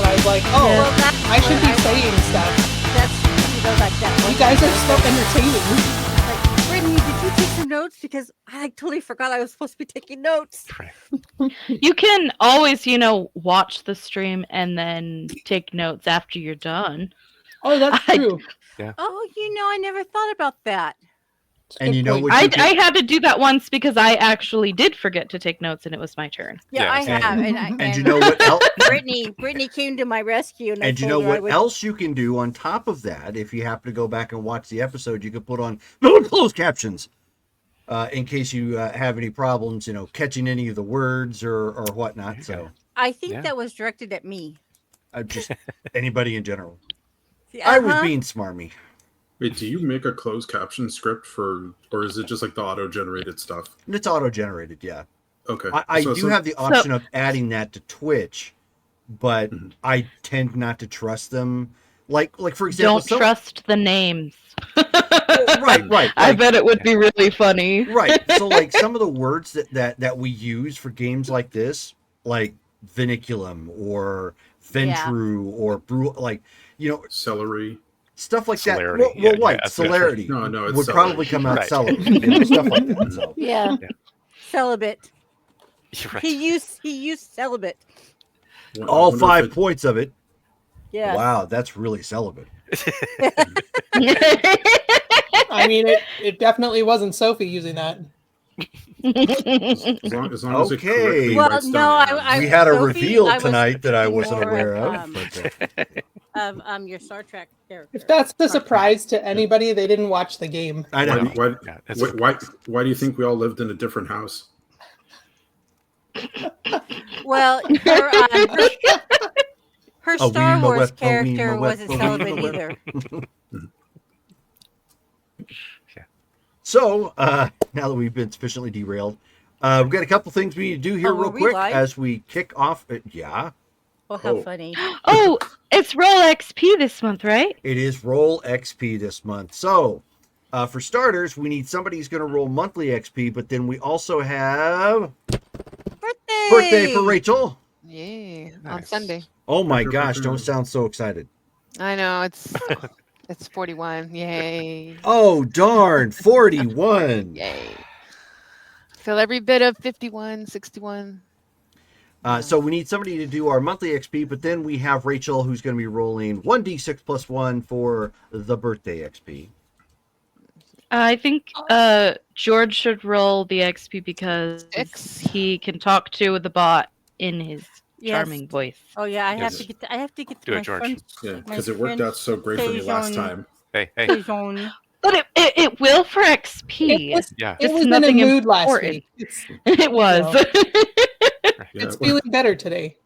But I was like, oh, Well, I should be saying stuff. That's, like that. You guys are so entertaining. Like, Brittany, did you take some notes? Because I totally forgot I was supposed to be taking notes. You can always, watch the stream and then take notes after you're done. Oh, that's true. Oh, I never thought about that. And you know what? I had to do that once because I actually did forget to take notes and it was my turn. Yeah, I have. And you know what else? Brittany came to my rescue. And you know what else you can do on top of that? If you happen to go back and watch the episode, you can put on closed captions in case you have any problems, catching any of the words or whatnot. So I think that was directed at me. Just anybody in general. Uh-huh. I was being smarmy. Wait, do you make a closed caption script or is it just like the auto-generated stuff? It's auto-generated, yeah. Okay. I do have the option of adding that to Twitch, but I tend not to trust them. Like for example, don't trust the names. Right. I bet it would be really funny. Right. So like some of the words that we use for games like this, like Viniculum or Ventru or Brew, celery. Stuff like celerity. That. Well, celerity. No, it's would celery. probably come out celery. Stuff like that. So. Yeah. Celibate. You're right. He used celibate. All 5 points of it. Yeah. Wow, that's really celibate. I mean, it definitely wasn't Sophie using that. As long as it correctly Well, writes no, down I we had a Sophie, reveal I was tonight that I thinking wasn't more aware of, of. your Star Trek character. If that's the surprise to anybody, they didn't watch the game. I know. Why do you think we all lived in a different house? Well, her Star Wars character wasn't celibate either. So, now that we've been sufficiently derailed, we've got a couple things we need to do here real quick as we kick off. Yeah. Well, how funny. Oh, it's Roll XP this month, right? It is Roll XP this month. So, for starters, we need somebody who's going to roll monthly XP, but then we also have... Birthday for Rachel. Yay. On Sunday. Oh my gosh, don't sound so excited. I know, it's 41. Yay. Oh, darn, 41. Yay. Feel every bit of 51, 61. So we need somebody to do our monthly XP, but then we have Rachel who's going to be rolling 1d6 plus 1 for the birthday XP. I think George should roll the XP because he can talk to the bot in his charming voice. Oh yeah, I have to get. Do it, George. Yeah, because it worked out so great for me last time. Hey. But it will for XP. It Just was in a nothing mood last important. week. It was. Yeah, It's feeling better today.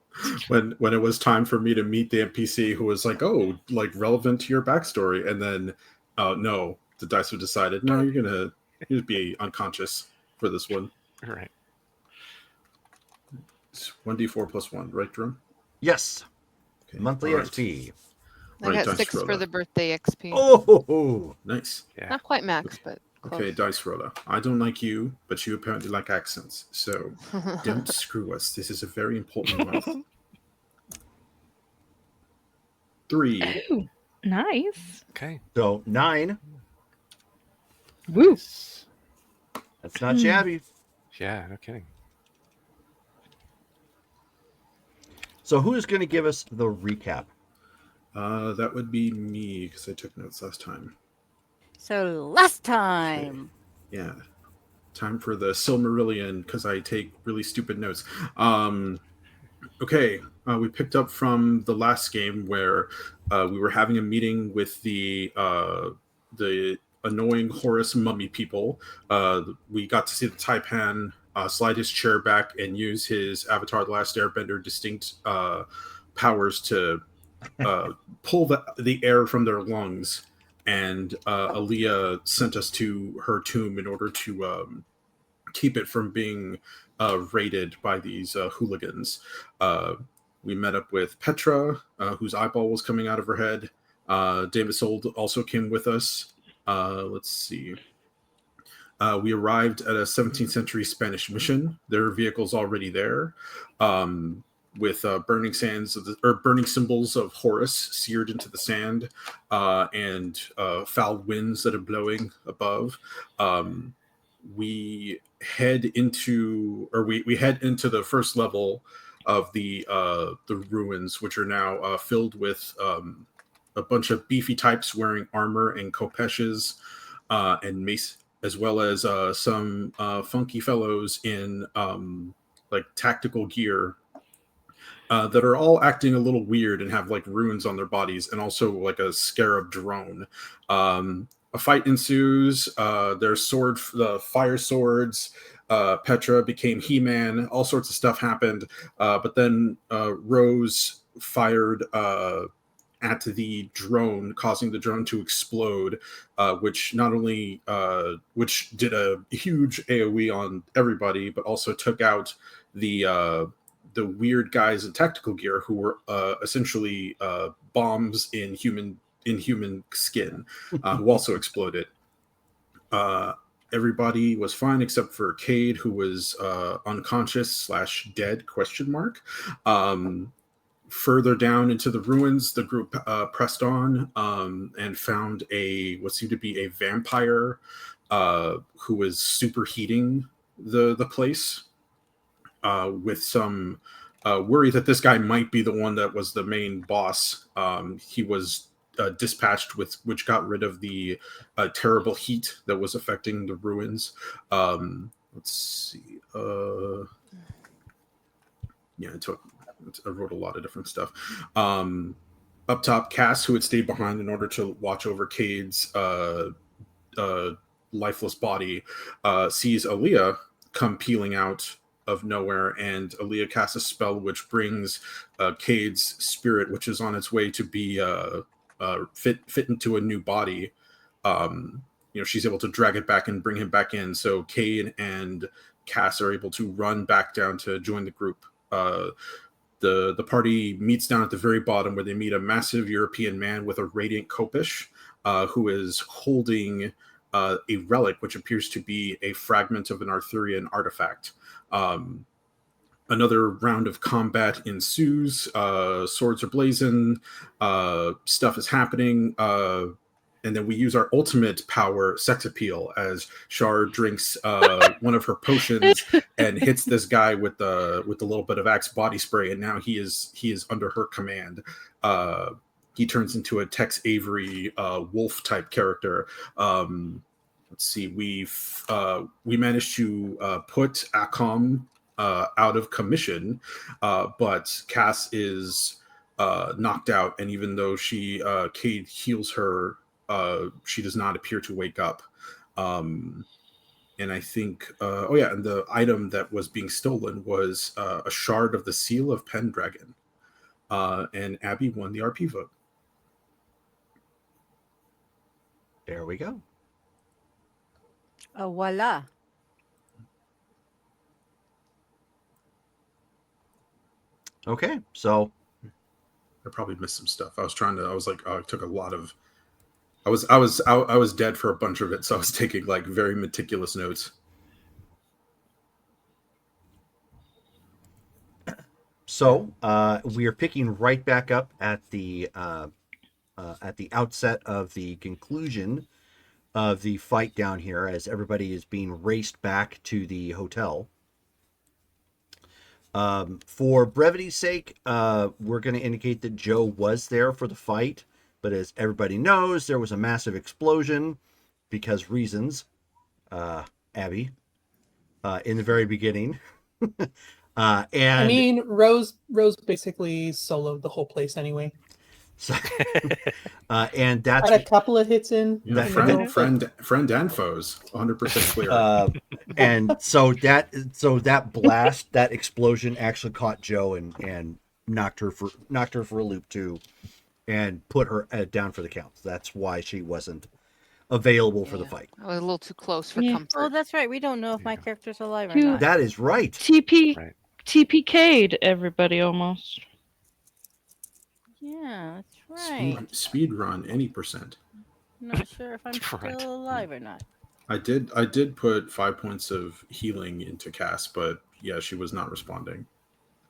when it was time for me to meet the NPC who was like, oh, like relevant to your backstory, and then no, the dice have decided, no, you're gonna be unconscious for this one. All right. It's 1d4 plus 1, right, Jerome? Yes. Okay. Monthly All right. XP. I Right, got dice 6 for roller. the birthday XP. Oh, Nice. Yeah. Not quite max, but close. Okay, dice roller. I don't like you, but you apparently like accents, so don't screw us. This is a very important month. 3. Ooh, nice. Okay. so 9. Woo. That's not shabby. Yeah, no kidding. So who is going to give us the recap? That would be me because I took notes last time. So last time. Yeah. Time for the Silmarillion because I take really stupid notes. Okay, we picked up from the last game where we were having a meeting with the annoying Horus mummy people. We got to see the Taipan slide his chair back and use his Avatar: The Last Airbender distinct powers to pull the air from their lungs. And Aaliyah sent us to her tomb in order to keep it from being raided by these hooligans. We met up with Petra, whose eyeball was coming out of her head. David Sold also came with us. Let's see. We arrived at a 17th century Spanish mission. There are vehicles already there, with burning symbols of Horus seared into the sand, and foul winds that are blowing above. We head into the first level of the ruins, which are now filled with a bunch of beefy types wearing armor and kopeshes and mace, as well as some funky fellows in like tactical gear that are all acting a little weird and have like runes on their bodies, and also like a scarab drone. A fight ensues. There's the fire swords. Petra became He-Man. All sorts of stuff happened. But then Rose fired at the drone, causing the drone to explode, which not only which did a huge AOE on everybody, but also took out the weird guys in tactical gear who were essentially bombs in human skin, who also exploded. Everybody was fine except for Cade, who was unconscious / dead ? Further down into the ruins, the group pressed on and found what seemed to be a vampire who was superheating the place, with some worry that this guy might be the one that was the main boss. He was dispatched which got rid of the terrible heat that was affecting the ruins. Let's see. I wrote a lot of different stuff. Up top, Cass, who had stayed behind in order to watch over Cade's lifeless body, sees Aaliyah come peeling out of nowhere, and Aaliyah casts a spell which brings Cade's spirit, which is on its way to be fit into a new body. She's able to drag it back and bring him back in. So Cade and Cass are able to run back down to join the group. The party meets down at the very bottom, where they meet a massive European man with a radiant kopish, who is holding a relic, which appears to be a fragment of an Arthurian artifact. Another round of combat ensues. Swords are blazing. Stuff is happening. And then we use our ultimate power, sex appeal, as Shar drinks one of her potions and hits this guy with a little bit of Axe body spray, and now he is under her command. He turns into a Tex Avery wolf type character. Let's see. We managed to put Akam out of commission, but Cass is knocked out, and even though Cade heals her she does not appear to wake up. And I think, and the item that was being stolen was a shard of the seal of Pendragon. And Abby won the RP vote. There we go. Oh, voila. Okay, so I probably missed some stuff. I took a lot of. I was dead for a bunch of it, so I was taking like very meticulous notes. So we are picking right back up at the outset of the conclusion of the fight down here, as everybody is being raced back to the hotel. For brevity's sake, we're going to indicate that Joe was there for the fight, but as everybody knows, there was a massive explosion because reasons. Abby, in the very beginning. And I mean, Rose basically soloed the whole place anyway. So, and that's Had a couple of hits in. Yeah, friend and foes, 100% clear. And so that blast, that explosion actually caught Joe and knocked her for a loop too, and put her down for the count. That's why she wasn't available for the fight. I was a little too close for Yeah. comfort. Oh, that's right. We don't know if my character's alive or not. That is right. TPK'd everybody almost. Yeah, that's right. Speed run any percent. Not sure if I'm still alive or not. I did put 5 points of healing into Cass, but yeah, she was not responding.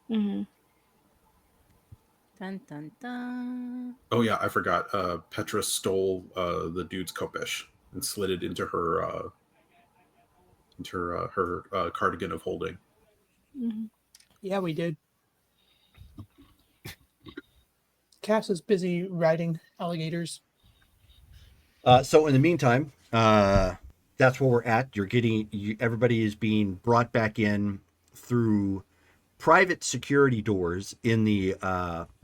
Mm-hmm. Dun dun dun. Oh yeah, I forgot. Petra stole the dude's kopesh and slid it into her cardigan of holding. Mm-hmm. Yeah, we did. Cass is busy riding alligators. So in the meantime, that's where we're at. Everybody is being brought back in through private security doors in the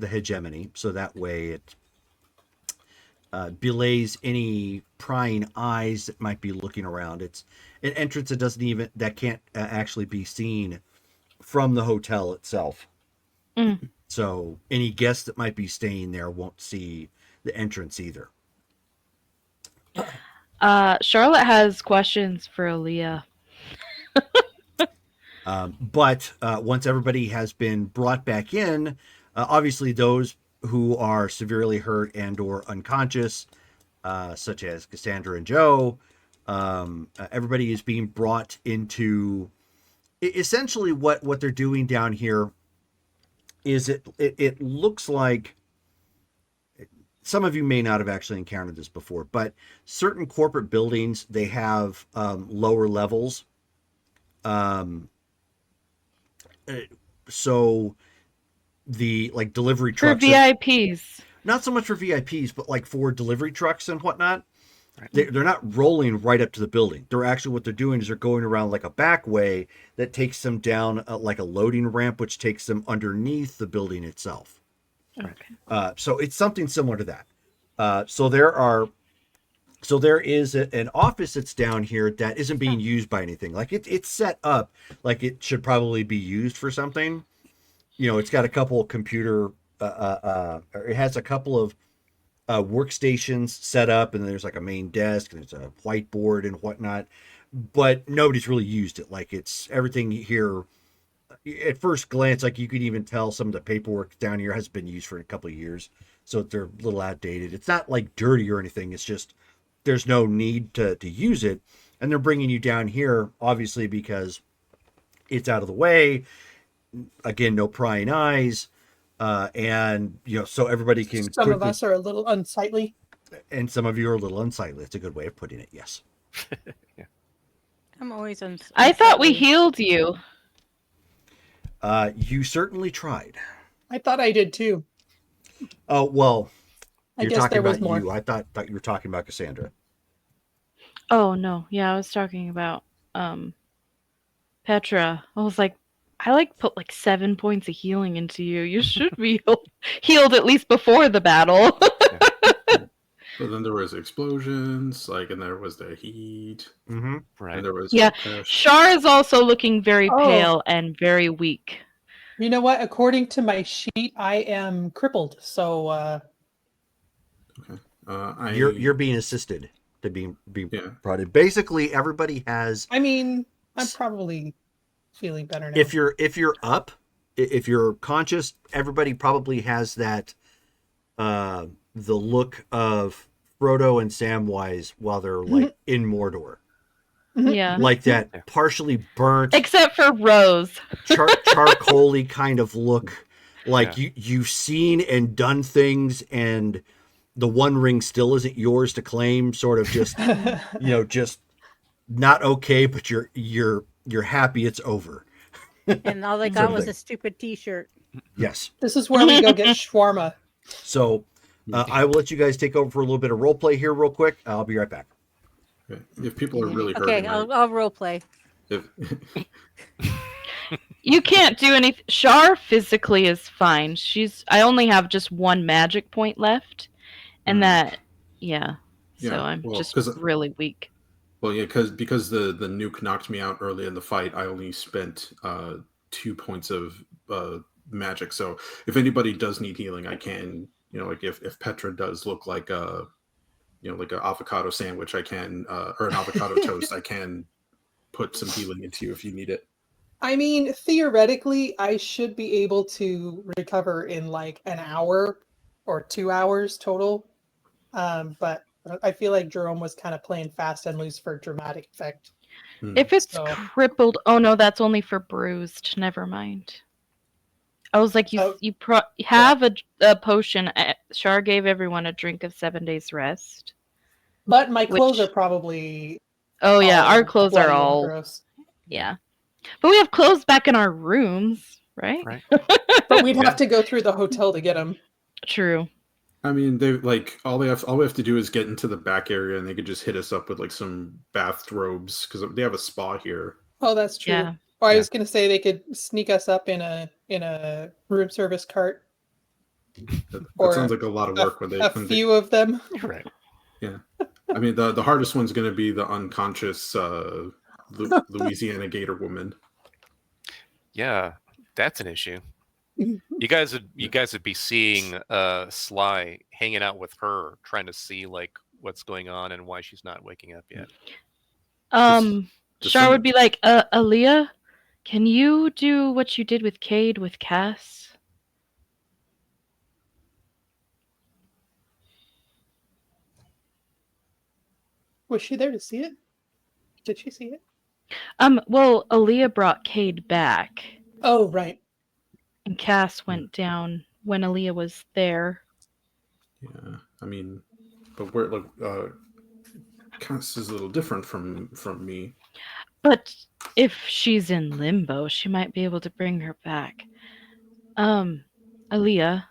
hegemony, so that way it belays any prying eyes that might be looking around. It's an entrance that can't actually be seen from the hotel itself. Mm. So any guests that might be staying there won't see the entrance either. Charlotte has questions for Aaliyah. But once everybody has been brought back in, obviously those who are severely hurt and or unconscious, such as Cassandra and Joe, everybody is being brought into essentially what they're doing down here is it looks like, some of you may not have actually encountered this before, but certain corporate buildings, they have lower levels. So the like delivery For trucks, VIPs. not so much for VIPs, but like for delivery trucks and whatnot, they're not rolling right up to the building. What they're doing is they're going around like a back way that takes them down like a loading ramp, which takes them underneath the building itself. Okay. So it's something similar to that. So there is an office that's down here that isn't being used by anything. Like it's set up like it should probably be used for something. You know, it's got a couple of computer, it has a couple of workstations set up, and there's like a main desk, and there's a whiteboard and whatnot. But nobody's really used it. Like it's everything here. At first glance, like you could even tell some of the paperwork down here has been used for a couple of years, so they're a little outdated. It's not like dirty or anything. It's just there's no need to use it, and they're bringing you down here obviously because it's out of the way. Again, no prying eyes, and so everybody can. Some of us are a little unsightly, and some of you are a little unsightly. That's a good way of putting it. Yes. Yeah. I'm always unsightly. I thought we healed you. You certainly tried. I thought I did too. Oh well. I You're guess talking there was about more. you. I thought you were talking about Cassandra. Oh no, yeah, I was talking about Petra. I was like, I put 7 points of healing into you. You should be healed at least before the battle. But then there was explosions, and there was the heat, Mm-hmm. and Right. there was Yeah. Prakash. Shar is also looking very Oh. pale and very weak. You know what? According to my sheet, I am crippled. So Okay. You're being assisted to be Yeah. brought in. Basically, everybody has. I mean, I'm probably feeling better now. If you're up, if you're conscious, everybody probably has that. The look of Frodo and Samwise while they're like in Mordor, Yeah. like that Yeah. partially burnt, Except for Rose. charcoaly kind of look, like Yeah. you've seen and done things, and the One Ring still isn't yours to claim. Sort of just just not okay, but you're happy it's over. And all they Sort got of was thing. a stupid T-shirt. Yes. This is where we go get shawarma. So I will let you guys take over for a little bit of role play here, real quick. I'll be right back. Okay. If people are really Okay, hurting, I'll role play. if You can't do anything. Shar physically is fine. I only have just one magic point left. And that, yeah. So Yeah, I'm well, just 'cause- really weak. Well, yeah, because the nuke knocked me out early in the fight. I only spent 2 points of magic. So if anybody does need healing, I can. Like if Petra does look like like an avocado sandwich, I can, or an avocado toast, I can put some healing into you if you need it. I mean, theoretically, I should be able to recover in like an hour or 2 hours total. But I feel like Jerome was kind of playing fast and loose for dramatic effect. If it's So- crippled, oh no, that's only for bruised. Never mind. I was like, So- you have a potion. Shar gave everyone a drink of 7 days rest. But my clothes Which- are probably Oh yeah, our all clothes are bloody and all gross. yeah. But we have clothes back in our rooms, right? Right. But we'd Yeah. have to go through the hotel to get them. True. I mean, they all we have to do is get into the back area, and they could just hit us up with like some bathrobes because they have a spa here. Oh, that's true. Yeah. Or I Yeah. was going to say they could sneak us up in a room service cart. That Or sounds like a lot of work when a few of them. Right. I mean, the hardest one's going to be the unconscious Louisiana Gator woman. Yeah, that's an issue. You guys would be seeing Sly hanging out with her, trying to see like what's going on and why she's not waking up yet. Just Shar some- would be like, Aaliyah, can you do what you did with Cade with Cass? Was she there to see it? Did she see it? Well, Aaliyah brought Cade back, Oh, right. and Cass went down when Aaliyah was there. Yeah, I mean, but we're like, Cass is a little different from me. But if she's in limbo, she might be able to bring her back. Aaliyah,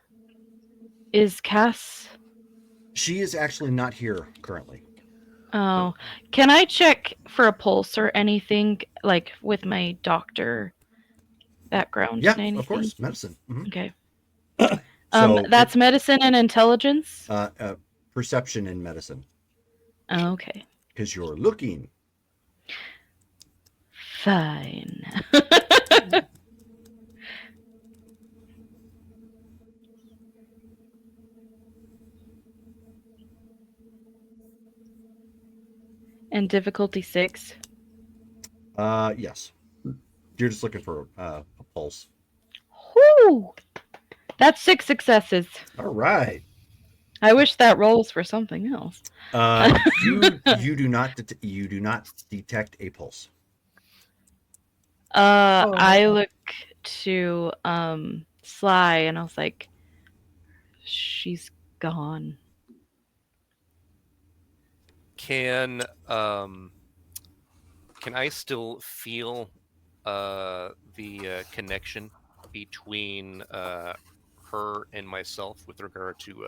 is Cass? She is actually not here currently. Oh, can I check for a pulse or anything, like with my doctor background? Yeah, and anything? of course, medicine. Mhm. Okay. So That's medicine and intelligence. perception in medicine Oh, okay. because you're looking. Fine. And difficulty 6. Yes. You're just looking for a pulse. Whoo! That's 6 successes. All right. I wish that rolls for something else. You do not detect a pulse. I look to Sly and I was like, she's gone. Can I still feel the connection between her and myself with regard to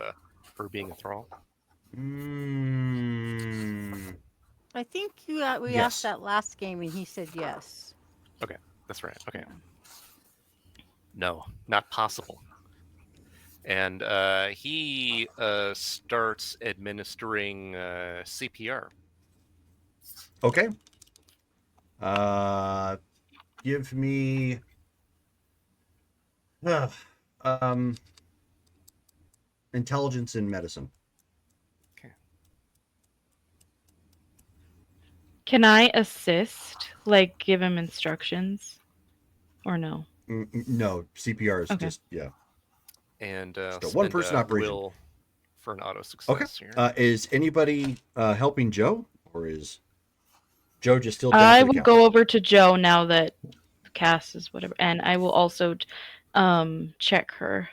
her being a thrall? Mm, I think we Yes. asked that last game and he said yes. That's right. Okay. No, not possible. and he starts administering CPR. Okay. Give me um intelligence in medicine. Can I assist? Like, give him instructions? Or no? No, CPR is Okay. just And just a spend one-person a operation. will for an auto Okay. success here. Is anybody helping Joe, or is Joe just still down I for the will count? go over to Joe now that Cass is whatever, and I will also check her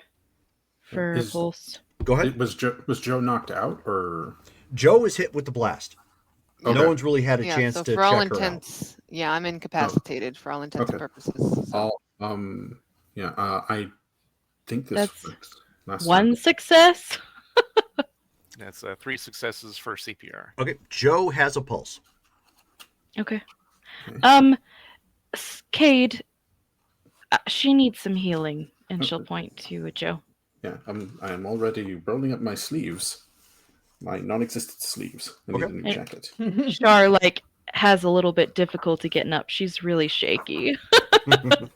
for Is pulse. Go ahead. was Joe knocked out or? Joe is hit with the blast. Okay. No one's really had a Yeah, chance so to for all check her out. intents, yeah, I'm incapacitated for all intents Okay. and purposes. So. I think this That's works. Last one time. success. That's 3 successes for CPR. Okay, Joe has a pulse. Okay. Okay. Cade, she needs some healing, and she'll Okay. point to Joe. Yeah, I am already rolling up my sleeves, my non-existent sleeves. I need Okay. a new jacket. Char has a little bit difficulty getting up. She's really shaky,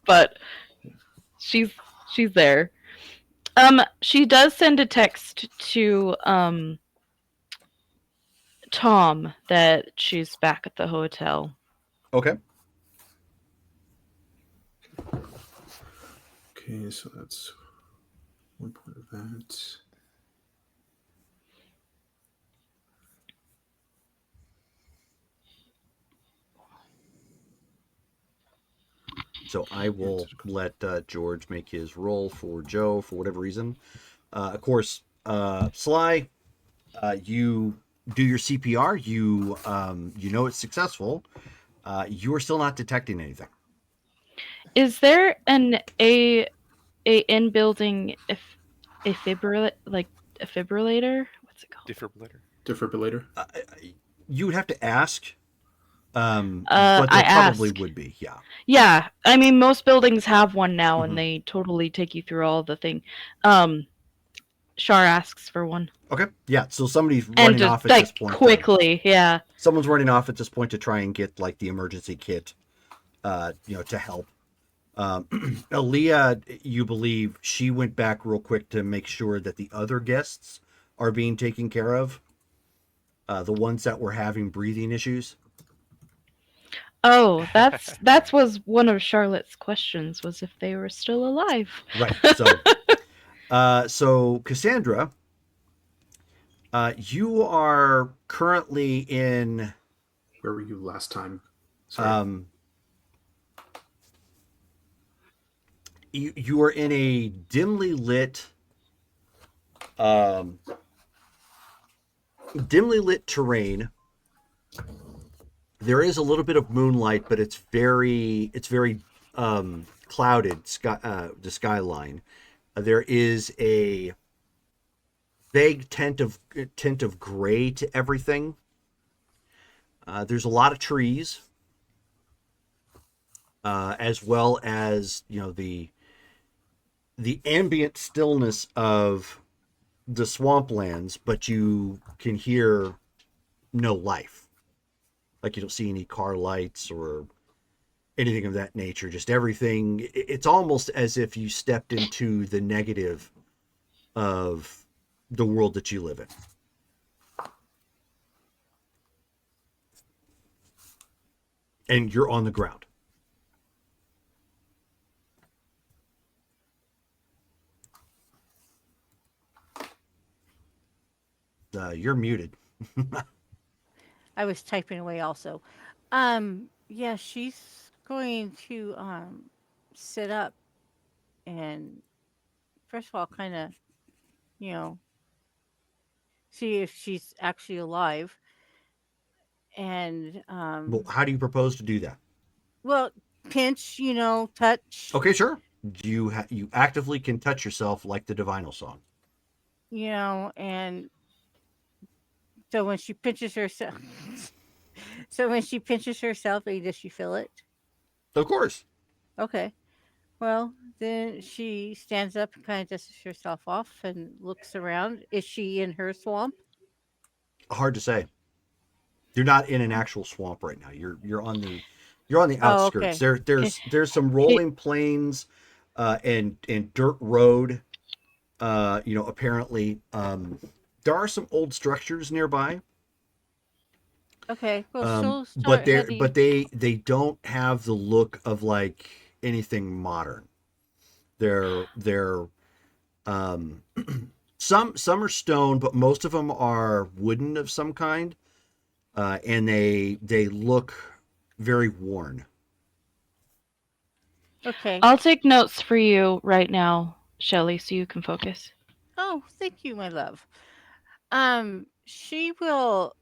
but she's there. She does send a text to Tom that she's back at the hotel. Okay. Okay, so that's 1 point of that. So I will let George make his roll for Joe for whatever reason. Of course, Sly, you do your CPR. You know it's successful. You are still not detecting anything. Is there a in-building a defibrillator? What's it called? Defibrillator. You would have to ask. But I there probably asked. would be. Yeah. Yeah, I mean most buildings have one now, Mhm. and they totally take you through all the thing. Shar asks for one. Okay. Yeah. So somebody's And running just off at this point. quickly, yeah. Someone's running off at this point to try and get like the emergency kit, to help. Aaliyah, you believe she went back real quick to make sure that the other guests are being taken care of. The ones that were having breathing issues. Oh, that was one of Charlotte's questions, was if they were still alive. Right. So Cassandra, you are currently in. Where were you last time? Sorry. You are in a dimly lit terrain. There is a little bit of moonlight, but it's very clouded the skyline. There is a vague tint of gray to everything. There's a lot of trees, as well as the ambient stillness of the swamplands, but you can hear no life. Like you don't see any car lights or anything of that nature. Just everything. It's almost as if you stepped into the negative of the world that you live in. And you're on the ground. You're muted. I was typing away also. Yeah, she's going to sit up and first of all kind of, you know, see if she's actually alive. And Well, how do you propose to do that? well, pinch, touch, Okay, sure. You actively can touch yourself like the Divinal song. and so when she pinches herself so when she pinches herself, does she feel it? Of course. Okay. Well, then she stands up and kind of dusts herself off and looks around. Is she in her swamp? Hard to say. You're not in an Oh, actual swamp right now. You're on the oh, outskirts. okay. There's some Hey, rolling plains, and dirt road. Apparently, there are some old structures nearby. Okay. Well, Um, she'll but start they're but heading. they don't have the look of like anything modern. They're um some are stone, but most of them are wooden of some kind. And they look very worn. Okay. I'll take notes for you right now, Shelly, so you can focus. Oh, thank you, my love. She will.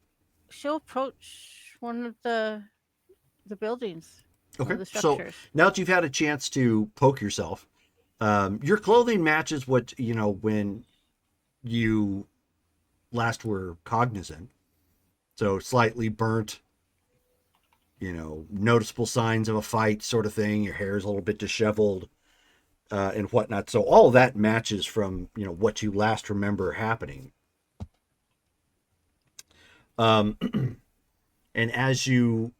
She'll approach one of the buildings, one Okay, of the so structures. now that you've had a chance to poke yourself, your clothing matches what you know when you last were cognizant. So slightly burnt, noticeable signs of a fight, sort of thing. Your hair is a little bit disheveled, and whatnot. So all of that matches from what you last remember happening. Um, and as you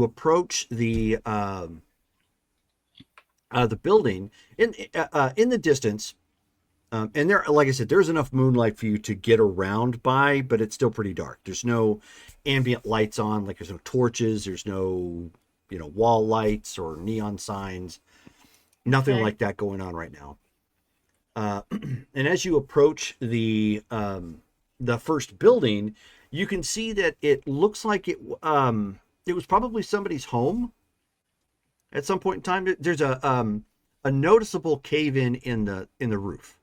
approach the building in the distance, and there, like I said, there's enough moonlight for you to get around by, but it's still pretty dark. There's no ambient lights on, like there's no torches, there's no wall lights or neon signs, nothing Okay. like that going on right now. And as you approach the first building, you can see that it looks like it was probably somebody's home at some point in time. There's a noticeable cave in the roof.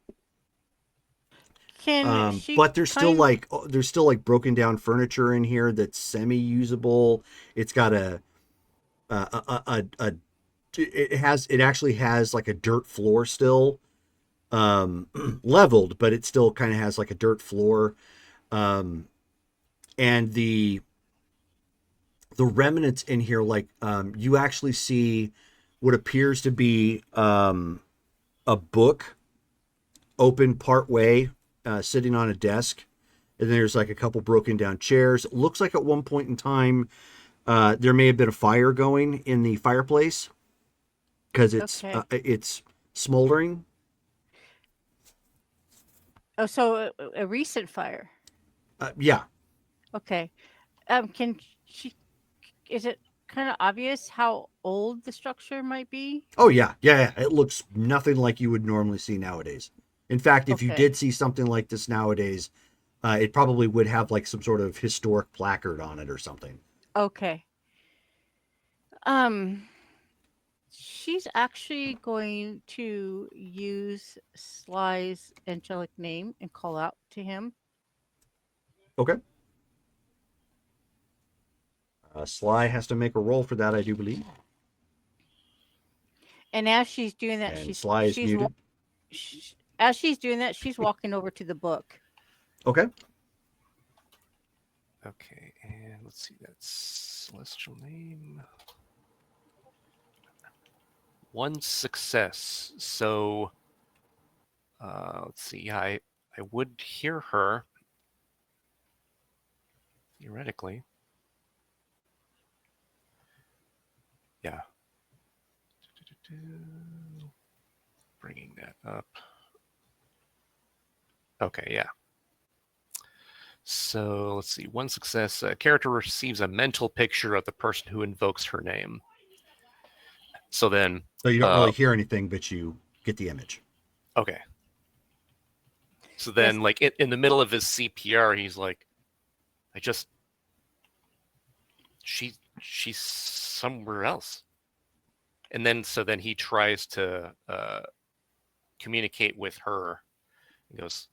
Can she But kind there's still like broken down furniture in here that's semi usable. It's got a it actually has like a dirt floor still, leveled, but it still kind of has like a dirt floor. um and the remnants in here, like, you actually see what appears to be a book open part way, sitting on a desk, and there's like a couple broken down chairs. It looks like at one point in time, there may have been a fire going in the fireplace because okay. it's smoldering. Oh, so a recent fire. Yeah. Okay. Can she? Is it kind of obvious how old the structure might be? Oh yeah, yeah, yeah. It looks nothing like you would normally see nowadays. In fact, if you Okay. did see something like this nowadays, it probably would have like some sort of historic placard on it or something. Okay. Um, she's actually going to use Sly's angelic name and call out to him. Okay. Sly has to make a roll for that, I do believe. And as she's doing that, And Sly is muted. as she's doing that, she's walking over to the book. Okay. Okay, and let's see. That's celestial name. One success. So, let's see. Yeah, I would hear her theoretically. Yeah. Bringing that up. Okay, yeah. So let's see. One success. A character receives a mental picture of the person who invokes her name. So then, So you don't really hear anything, but you get the image. okay. So Yes. then, like in the middle of his CPR, he's like, "I just, she's somewhere else." And then, so then he tries to communicate with her. He goes,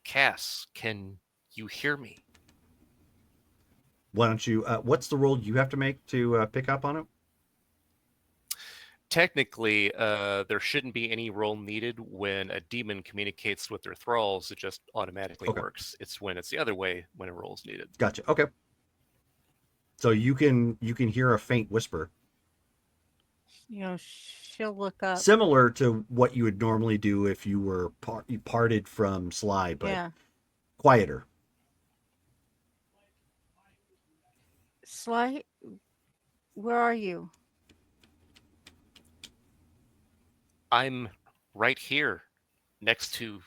"Cass, can you hear me?" Why don't you? What's the roll you have to make to pick up on it? Technically, there shouldn't be any roll needed when a demon communicates with their thralls. It just automatically Okay. works. It's when it's the other way when a roll is needed. Gotcha. Okay. So you can hear a faint whisper. she'll look up. Similar to what you would normally do if you were you parted from Sly, but Yeah. quieter. Sly, where are you? I'm right here next to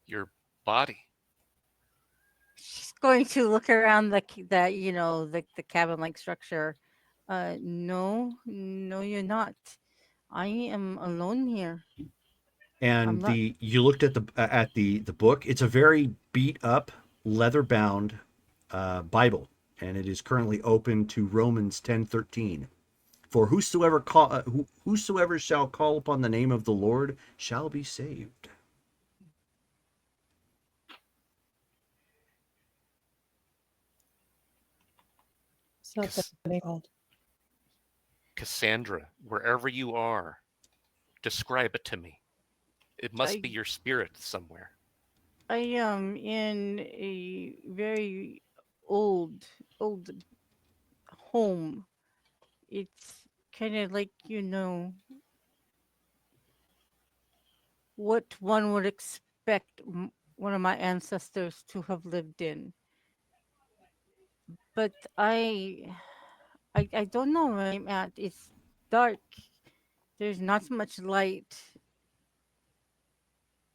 your body. She's going to look around the cabin-like structure. No, no, you're not. I am alone here. I'm And not. you looked at the book. It's a very beat up, leather bound Bible, and it is currently open to Romans 10:13. For whosoever shall call upon the name of the Lord shall be saved. It's not Cass- that name called. Cassandra, wherever you are, describe it to me. It must be I your spirit somewhere. I am in a very old home. It's kind of like what one would expect one of my ancestors to have lived in. But I don't know where I'm at. It's dark. There's not much light,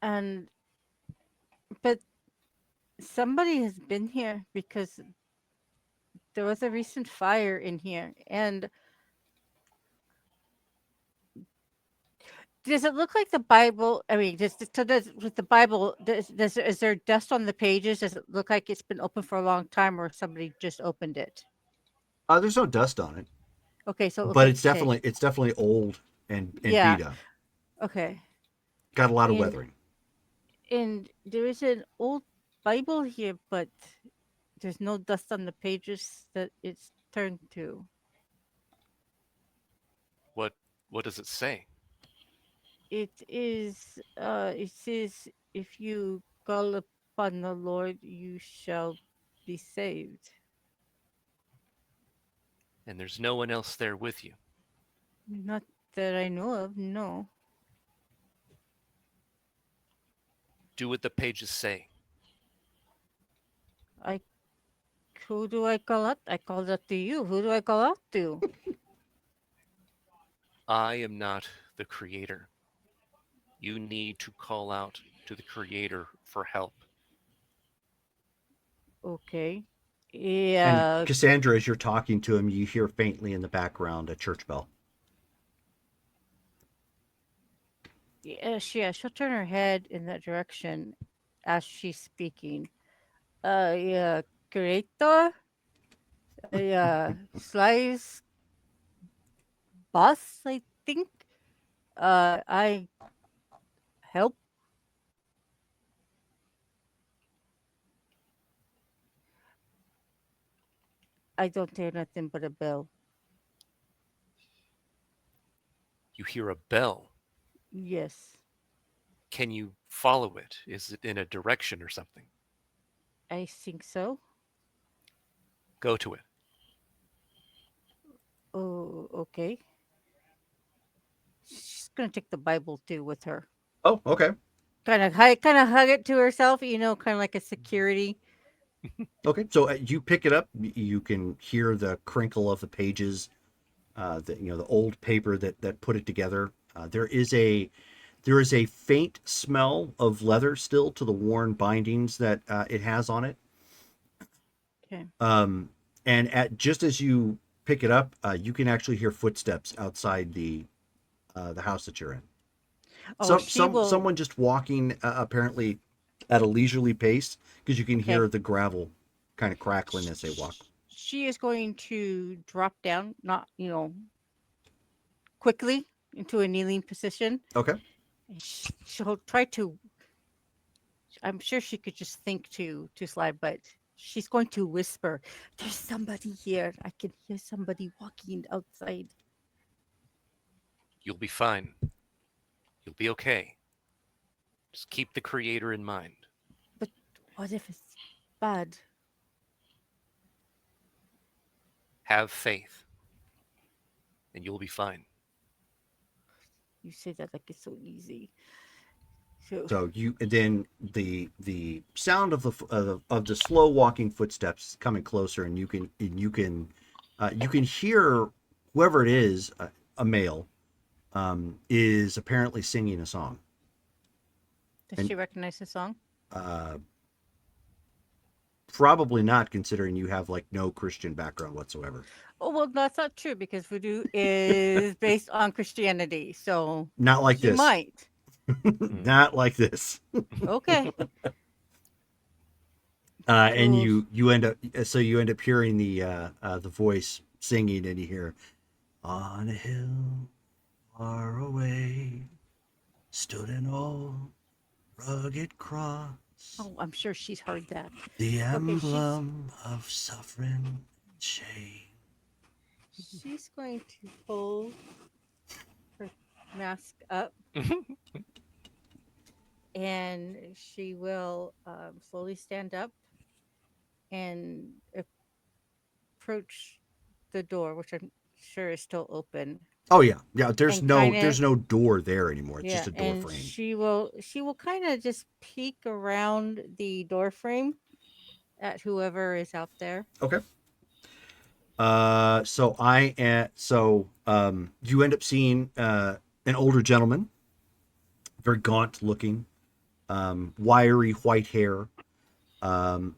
and but somebody has been here because there was a recent fire in here. And does it look like the Bible? I mean, does with the Bible, is there dust on the pages? Does it look like it's been open for a long time, or somebody just opened it? There's no dust on it, Okay, so it looks but like it's okay, definitely old and yeah, beat up. okay. Got a lot of And weathering. there is an old Bible here, but there's no dust on the pages that it's turned to. What what does it say? It says, if you call upon the Lord, you shall be saved. And there's no one else there with you. Not that I know of, no. Do what the pages say. I Who do I call out? I called out to you. Who do I call out to? I am not the creator. You need to call out to the creator for help. Okay. And Yeah, Cassandra, as you're talking to him, you hear faintly in the background a church bell. she'll turn her head in that direction as she's speaking. Yeah, creator, yeah, slice boss, I think. I help. I don't hear nothing but a bell. You hear a bell. Yes, Can you follow it? Is it in a direction or something? I think so. Go to it. Oh, okay. She's gonna take the Bible too with her. Oh, okay. Kind of hug it to herself, kind of like a security. Okay. So you pick it up. You can hear the crinkle of the pages, the old paper that put it together. There is a faint smell of leather still to the worn bindings that it has on it. Okay. And just as you pick it up, you can actually hear footsteps outside the house that you're in. Oh, she will. Someone just walking apparently at a leisurely pace because you can Okay. hear the gravel kind of crackling as they walk. She is going to drop down, not quickly into a kneeling position. Okay. And she'll try to. I'm sure she could just think to slide, but she's going to whisper, "There's somebody here. I can hear somebody walking outside." You'll be fine. You'll be okay. Just keep the creator in mind. But what if it's bad? Have faith. and you'll be fine. You say that like it's so easy. So So you then the sound of the slow walking footsteps coming closer, and you can hear whoever it is, a male, is apparently singing a song. does And she recognize the song? uh, probably not, considering you have like no Christian background whatsoever. Oh well, that's not true because voodoo is based on Christianity. So Not like she this. might. Not like this. Okay. And Cool. you end up hearing the voice singing, and you hear, on a hill far away stood an old rugged cross, Oh, I'm sure she's heard that. the Okay, emblem of suffering and shame. she's going to pull her mask up and she will slowly stand up and approach the door, which I'm sure is still open. Oh yeah, yeah. There's And kind there's of no door there anymore. It's yeah, just a door and frame. she will kind of just peek around the door frame at whoever is out there. Okay. You end up seeing an older gentleman, very gaunt looking, wiry white hair, um,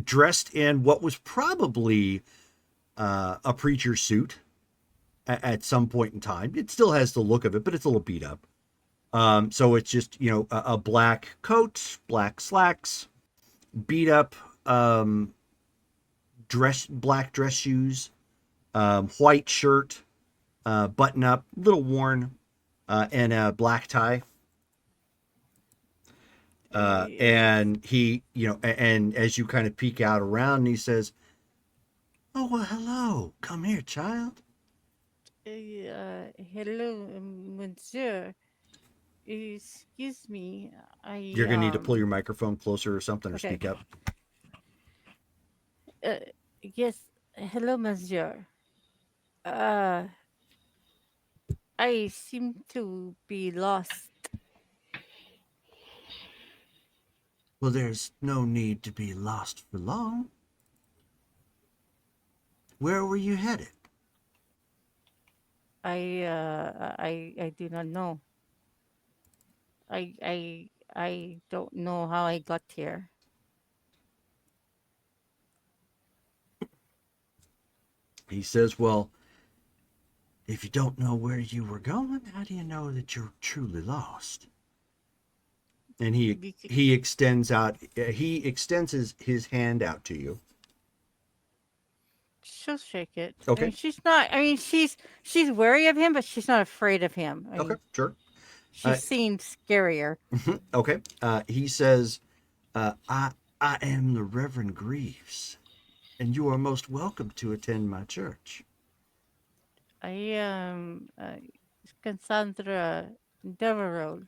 dressed in what was probably a preacher's suit at some point in time. It still has the look of it, but it's a little beat up. So it's just, a black coat, black slacks, beat up black dress shoes, white shirt, button up, little worn, and a black tie. And he, and as you kind of peek out around, he says, "Oh, well, hello. Come here, child." Hello, monsieur. Excuse me. You're gonna need to pull your microphone closer or something, or Okay. speak up. Uh, yes. Hello, monsieur. Uh, I seem to be lost. Well, there's no need to be lost for long. Where were you headed? I do not know. I don't know how I got here. He says, "Well, if you don't know where you were going, how do you know that you're truly lost?" And he extends his hand out to you. She'll shake it. Okay. I mean, she's not. I mean, she's wary of him, but she's not afraid of him. I Okay, mean, sure. she's seen scarier. Okay. He says, I am the Reverend Greaves, and you are most welcome to attend my church." I am Cassandra Devereux.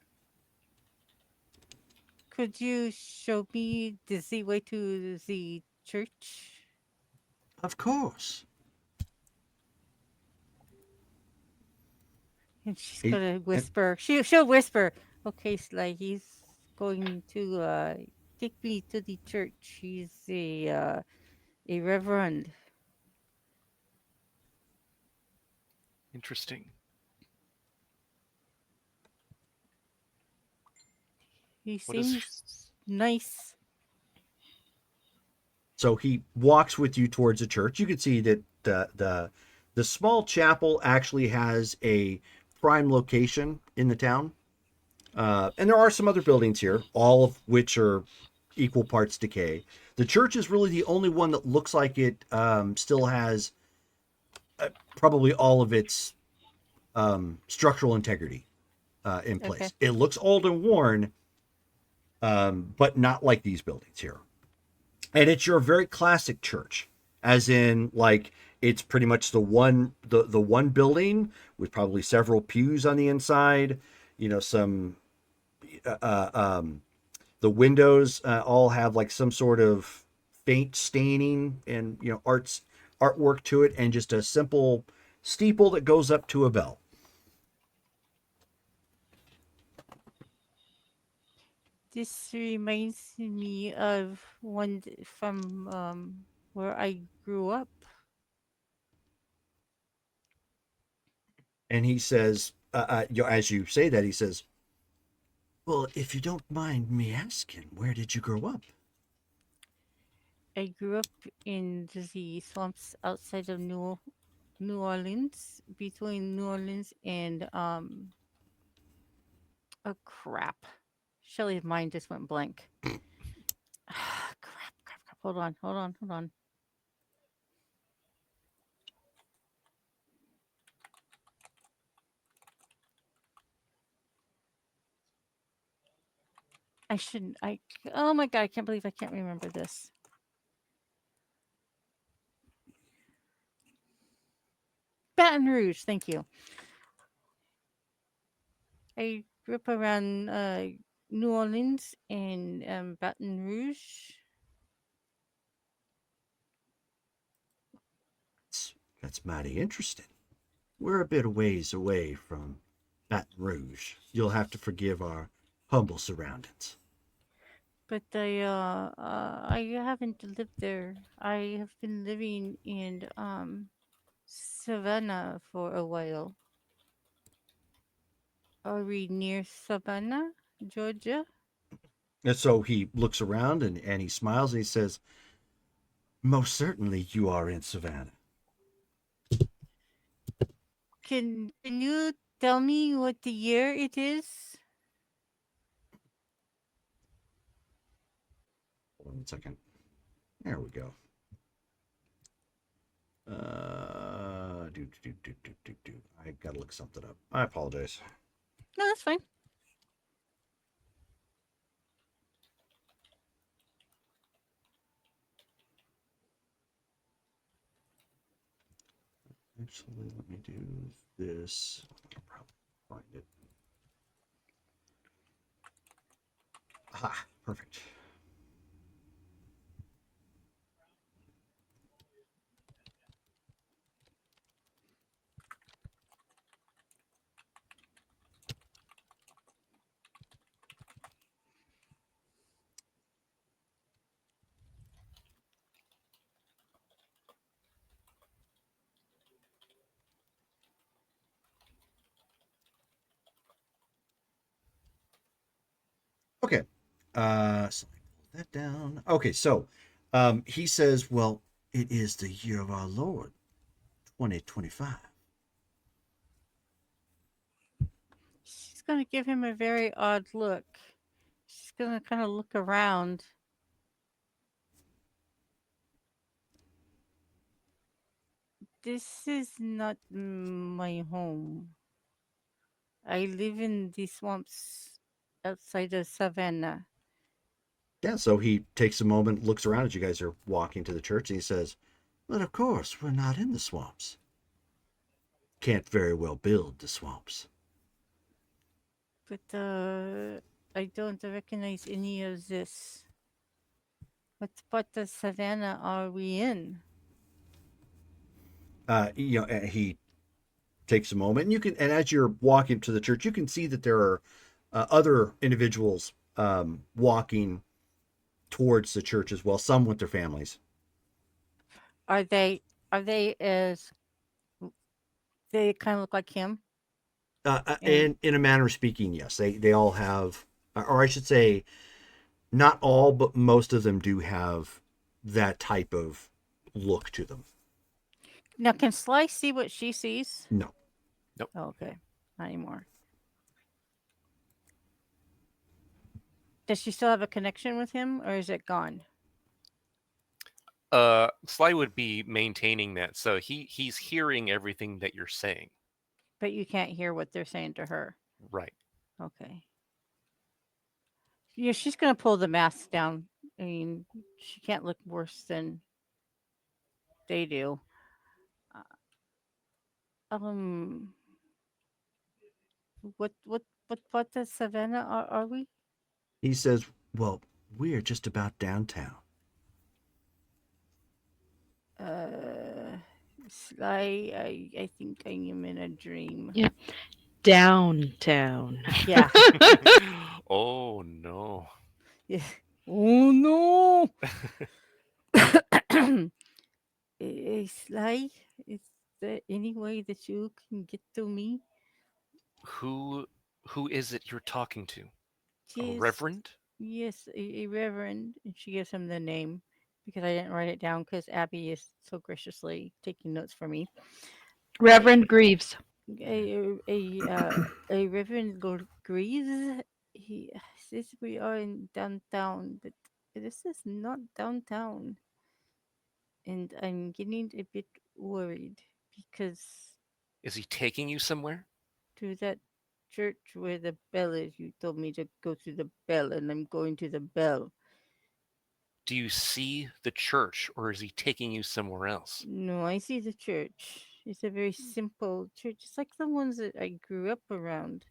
Could you show me the way to the church? "Of course." And she's He- gonna whisper. She'll whisper. Okay, Sly. He's going to take me to the church. He's a reverend. Interesting. He What is seems nice. So he walks with you towards the church. You can see that the small chapel actually has a prime location in the town. And there are some other buildings here, all of which are equal parts decay. The church is really the only one that looks like it still has probably all of its structural integrity in place. Okay. It looks old and worn, but not like these buildings here. And it's your very classic church, as in, like, it's pretty much the one building with probably several pews on the inside. Some the windows all have like some sort of faint staining and artwork to it, and just a simple steeple that goes up to a bell. This reminds me of one from where I grew up. And he says, as you say that, he says, "Well, if you don't mind me asking, where did you grow up?" I grew up in the swamps outside of New Orleans, between New Orleans and oh crap. Shelly's mind just went blank. Crap. Hold on. I shouldn't. Oh my god, I can't believe I can't remember this. Baton Rouge, thank you. I grew up around New Orleans and Baton Rouge. That's mighty interesting. We're a bit of ways away from Baton Rouge. You'll have to forgive our humble surroundings. But I haven't lived there. I have been living in Savannah for a while. Are we near Savannah, Georgia? And so he looks around and he smiles and he says, "Most certainly you are in Savannah." Can you tell me what the year it is? Hold on 1 second. There we go. I gotta look something up. I apologize. No, that's fine. Actually, let me do this. I can probably find it. Aha, perfect. Okay. So let me pull that down. Okay, so he says, well, it is the year of our Lord, 2025. She's gonna give him a very odd look. She's gonna kind of look around. This is not my home. I live in the swamps outside of Savannah. Yeah, so he takes a moment, looks around as you guys are walking to the church, and he says, but of course, we're not in the swamps. Can't very well build the swamps. But I don't recognize any of this. What part of Savannah are we in? He takes a moment, and you can, and as you're walking to the church, you can see that there are other individuals walking towards the church as well. Some with their families. Are they as they kind of look like him? And in a manner of speaking, yes, they all have, or I should say, not all, but most of them do have that type of look to them. Now, can Sly see what she sees? No. Oh, okay, not anymore. Does she still have a connection with him, or is it gone? Sly would be maintaining that, so he's hearing everything that you're saying. But you can't hear what they're saying to her. Right. Okay. Yeah, she's gonna pull the mask down. I mean, she can't look worse than they do. Um, what part of Savannah are we? He says, well, we're just about downtown. Uh, Sly, I think I am in a dream. Yeah. Downtown. Yeah. Oh no. Yeah. Oh no! Sly, is there any way that you can get to me? who who is it you're talking to? A Just reverend? yes, a reverend, and she gives him the name because I didn't write it down because Abby is so graciously taking notes for me. A Reverend Greaves. a Reverend Greaves. He says we are in downtown, but this is not downtown, and I'm getting a bit worried because Is he taking you somewhere? to that church where the bell is, you told me to go to the bell, and I'm going to the bell. Do you see the church or is he taking you somewhere else? No, I see the church. It's a very simple church. It's like the ones that I grew up around.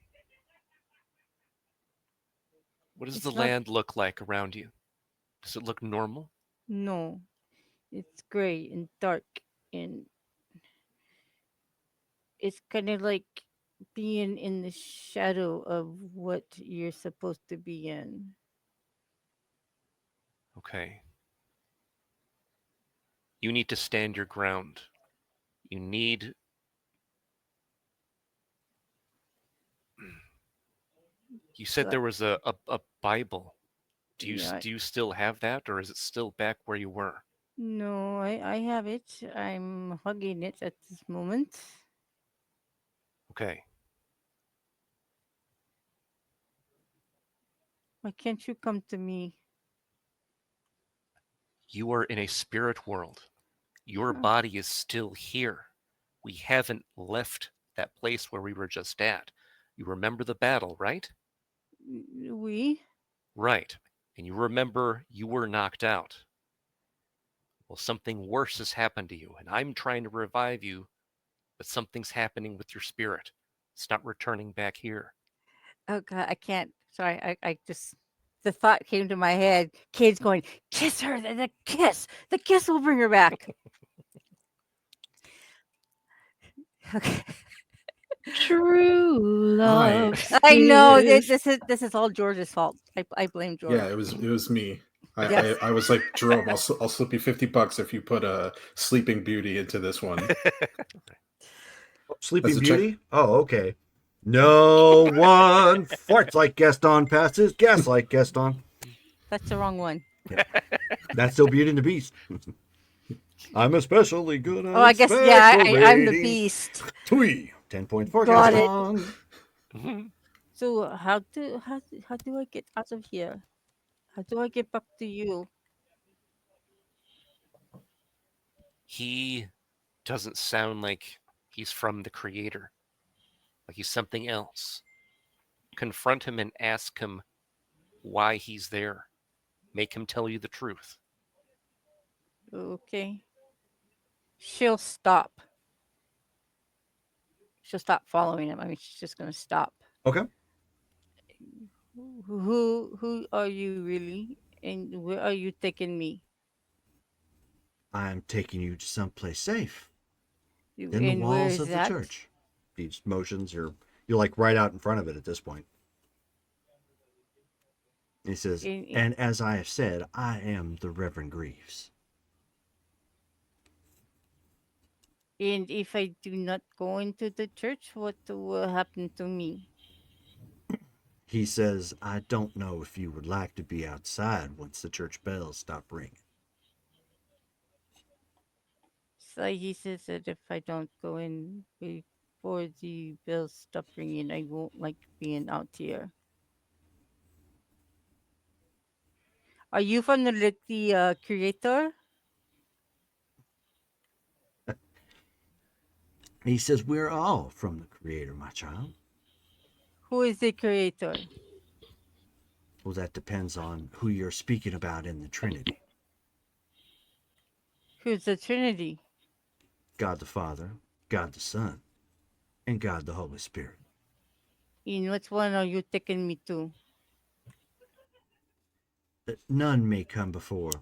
What does the It's not, land look like around you? Does it look normal? no, it's gray and dark, and it's kind of like being in the shadow of what you're supposed to be in. Okay. You need to stand your ground. You need. You said So, there was a Bible. yeah, Do you still have that, or is it still back where you were? no, I have it. I'm hugging it at this moment. Okay. Why can't you come to me? You are in a spirit world. Your Uh, body is still here. We haven't left that place where we were just at. You remember the battle, right? we? Right. And you remember you were knocked out. Well, something worse has happened to you, and I'm trying to revive you, but something's happening with your spirit. It's not returning back here. Oh God, I can't. Sorry, I just the thought came to my head. Kate's going, kiss her. The kiss. The kiss will bring her back. Okay. True I love I know is. this is all George's fault. I blame Yeah, George. it was me. Yes. I was like, Jerome, I'll slip you $50 if you put a Sleeping Beauty into this one. Sleeping That's a check. Beauty? Oh, okay. No one farts like Gaston passes gas like Gaston. That's the wrong one. That's still Beauty and the Beast. I'm especially good Oh, at I guess yeah. I'm the speculating. beast. Twee. 10 points for Got it. Gaston. Mhm. So how do I get out of here? How do I get back to you? He doesn't sound like he's from the Creator, like he's something else. Confront him and ask him why he's there. Make him tell you the truth. Okay. She'll stop. She'll stop following him. I mean, she's just gonna stop. Okay. Who are you really? And where are you taking me? I'm taking you to someplace safe. In the And where walls is of the that? church. These motions are, you're like right out in front of it at this point. He says, And, and as I have said, I am the Reverend Greaves. and if I do not go into the church, what will happen to me? He says, I don't know if you would like to be outside once the church bells stop ringing. So he says that if I don't go in before the bells stop ringing, I won't like being out here. Are you from the creator? He says, we're all from the Creator, my child. Who is the creator? Well, that depends on who you're speaking about in the Trinity. Who's the Trinity? God the Father, God the Son, and God the Holy Spirit. In which one are you taking me to? None may come before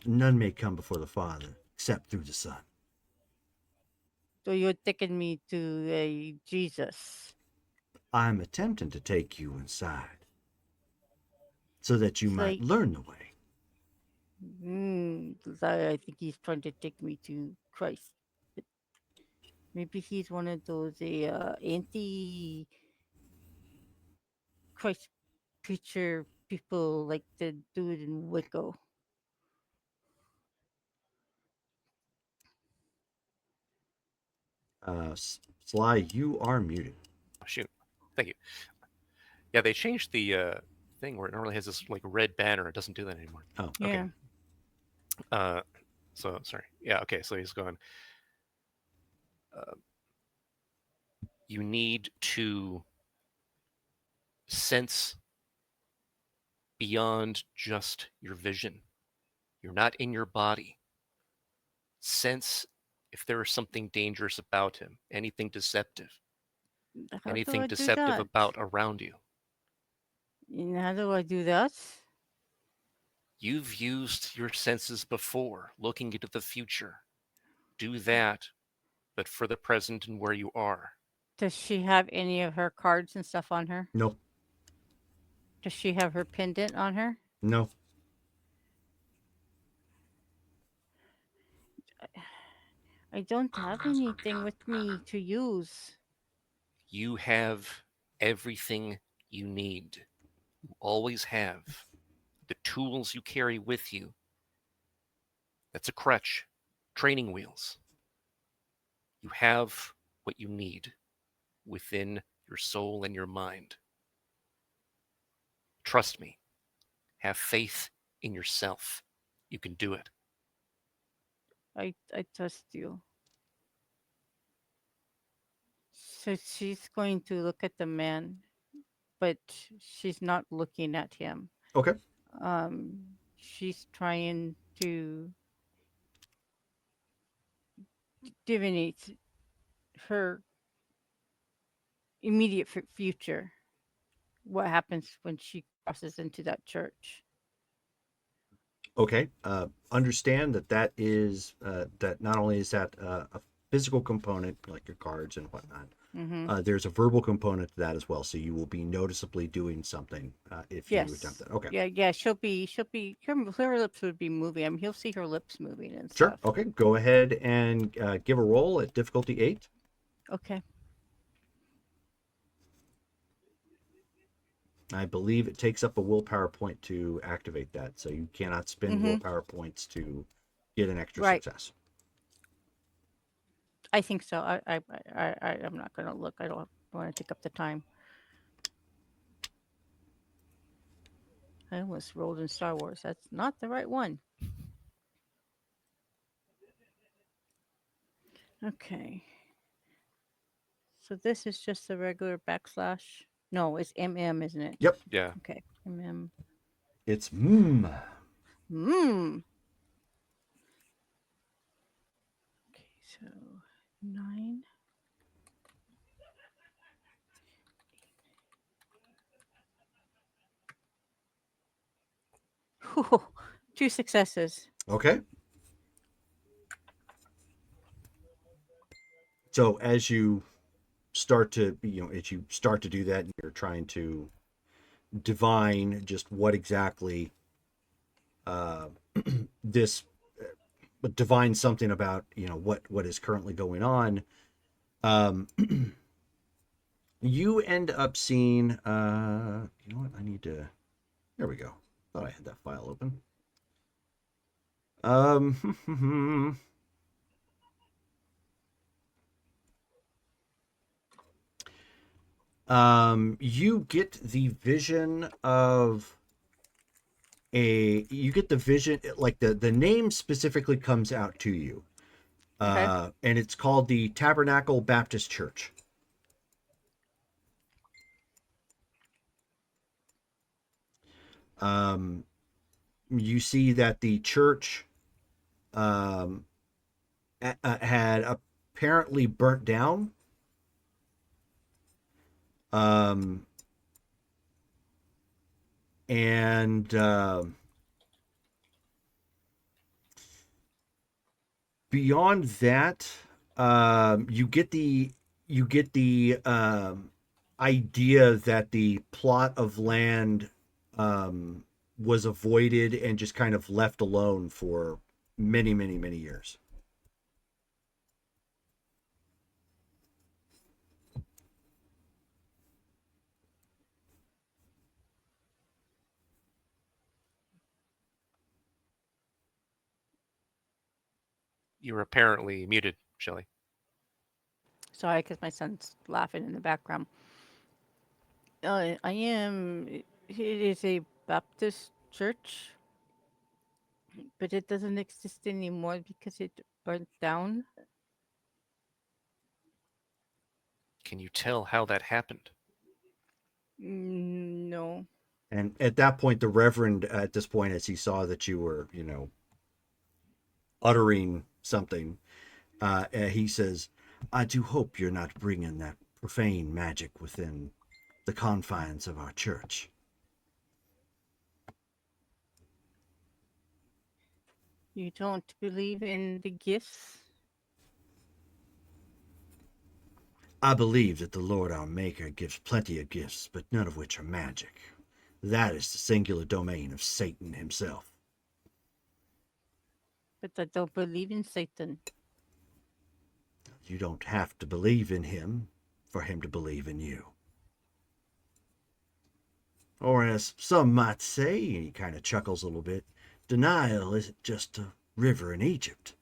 none may come before the Father except through the Son. So you're taking me to a Jesus. I'm attempting to take you inside so that you It's might like, learn the way. I think he's trying to take me to Christ. But maybe he's one of those anti Christ preacher people like the dude in Waco. Sly, you are muted. Oh, shoot. Thank you. Yeah, they changed the thing where it normally has this like red banner. It doesn't do that anymore. Oh, Yeah. Okay. So sorry. Yeah. Okay. So he's going. Uh, you need to sense beyond just your vision. You're not in your body. Sense if there is something dangerous about him, anything deceptive, How do anything I do deceptive that? about around you. And how do I do that? You've used your senses before, looking into the future. Do that, but for the present and where you are. Does she have any of her cards and stuff on her? no, Does she have her pendant on her? no. I don't have anything with me to use. You have everything you need. You always have. The tools you carry with you. That's a crutch. Training wheels. You have what you need within your soul and your mind. Trust me. Have faith in yourself. You can do it. I trust you. So she's going to look at the man, but she's not looking at him. Okay. She's trying to divinate her immediate future. What happens when she crosses into that church? Okay. Understand that that is that not only is that a physical component like your cards and whatnot. Mm-hmm. There's a verbal component to that as well. So you will be noticeably doing something if you attempt Yes. that. Okay. Yeah. She'll be. Her lips would be moving. I mean, he'll see her lips moving and Sure. stuff. Okay. Go ahead and give a roll at difficulty 8. Okay. I believe it takes up a willpower point to activate that, so you cannot spend Mm-hmm. willpower points to get an extra Right. success. I think so. I'm not gonna look. I don't want to take up the time. I almost rolled in Star Wars. That's not the right one. Okay. So this is just a regular backslash. No, it's MM, isn't it? Yep. Yeah. Okay. MM. It's Hmm. Okay, so 9. Whew, 2 successes. Okay. So as you start to do that, you're trying to divine just what exactly this divine something about what is currently going on. You end up seeing you know what, I need to, there we go, thought I had that file open. You get the vision of you get the vision, like the name specifically comes out to you. Okay. And it's called the Tabernacle Baptist Church. You see that the church had apparently burnt down. And beyond that, you get the idea that the plot of land was avoided and just kind of left alone for many, many, many years. You're apparently muted, Shelley. Sorry, because my son's laughing in the background. I am. It is a Baptist church, but it doesn't exist anymore because it burnt down. Can you tell how that happened? No. And at that point, the Reverend, at this point, as he saw that you were, uttering something, he says, I do hope you're not bringing that profane magic within the confines of our church. You don't believe in the gifts? I believe that the Lord our Maker gives plenty of gifts, but none of which are magic. That is the singular domain of Satan himself. But I don't believe in Satan. You don't have to believe in him for him to believe in you. Or as some might say, and he kind of chuckles a little bit, denial isn't just a river in Egypt.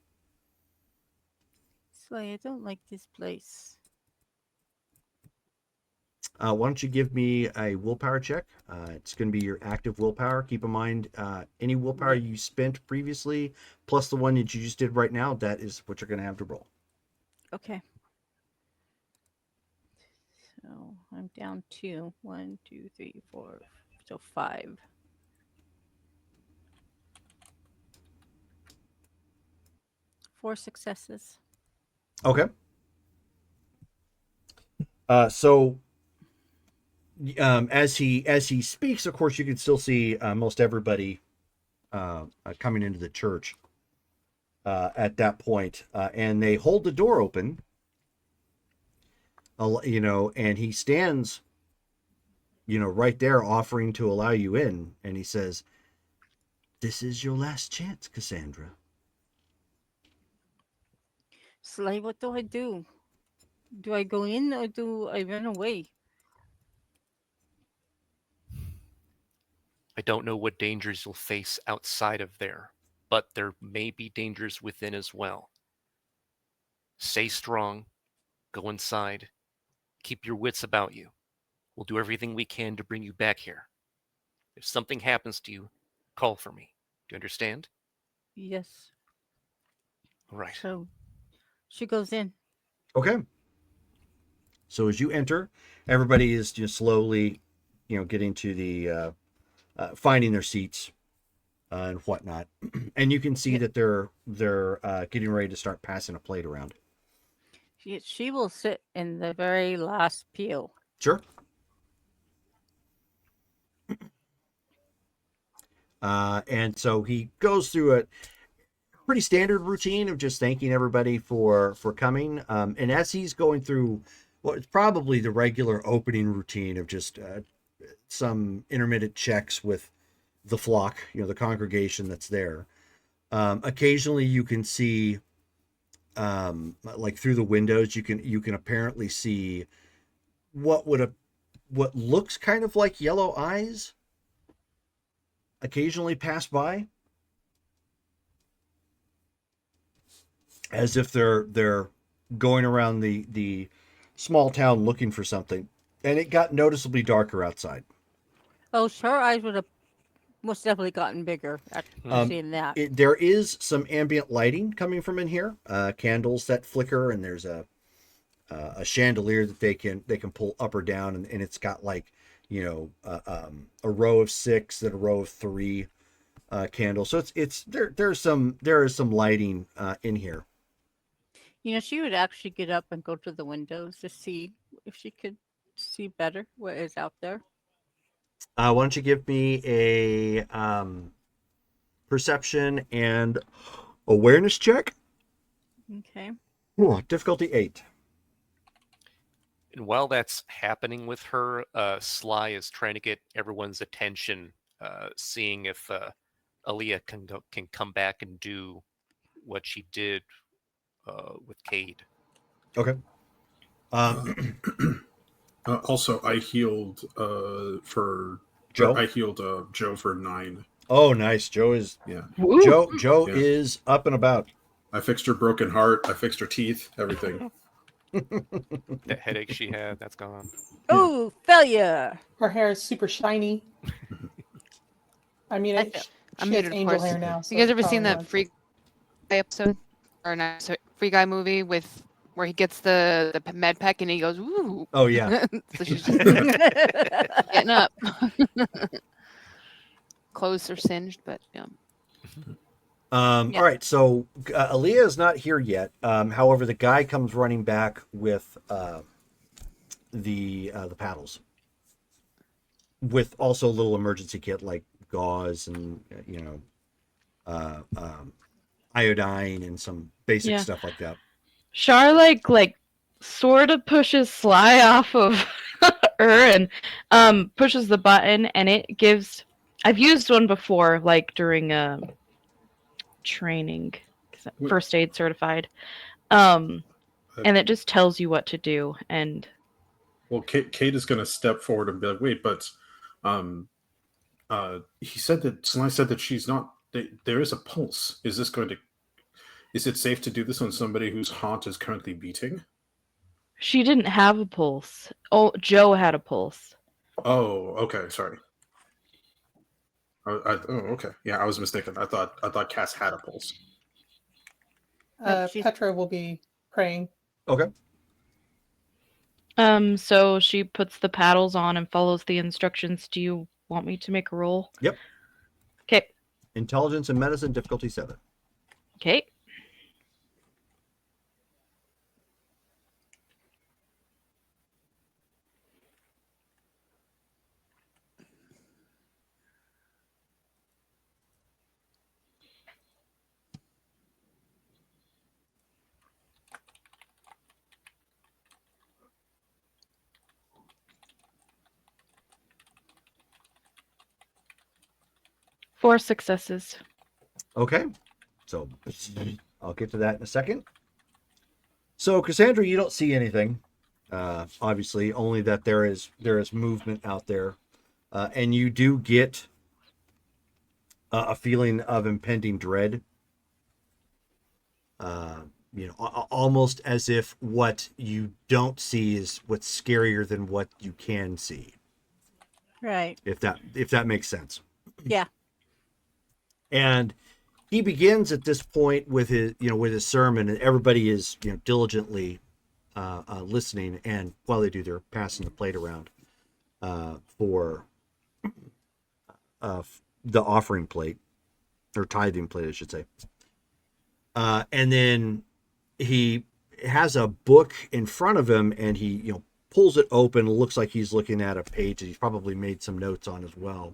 Sly, I don't like this place. Why don't you give me a willpower check? It's going to be your active willpower. Keep in mind, any willpower you spent previously, plus the one that you just did right now, that is what you're going to have to roll. Okay. So I'm down 2. 1, 2, 3, 4. So 5. Four successes. Okay. So as he speaks, of course, you can still see most everybody coming into the church at that point, and they hold the door open. And he stands, right there, offering to allow you in, and he says, "This is your last chance, Cassandra." Sly, what do I do? Do I go in or do I run away? I don't know what dangers you'll face outside of there, but there may be dangers within as well. Stay strong, go inside, keep your wits about you. We'll do everything we can to bring you back here. If something happens to you, call for me. Do you understand? Yes. All right. So she goes in. Okay. So as you enter, everybody is just slowly, getting to the finding their seats and whatnot, and you can see that they're getting ready to start passing a plate around. She will sit in the very last pew. Sure. And so he goes through a pretty standard routine of just thanking everybody for coming. And as he's going through what is probably the regular opening routine of just some intermittent checks with the flock, the congregation that's there. Occasionally you can see, like through the windows, you can apparently see what looks kind of like yellow eyes occasionally pass by, as if they're going around the small town looking for something. And it got noticeably darker outside. Oh, her eyes would have most definitely gotten bigger after seeing that. There is some ambient lighting coming from in here, candles that flicker, and there's a chandelier that they can pull up or down, and it's got like a row of 6 and a row of 3 candles. So it's there is some lighting in here. She would actually get up and go to the windows to see if she could see better what is out there. Why don't you give me a perception and awareness check? Okay. Ooh, difficulty 8. And while that's happening with her, Sly is trying to get everyone's attention, seeing if Aaliyah can come back and do what she did with Cade. Okay. Also, I healed Joe? I healed Joe for 9. Oh, nice. Joe is Yeah, Woo. Joe Yeah. is up and about. I fixed her broken heart. I fixed her teeth. Everything. That headache she had, that's gone. Oh, failure. Her hair is super shiny. I mean, I feel- I'm she has muted, of angel course. hair now. So You guys it ever seen probably that was. Free Guy episode or not? Free Guy movie with where he gets the med pack and he goes, "Ooh." Oh yeah. So she's just getting up. Clothes are singed, but yeah. Yeah. All right, so Aaliyah is not here yet. However, the guy comes running back with the paddles, with also a little emergency kit like gauze and iodine and some basic Yeah. stuff like that. Char like sort of pushes Sly off of her and pushes the button, and it gives. I've used one before, like during training, 'cause I'm first aid certified, and it just tells you what to do. And Well, Kate is going to step forward and be like, "Wait, but he said that Sly said that she's not. There is a pulse. Is this going to? Is it safe to do this on somebody whose heart is currently beating?" she didn't have a pulse. Oh, Joe had a pulse. Oh, okay. Sorry. Oh, okay. Yeah, I was mistaken. I thought Cass had a pulse. She's- Petra will be praying. Okay. So she puts the paddles on and follows the instructions. Do you want me to make a roll? Yep. Okay. Intelligence and medicine, difficulty 7. Okay. Four successes. Okay. So I'll get to that in a second. So Cassandra, you don't see anything. Obviously, only that there is movement out there, and you do get a feeling of impending dread. Almost as if what you don't see is what's scarier than what you can see. Right. If that makes sense. Yeah. And he begins at this point with his sermon, and everybody is diligently listening. And while they do, they're passing the plate around for the offering plate, or tithing plate, I should say. And then he has a book in front of him, and he pulls it open. It looks like he's looking at a page that he's probably made some notes on as well.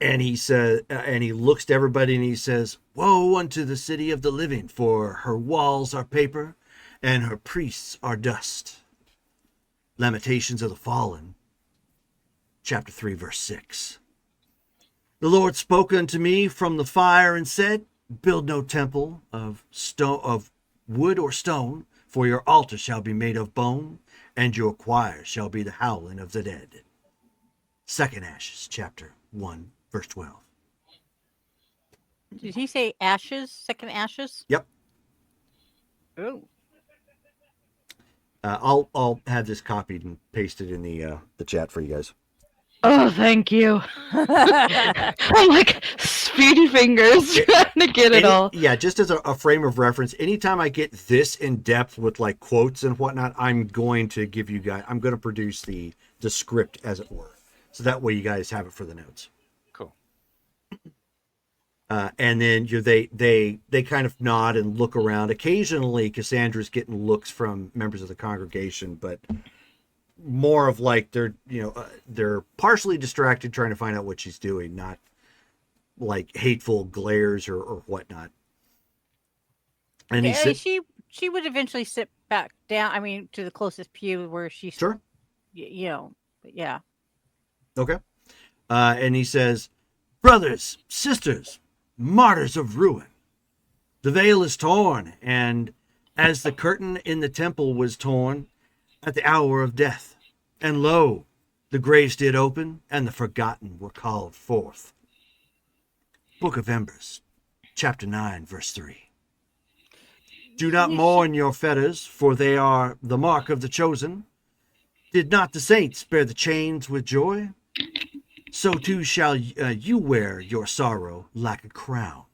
And he says, and he looks to everybody and he says, "Woe unto the city of the living, for her walls are paper and her priests are dust." Lamentations of the Fallen, chapter 3, verse 6. "The Lord spoke unto me from the fire and said, Build no temple of stone, of wood or stone, for your altar shall be made of bone, and your choir shall be the howling of the dead." Second Ashes, chapter 1, verse 12. Did he say ashes? Second ashes? Yep. Oh. I'll have this copied and pasted in the chat for you guys. Oh, thank you. I'm like speedy fingers trying to get it all. Yeah, just as a frame of reference, anytime I get this in depth with like quotes and whatnot, I'm going to produce the script, as it were, so that way you guys have it for the notes. Cool. And then they kind of nod and look around. Occasionally, Cassandra's getting looks from members of the congregation, but more of like they're partially distracted trying to find out what she's doing, not like hateful glares or whatnot. And he Yeah, said, she would eventually sit back down. I mean, to the closest pew where she's, "Sure, but yeah. okay." And he says, "Brothers, sisters, martyrs of ruin, the veil is torn, and as the curtain in the temple was torn at the hour of death, and lo, the graves did open, and the forgotten were called forth." Book of Embers, chapter 9, verse 3. "Do not mourn your fetters, for they are the mark of the chosen. Did not the saints bear the chains with joy? So too shall you wear your sorrow like a crown."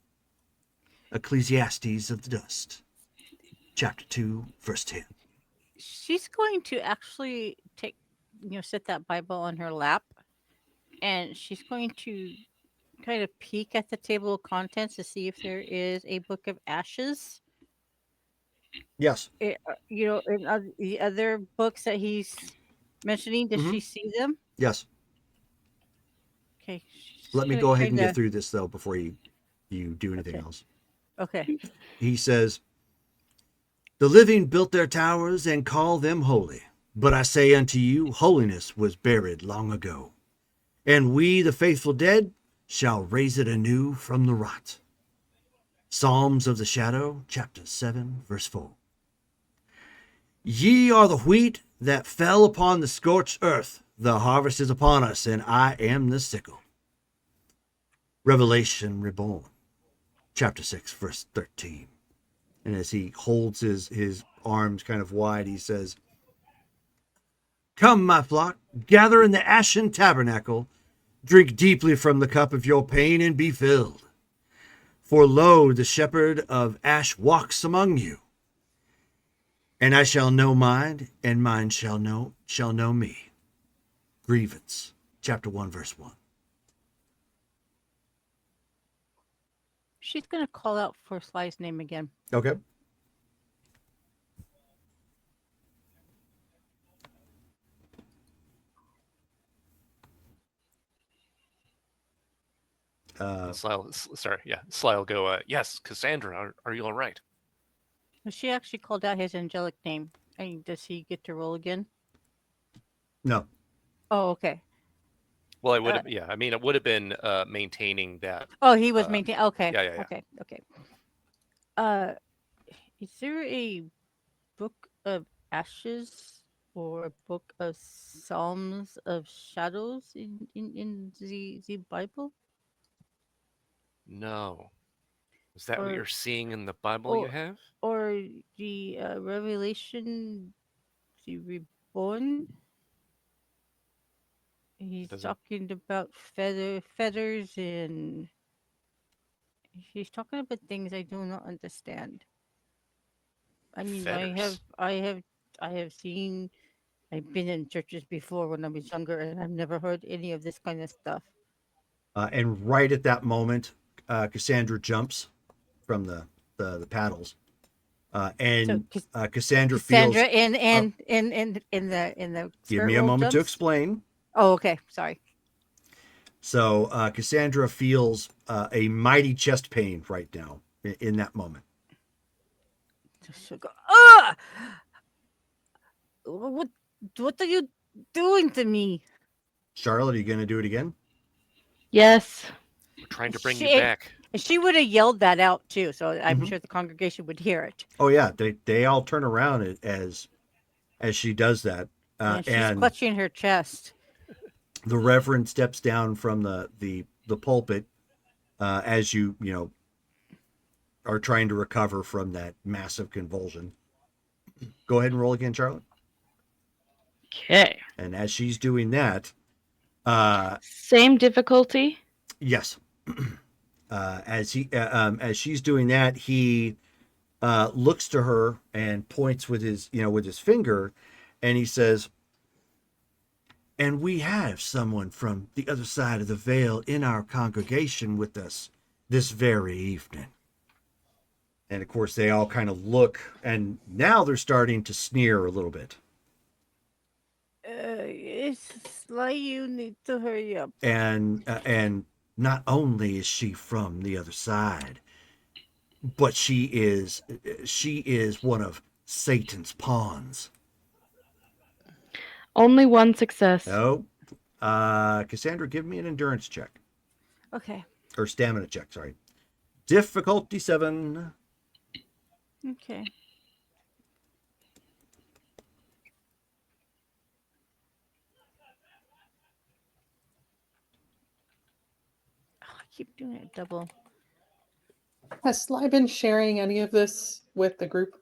Ecclesiastes of the Dust, chapter 2, verse 10. She's going to actually set that Bible on her lap, and she's going to kind of peek at the table of contents to see if there is a book of ashes. Yes. In the other books that he's mentioning, does she see them? Yes. Okay, she's Let me gonna go ahead and kinda- get through this, though, before you do anything Okay. else. Okay. He says, "The living built their towers and call them holy. But I say unto you, holiness was buried long ago. And we, the faithful dead, shall raise it anew from the rot." Psalms of the Shadow, chapter 7, verse 4. "Ye are the wheat that fell upon the scorched earth. The harvest is upon us, and I am the sickle." Revelation Reborn, chapter 6, verse 13. And as he holds his arms kind of wide, he says, "Come, my flock, gather in the ashen tabernacle, drink deeply from the cup of your pain and be filled. For lo, the shepherd of ash walks among you. And I shall know mine, and mine shall know me." Grievance, chapter 1, verse 1. She's gonna call out for Sly's name again. Okay. Sly, sorry, yeah, Sly will go. Yes, Cassandra, are you all right? She actually called out his angelic name. Does he get to roll again? No. Oh, okay. Well, I would have. Yeah, I mean, it would have been maintaining that. Oh, he was maintaining. Okay. Yeah. Okay. Is there a book of ashes or a book of Psalms of shadows in the Bible? No, is that what Or you're seeing in the Bible you or have? or the Revelation, the Reborn? He's Doesn't talking about feathers, and he's talking about things I do not understand. I mean, feathers? I have seen. I've been in churches before when I was younger, and I've never heard any of this kind of stuff. And right at that moment, Cassandra jumps from the paddles. And Cassandra feels. Cassandra in the Give spirit me a world moment to jumps. explain. Oh, okay. Sorry. So Cassandra feels a mighty chest pain right now in that moment. She'll go, ah! What are you doing to me? Charlotte, are you going to do it again? Yes. We're trying to bring you She- back. And she would have yelled that out too, so I'm sure the congregation would hear it. Oh yeah, they all turn around as she does that, And she's and clutching her chest. the Reverend steps down from the pulpit as you are trying to recover from that massive convulsion. Go ahead and roll again, Charlotte. Okay. And as she's doing that, Same difficulty. yes, as she's doing that, he looks to her and points with his finger, and he says, "And we have someone from the other side of the veil in our congregation with us this very evening." And of course, they all kind of look, and now they're starting to sneer a little bit. It's like you need to hurry up. And not only is she from the other side, but she is one of Satan's pawns. Only one success. Oh, Cassandra, give me an endurance check Okay. or stamina check. Sorry, difficulty 7. Okay. Oh, I keep doing it double. Has Sly been sharing any of this with the group?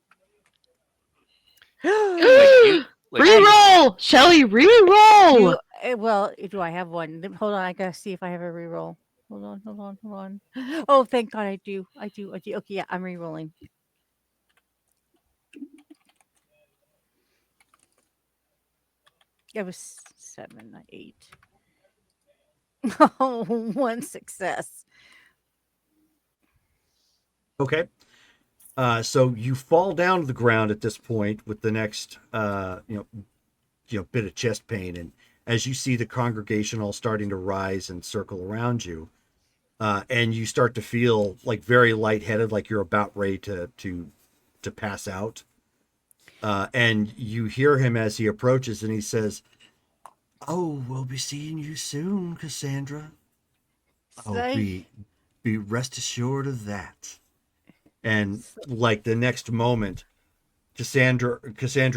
Reroll, Shelly. Reroll. Well, do I have one? Hold on, I gotta see if I have a reroll. Hold on. Oh, thank God, I do. Okay, yeah, I'm rerolling. It was 7, not 8. Oh, one success. Okay. So you fall down to the ground at this point with the next, bit of chest pain, and as you see the congregation all starting to rise and circle around you, and you start to feel like very lightheaded, like you're about ready to pass out, and you hear him as he approaches, and he says, "Oh, we'll be seeing you soon, Cassandra. Oh, Say- be rest assured of that." And like the next moment, Cassandra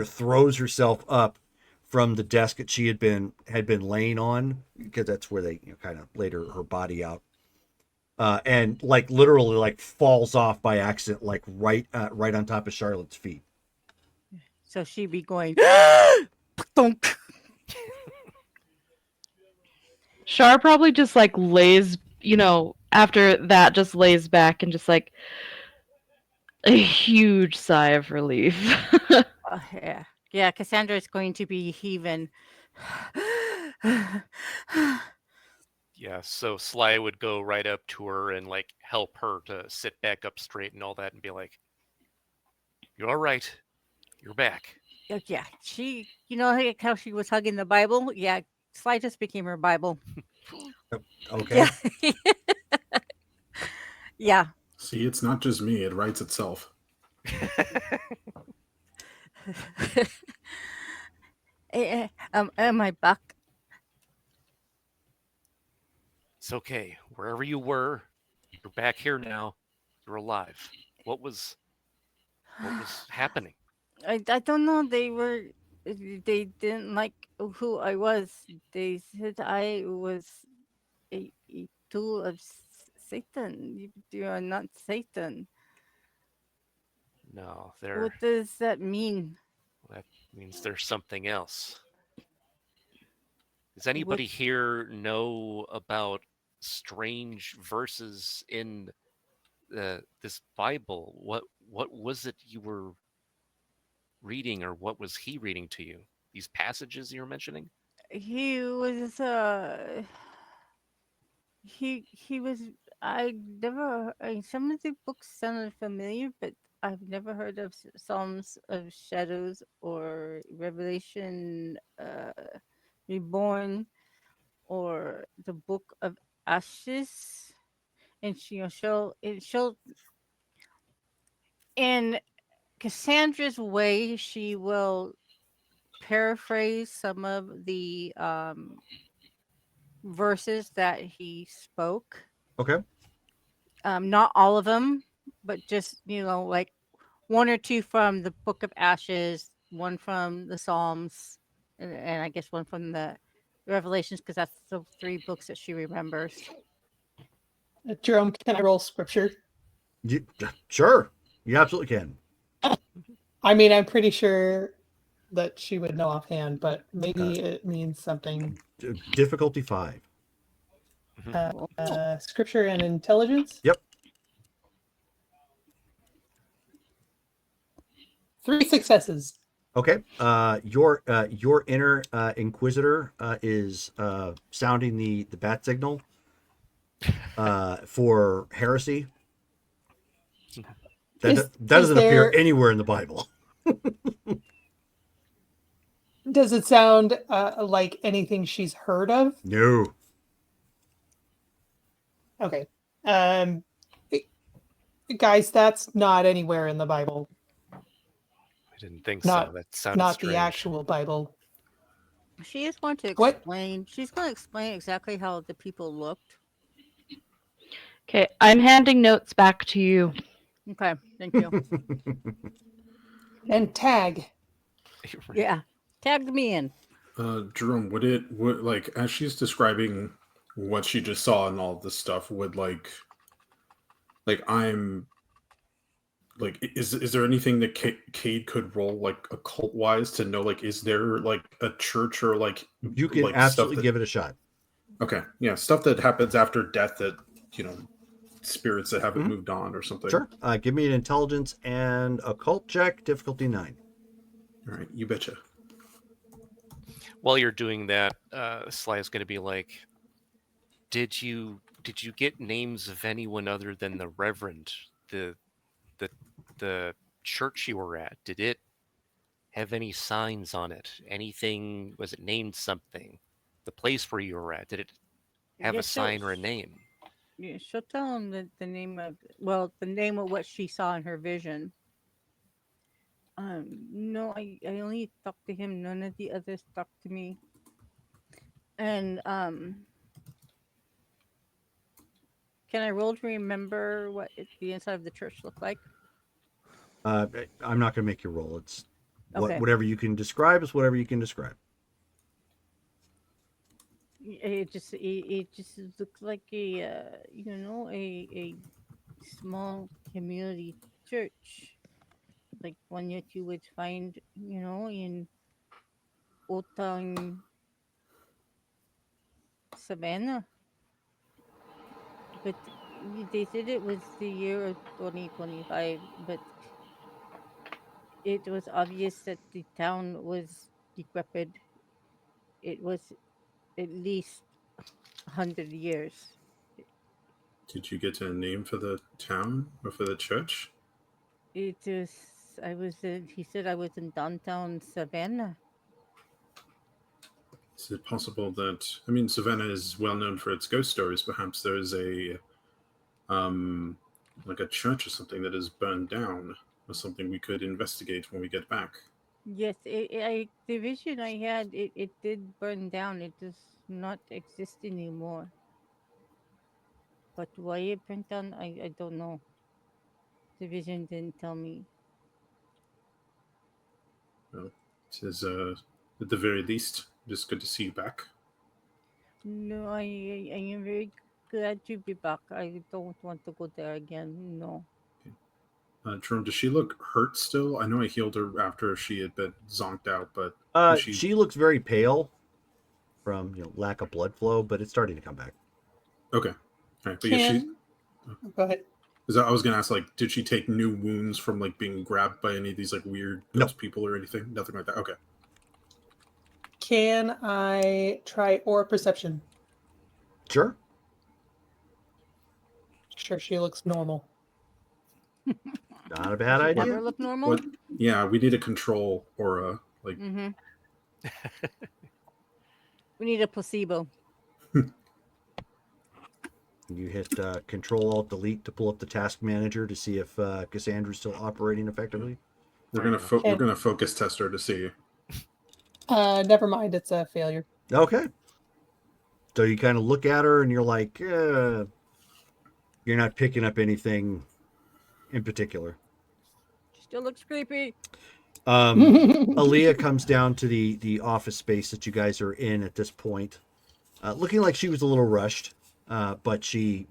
throws herself up from the desk that she had been laying on, because that's where they kind of laid her body out, and like literally like falls off by accident, like right on top of Charlotte's feet. So she'd be going. Thunk. Char probably just like lays, after that, just lays back and just like a huge sigh of relief. Yeah. Cassandra's going to be heaving. Yeah, so Sly would go right up to her and like help her to sit back up straight and all that, and be like, "You're all right. You're back." Yeah, she, like how she was hugging the Bible. Yeah, Sly just became her Bible. Okay. Yeah. Yeah. See, it's not just me; it writes itself. Am I back? It's okay. Wherever you were, you're back here now. You're alive. What was happening? I don't know. They didn't like who I was. They said I was a tool of Satan. You are not Satan. No, What does that mean? that means there's something else. Does What? anybody here know about strange verses in this Bible? What was it you were reading, or what was he reading to you? These passages you were mentioning? He was he was I never some of the books sounded familiar, but I've never heard of Psalms of Shadows or Revelation Reborn or the Book of Ashes. And she'll in Cassandra's way, she will paraphrase some of the verses that he spoke. Okay. Not all of them, but just like one or two from the Book of Ashes, one from the Psalms, and I guess one from the Revelations, because that's the 3 books that she remembers. Jerome, can I roll scripture? Sure, you absolutely can. I mean, I'm pretty sure that she would know offhand, but maybe it means something. Difficulty 5. Scripture and intelligence? Yep. 3 successes. Okay. Your inner inquisitor is sounding the bat signal for heresy. That doesn't appear anywhere in the Bible. Does it sound like anything she's heard of? No. Okay. Guys, that's not anywhere in the Bible. I didn't think Not- so. That sounded Not strange. the actual Bible. She is going to What? explain. She's going to explain exactly how the people looked. Okay, I'm handing notes back to you. Okay, thank you. And tag. Yeah, tagged me in. Jerome, would like as she's describing what she just saw and all this stuff, would I'm like is there anything that Cade could roll like occult wise to know like is there like a church or like You can like absolutely stuff that, give it a shot. okay, yeah, stuff that happens after death that spirits that haven't Mhm. moved on or something. Sure. Give me an intelligence and occult check, difficulty 9. All right, you betcha. While you're doing that, Sly is going to be like, "Did you get names of anyone other than the Reverend? The church you were at? Did it have any signs on it? Anything? Was it named something? The place where you were at, did it have Yeah, a sign or a name?" Yeah, she'll tell him the name of the name of what she saw in her vision. No, I only talked to him. None of the others talked to me. And can I roll to remember what the inside of the church looked like? I'm not going to make you roll. It's Okay. whatever you can describe is whatever you can describe. It just looks like a small community church, like one that you would find in old town Savannah. But they said it was the year of 2025, but it was obvious that the town was decrepit. It was at least 100 years. Did you get a name for the town or for the church? It was, I was in, he said I was in downtown Savannah. Is it possible that Savannah is well known for its ghost stories? Perhaps there is a like a church or something that is burned down, or something we could investigate when we get back. Yes, the vision I had, it did burn down. It does not exist anymore. But why it burnt down, I don't know. The vision didn't tell me. Well, it is at the very least just good to see you back. No, I am very glad to be back. I don't want to go there again. No. Jerome, does she look hurt still? I know I healed her after she had been zonked out, but She looks very pale from lack of blood flow, but it's starting to come back. Okay. All right, but yeah, Go ahead. I was gonna ask, like, did she take new wounds from like being grabbed by any of these like weird ghost people or anything? Nothing like that. Okay. Can I try aura perception? Sure. Sure, she looks normal. Not a bad Does she idea. ever look normal? What? Yeah, we need a control aura. Like, Mm-hmm. We need a placebo. You hit Control Alt Delete to pull up the task manager to see if Cassandra's still operating effectively. we're gonna focus test her to see. Never mind, it's a failure. Okay. So you kind of look at her and you're like, you're not picking up anything in particular. She still looks creepy. Aaliyah comes down to the office space that you guys are in at this point, looking like she was a little rushed, but she,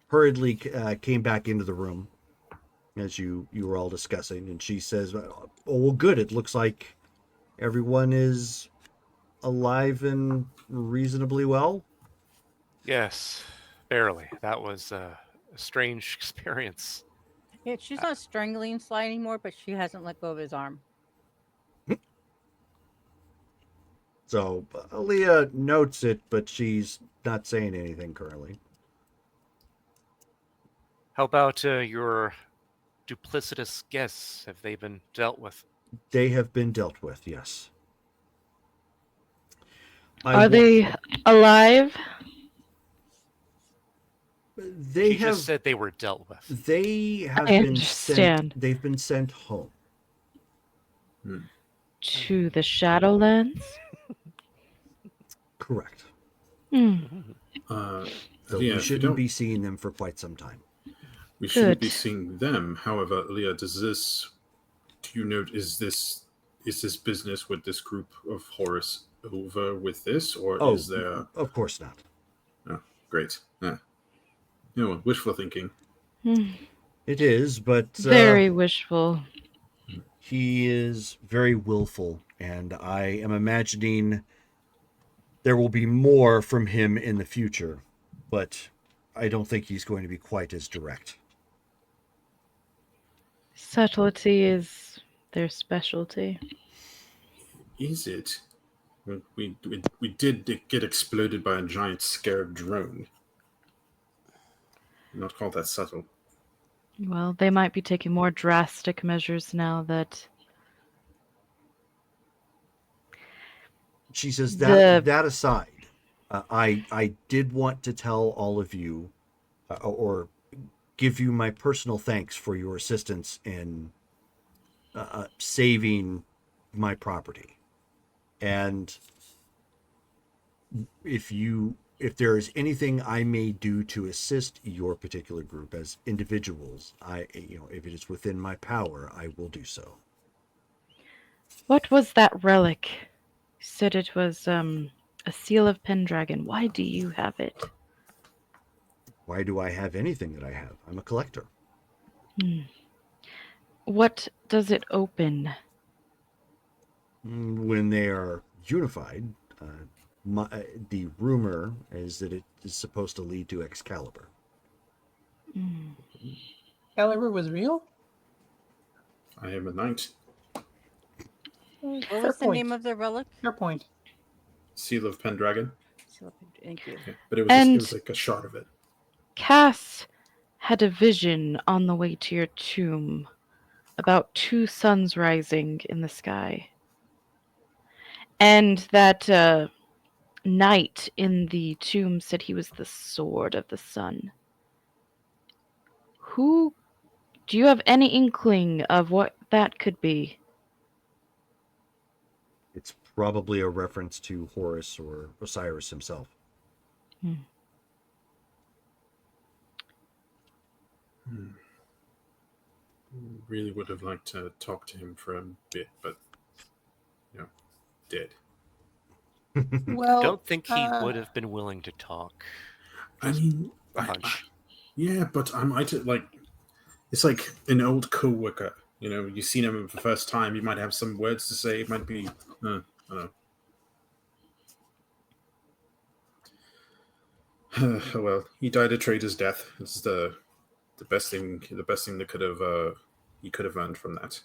hurriedly came back into the room as you were all discussing, and she says, "Oh, well, good. It looks like everyone is alive and reasonably well." Yes, barely. That was a strange experience. Yeah, she's not strangling Sly anymore, but she hasn't let go of his arm. So Aaliyah notes it, but she's not saying anything currently. How about your duplicitous guests? Have they been dealt with? They have been dealt with, yes. Are they alive? They She have just said they were dealt with. they have I been sent. understand. They've been sent home. To the Shadowlands? Correct. Hmm. So Leah, we if you shouldn't don't, be seeing them for quite some time. we shouldn't be Good. seeing them. However, Leah, do you note, is this business with this group of Horus over with this, or Oh, is there? of course not. Oh, great. Wishful thinking. Hmm. It is, but Very wishful. he is very willful, and I am imagining there will be more from him in the future, but I don't think he's going to be quite as direct. Subtlety is their specialty. Is it? We did get exploded by a giant scarab drone. Not call that subtle. Well, they might be taking more drastic measures now that She says the that aside, I did want to tell all of you, or give you my personal thanks for your assistance in saving my property. And if there is anything I may do to assist your particular group as individuals, if it is within my power, I will do so. what was that relic? You said it was a seal of Pendragon. Why do you have it? Why do I have anything that I have? I'm a collector. What does it open? When they are unified, the rumor is that it is supposed to lead to Excalibur. Caliber was real? I am a knight. What Fair was the point. name of the relic? Fair point. Seal of Pendragon. Thank you. Yeah, but it And- was like a shard of it. Cass had a vision on the way to your tomb about two suns rising in the sky. And that knight in the tomb said he was the sword of the sun. Who do you have any inkling of what that could be? It's probably a reference to Horus or Osiris himself. Really would have liked to talk to him for a bit, but did. Well, Don't think he would have been willing to talk. I mean, A hunch. yeah, but I might like. It's like an old co-worker. You've seen him for the first time. You might have some words to say. It might be. I don't know. Oh well, he died a traitor's death. It's the best thing. The best thing that he could have earned from that.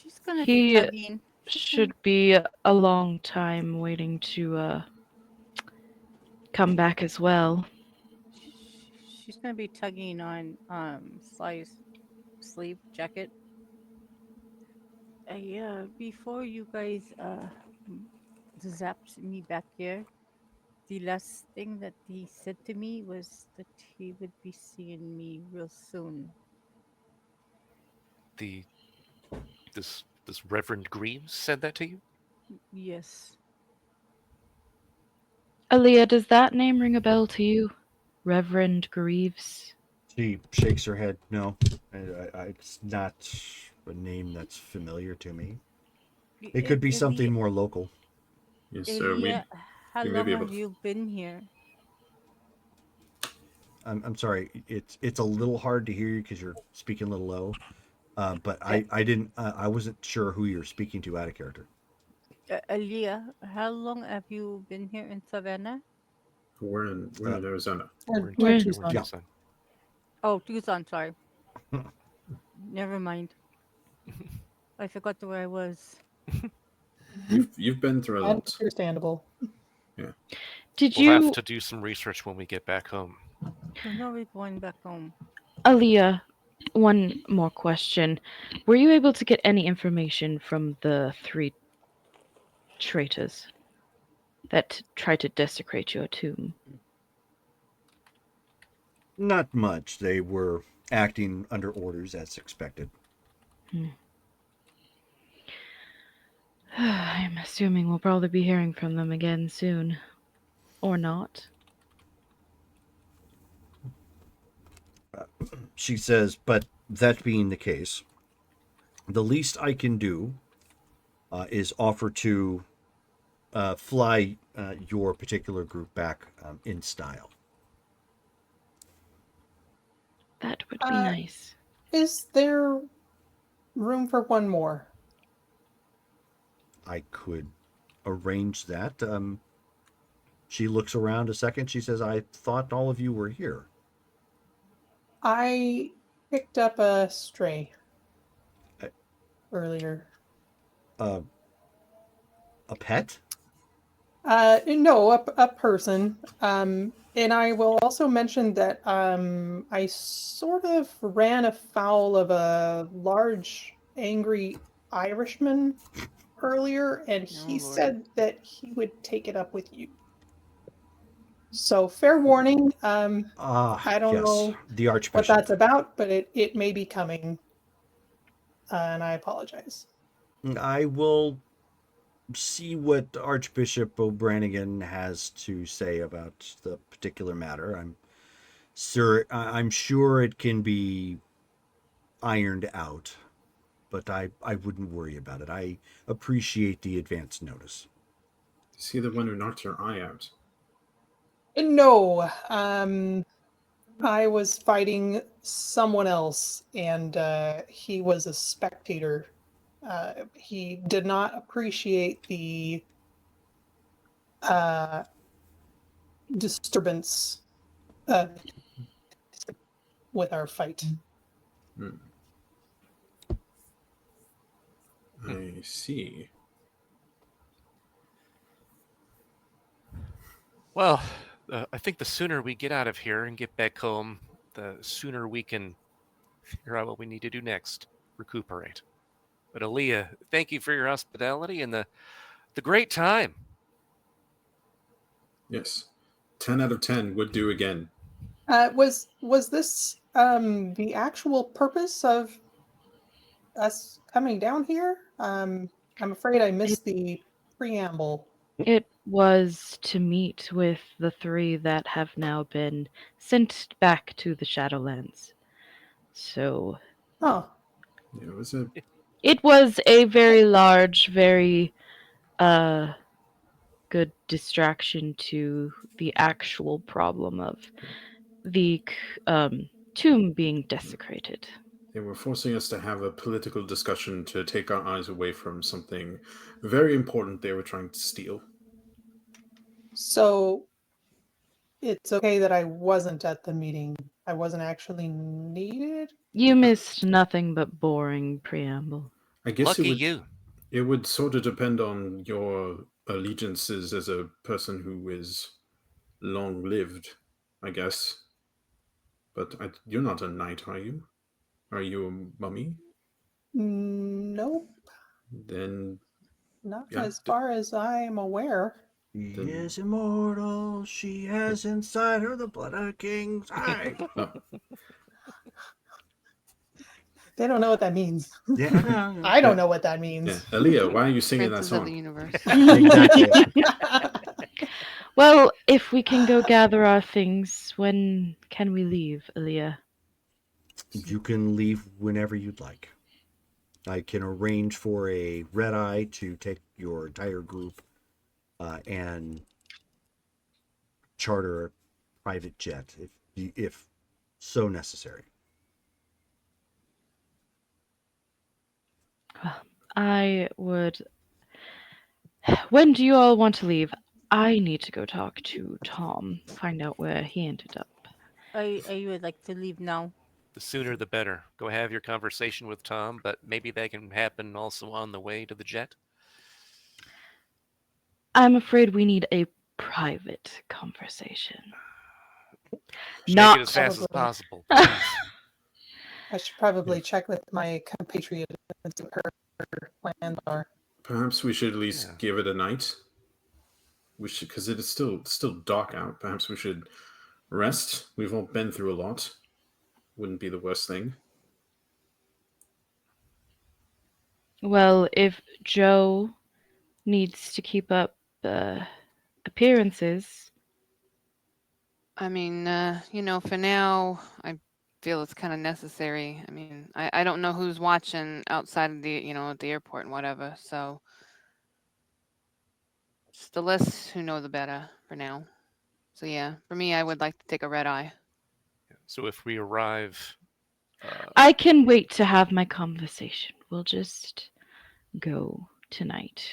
She's gonna He be tugging. should be a long time waiting to come back as well. She's gonna be tugging on Sly's sleeve jacket. Yeah, before you guys zapped me back here, the last thing that he said to me was that he would be seeing me real soon. This Reverend Greaves said that to you? Yes. Aaliyah, does that name ring a bell to you? Reverend Greaves? She shakes her head. No, it's not a name that's familiar to me. It could be something more local. Yes, so we how we may long be able have to- you been here? I'm sorry. It's a little hard to hear you because you're speaking a little low. But I wasn't sure who you're speaking to out of character. Aaliyah, how long have you been here in Savannah? we're in Arizona. We're in Where- Tucson. Yeah. Tucson. Oh, Tucson, sorry. Never mind. I forgot where I was. You've been through a lot. understandable. Did We'll you, have to do some research when we get back home. When are we going back home? Aaliyah, one more question. Were you able to get any information from the three traitors that tried to desecrate your tomb? Not much. They were acting under orders as expected. I'm assuming we'll probably be hearing from them again soon. Or not. She says, but that being the case, the least I can do is offer to fly your particular group back in style. That would be Uh, nice. Is there room for one more? I could arrange that. She looks around a second. She says, I thought all of you were here. I picked up a stray Uh, earlier. a pet? No, a person. And I will also mention that I sort of ran afoul of a large, angry Irishman earlier, and he Lord. said that he would take it up with you. So fair warning. I don't Yes, know the what Archbishop. that's about, but it may be coming, and I apologize. I will see what Archbishop O'Branigan has to say about the particular matter. I'm sure it can be ironed out, but I wouldn't worry about it. I appreciate the advance notice. Is he the one who knocked your eye out? No, I was fighting someone else, and he was a spectator. He did not appreciate the uh, disturbance uh, with our fight. I see. Well, I think the sooner we get out of here and get back home, the sooner we can figure out what we need to do next. Recuperate. But Aaliyah, thank you for your hospitality and the great time. Yes. 10 out of 10 would do again. Was this the actual purpose of us coming down here? I'm afraid I missed the preamble. It was to meet with the 3 that have now been sent back to the Shadowlands. So Oh, It was a it was a very large, very good distraction to the actual problem of the tomb being desecrated. They were forcing us to have a political discussion to take our eyes away from something very important they were trying to steal. so it's okay that I wasn't at the meeting. I wasn't actually needed. You missed nothing but boring preamble. I guess Lucky you. it would sort of depend on your allegiances as a person who is long lived, I guess. But you're not a knight, are you? Are you a mummy? Nope, Then not Yeah, as far as I am aware. He Then- is immortal. She has inside her the blood of kings. Aye. They don't know what that means. Yeah. I don't know what that means. yeah, Aaliyah, why are you singing that Princes of the song? universe. Exactly. Well, if we can go gather our things, when can we leave, Aaliyah? You can leave whenever you'd like. I can arrange for a red eye to take your entire group and charter a private jet if so necessary. I would. When do you all want to leave? I need to go talk to Tom, find out where he ended up. I would like to leave now. The sooner the better. Go have your conversation with Tom, but maybe that can happen also on the way to the jet. I'm afraid we need a private conversation. Shake Not it as fast as Probably. possible. Please. I should probably check with my compatriot and see what her plans are. Perhaps we should at least Yeah. give it a night. We should, because it is still dark out. Perhaps we should rest. We've all been through a lot. Wouldn't be the worst thing. Well, if Joe needs to keep up appearances, I mean, for now, I feel it's kind of necessary. I mean, I don't know who's watching outside of at the airport and whatever. So, just the less who know, the better for now. So yeah, for me, I would like to take a red eye. So if we arrive, I can wait to have my conversation. We'll just go tonight.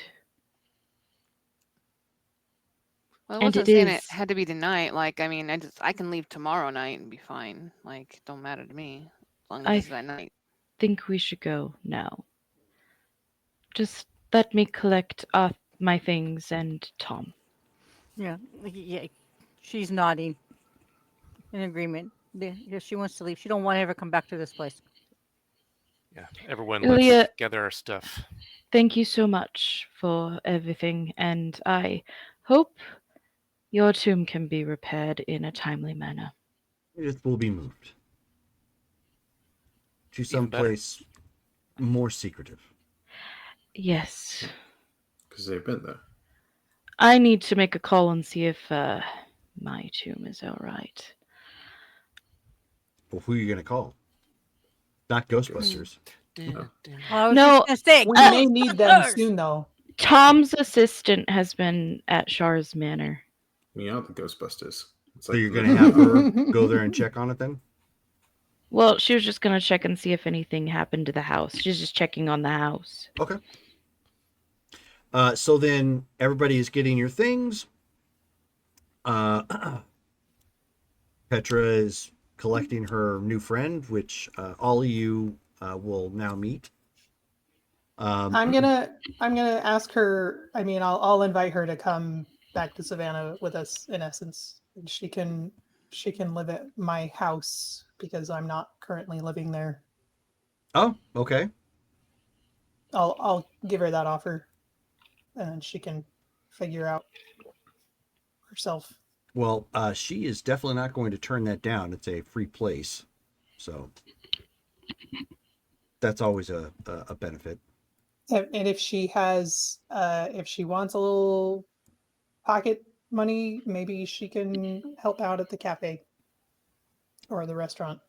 Well, I And wasn't it saying it is. had to be tonight. Like, I mean, I can leave tomorrow night and be fine. Like, it don't matter to me as long as I it's at night. think we should go now. Just let me collect my things and Tom. Yeah, she's nodding in agreement. Yeah, she wants to leave. She don't want to ever come back to this place. yeah, everyone, Ilya- let's gather our stuff. Thank you so much for everything, and I hope your tomb can be repaired in a timely manner. It will be moved to some Even better. place more secretive. Yes. Because they've been there. I need to make a call and see if my tomb is all right. Well, who are you going to call? Not Ghostbusters. Dun, dun. Well, I was No, just gonna say, We may need them soon, though. Tom's assistant has been at Char's Manor. We are the Ghostbusters. It's So like you're going to have her go there and check on it then? Well, she was just going to check and see if anything happened to the house. She's just checking on the house. Okay. So then everybody is getting your things. Petra is collecting her new friend, which all of you will now meet. I'm gonna ask her. I mean, I'll invite her to come back to Savannah with us. In essence, and she can live at my house because I'm not currently living there. Oh, okay. I'll give her that offer, and she can figure out herself. Well, she is definitely not going to turn that down. It's a free place, so that's always a benefit. And if she has, if she wants a little pocket money, maybe she can help out at the cafe or the restaurant.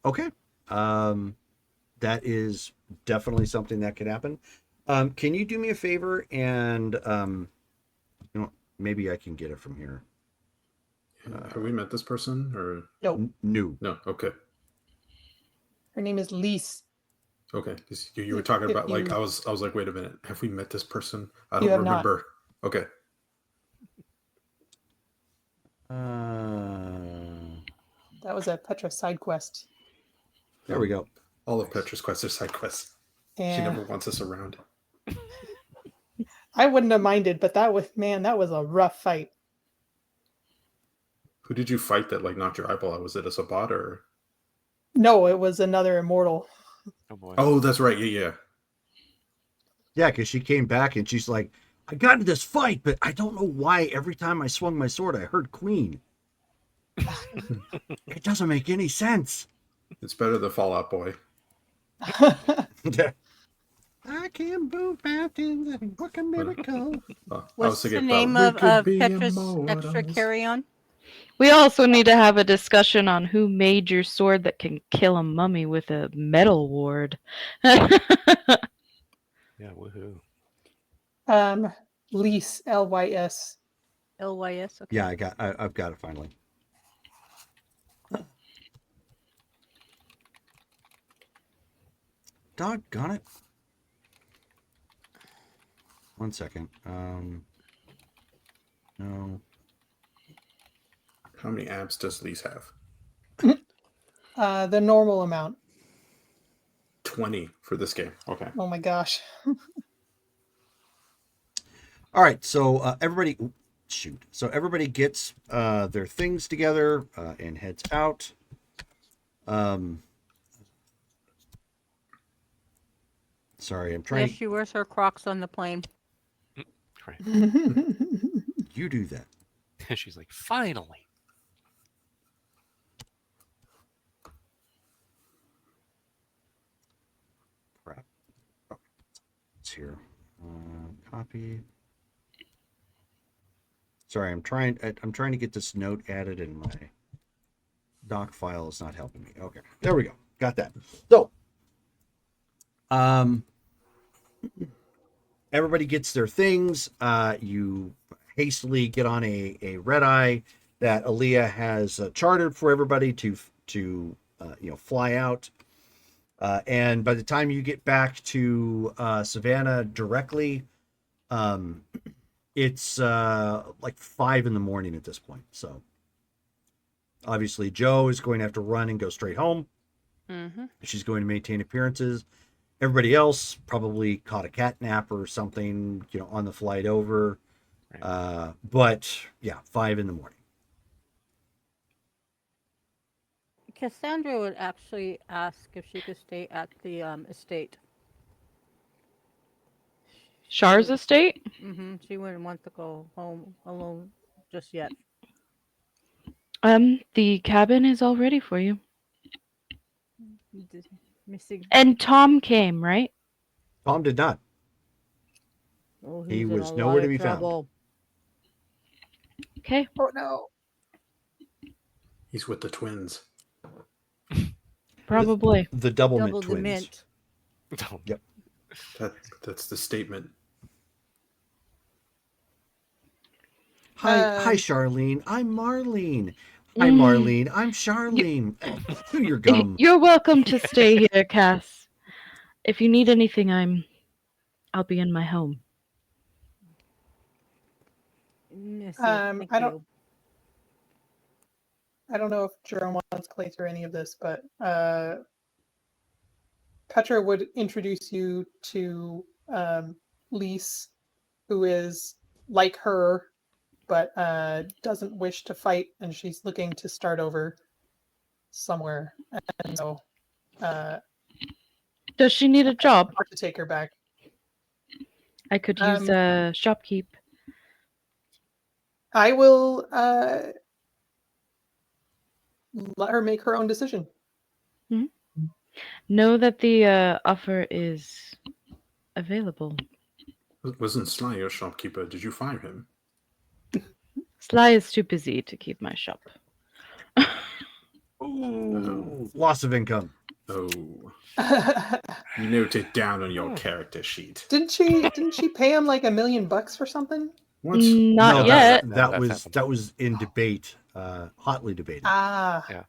Okay. That is definitely something that could happen. Can you do me a favor and maybe I can get it from here. Have we met this person or No, New. no? Okay, her name is Lise. okay. 'Cause you were talking about like I was like, wait a minute, have we met this person? I You don't have not. remember. Okay, That was a Petra side quest. There we go. all of Petra's quests are side quests. She And never wants us around. I wouldn't have minded, but that was a rough fight. Who did you fight that like knocked your eyeball out? Was it a Sabbat or? No, it was another immortal. Oh boy. Oh, that's right. Yeah. Yeah, because she came back and she's like, I got into this fight, but I don't know why every time I swung my sword, I heard Queen. It doesn't make any sense. It's better than Fallout Boy. I can move mountains and work a miracle. I was what's the thinking name about, "We could of be Petra's extra immortals." carry-on? We also need to have a discussion on who made your sword that can kill a mummy with a metal ward. Yeah, woohoo. Lys, Lys. LYS. Okay. Yeah, I've got it finally. Doggone it. One second. No. How many abs does Lise have? The normal amount. 20 for this game. Okay. Oh my gosh. All right, so everybody, shoot. So everybody gets their things together and heads out. Sorry, I'm trying. Yes, she wears her Crocs on the plane. Right. You do that. She's like, finally. notes here. Copy. Sorry, I'm trying to get this note added in my doc file. Is not helping me. Okay, there we go. Got that. So, everybody gets their things. You hastily get on a red eye that Aaliyah has chartered for everybody to fly out. And by the time you get back to Savannah directly, it's like 5 a.m. at this point. So obviously Joe is going to have to run and go straight home. Mm-hmm. She's going to maintain appearances. Everybody else probably caught a cat nap or something, on the flight over. Right. But yeah, 5 a.m. Cassandra would actually ask if she could stay at the estate. Shar's estate? She wouldn't want to go home alone just yet. The cabin is all ready for you. Missing. And Tom came, right? Tom did not. Oh, He he's in was a nowhere lot to of be found. trouble. Okay. Oh no. He's with the twins. Probably. The double mint Double the twins. mint. Don't. Yep. That's the statement. Hi, Charlene. I'm Marlene. Hi, Mm. Marlene. I'm Charlene. Chew your gum. You're welcome to stay here, Cass. If you need anything, I'll be in my home. Missy, I thank don't- you. I don't know if Jerome wants to play through any of this, but Petra would introduce you to Lise, who is like her, but doesn't wish to fight, and she's looking to start over somewhere. And so Does she need a job? to take her back. I could use a shopkeep. I will let her make her own decision. Know that the offer is available. Wasn't Sly your shopkeeper? Did you fire him? Sly is too busy to keep my shop. Ooh, loss of income. Oh, you note it down on your character sheet. Didn't she pay him like $1 million for something? What? Not No, yet. That That's was happened. in debate, hotly debated. Ah, Yeah.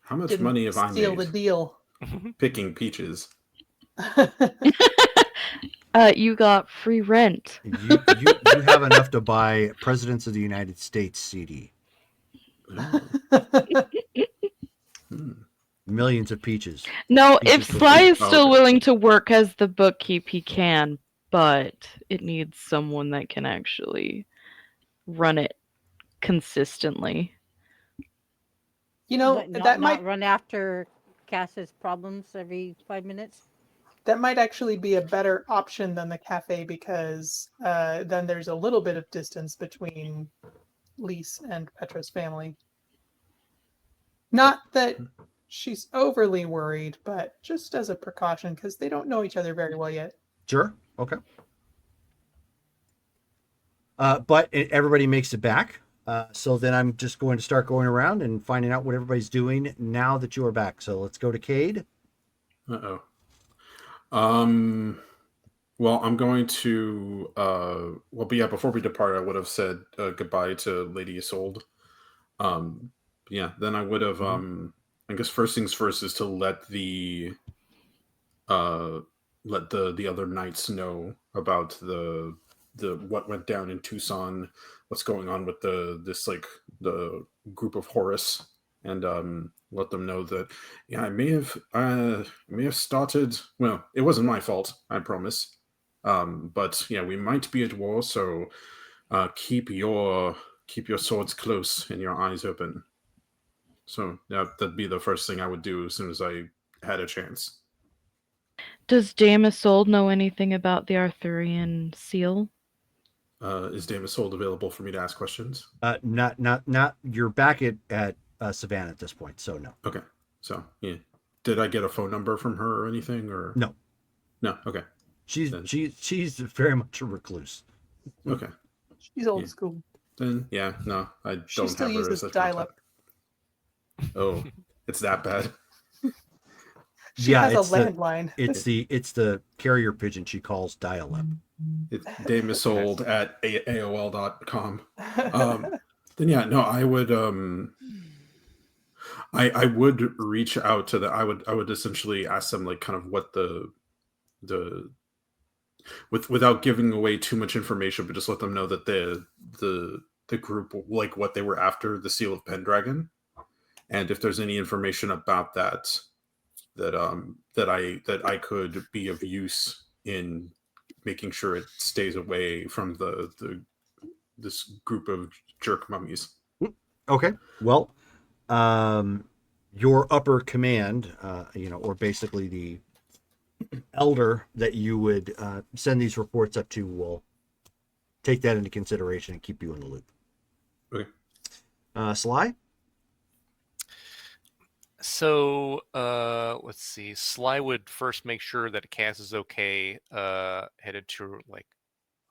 How much didn't money have I steal made the deal. picking peaches? You got free rent. you have enough to buy Presidents of the United States CD. Hmm. Millions of peaches. No, Peaches if for Sly free. is still Okay. willing to work as the bookkeep, he can, but it needs someone that can actually run it consistently. What, that might not run after Cass's problems every 5 minutes. actually be a better option than the cafe, because then there's a little bit of distance between Lise and Petra's family. Not that she's overly worried, but just as a precaution, because they don't know each other very well yet. Sure. Okay. But everybody makes it back. So then I'm just going to start going around and finding out what everybody's doing now that you are back. So let's go to Cade. Uh-oh. Well, I'm going to but yeah, before we depart, I would have said goodbye to Lady Isolde. Yeah, then I would have I guess first things first is to let the other knights know about the what went down in Tucson, what's going on with the group of Horus, and let them know that I may have started. Well, it wasn't my fault, I promise. But yeah, we might be at war, so keep your swords close and your eyes open. So yeah, that'd be the first thing I would do as soon as I had a chance. Does Dame Isolde know anything about the Arthurian seal? Is Dame Isolde available for me to ask questions? Not. You're back at Savannah at this point, so no. Okay. So yeah, did I get a phone number from her or anything? Or No. no. Okay. She's very much a recluse. Okay. She's old Yeah. school. Then yeah, no, I She don't still have her uses as a dial-up. contact. Oh, it's that bad. She Yeah, has a it's the landline. it's the carrier pigeon she calls dial-up. It's Dame is sold at AOL.com. Then yeah, no, I would I would reach out to the I would essentially ask them like kind of what the without giving away too much information, but just let them know that the group, like what they were after, the Seal of Pendragon, and if there's any information about that that I could be of use in making sure it stays away from the this group of jerk mummies. Okay. Well, your upper command, or basically the elder that you would send these reports up to will take that into consideration and keep you in the loop. Okay. Sly? So let's see. Sly would first make sure that Cass is okay, headed to like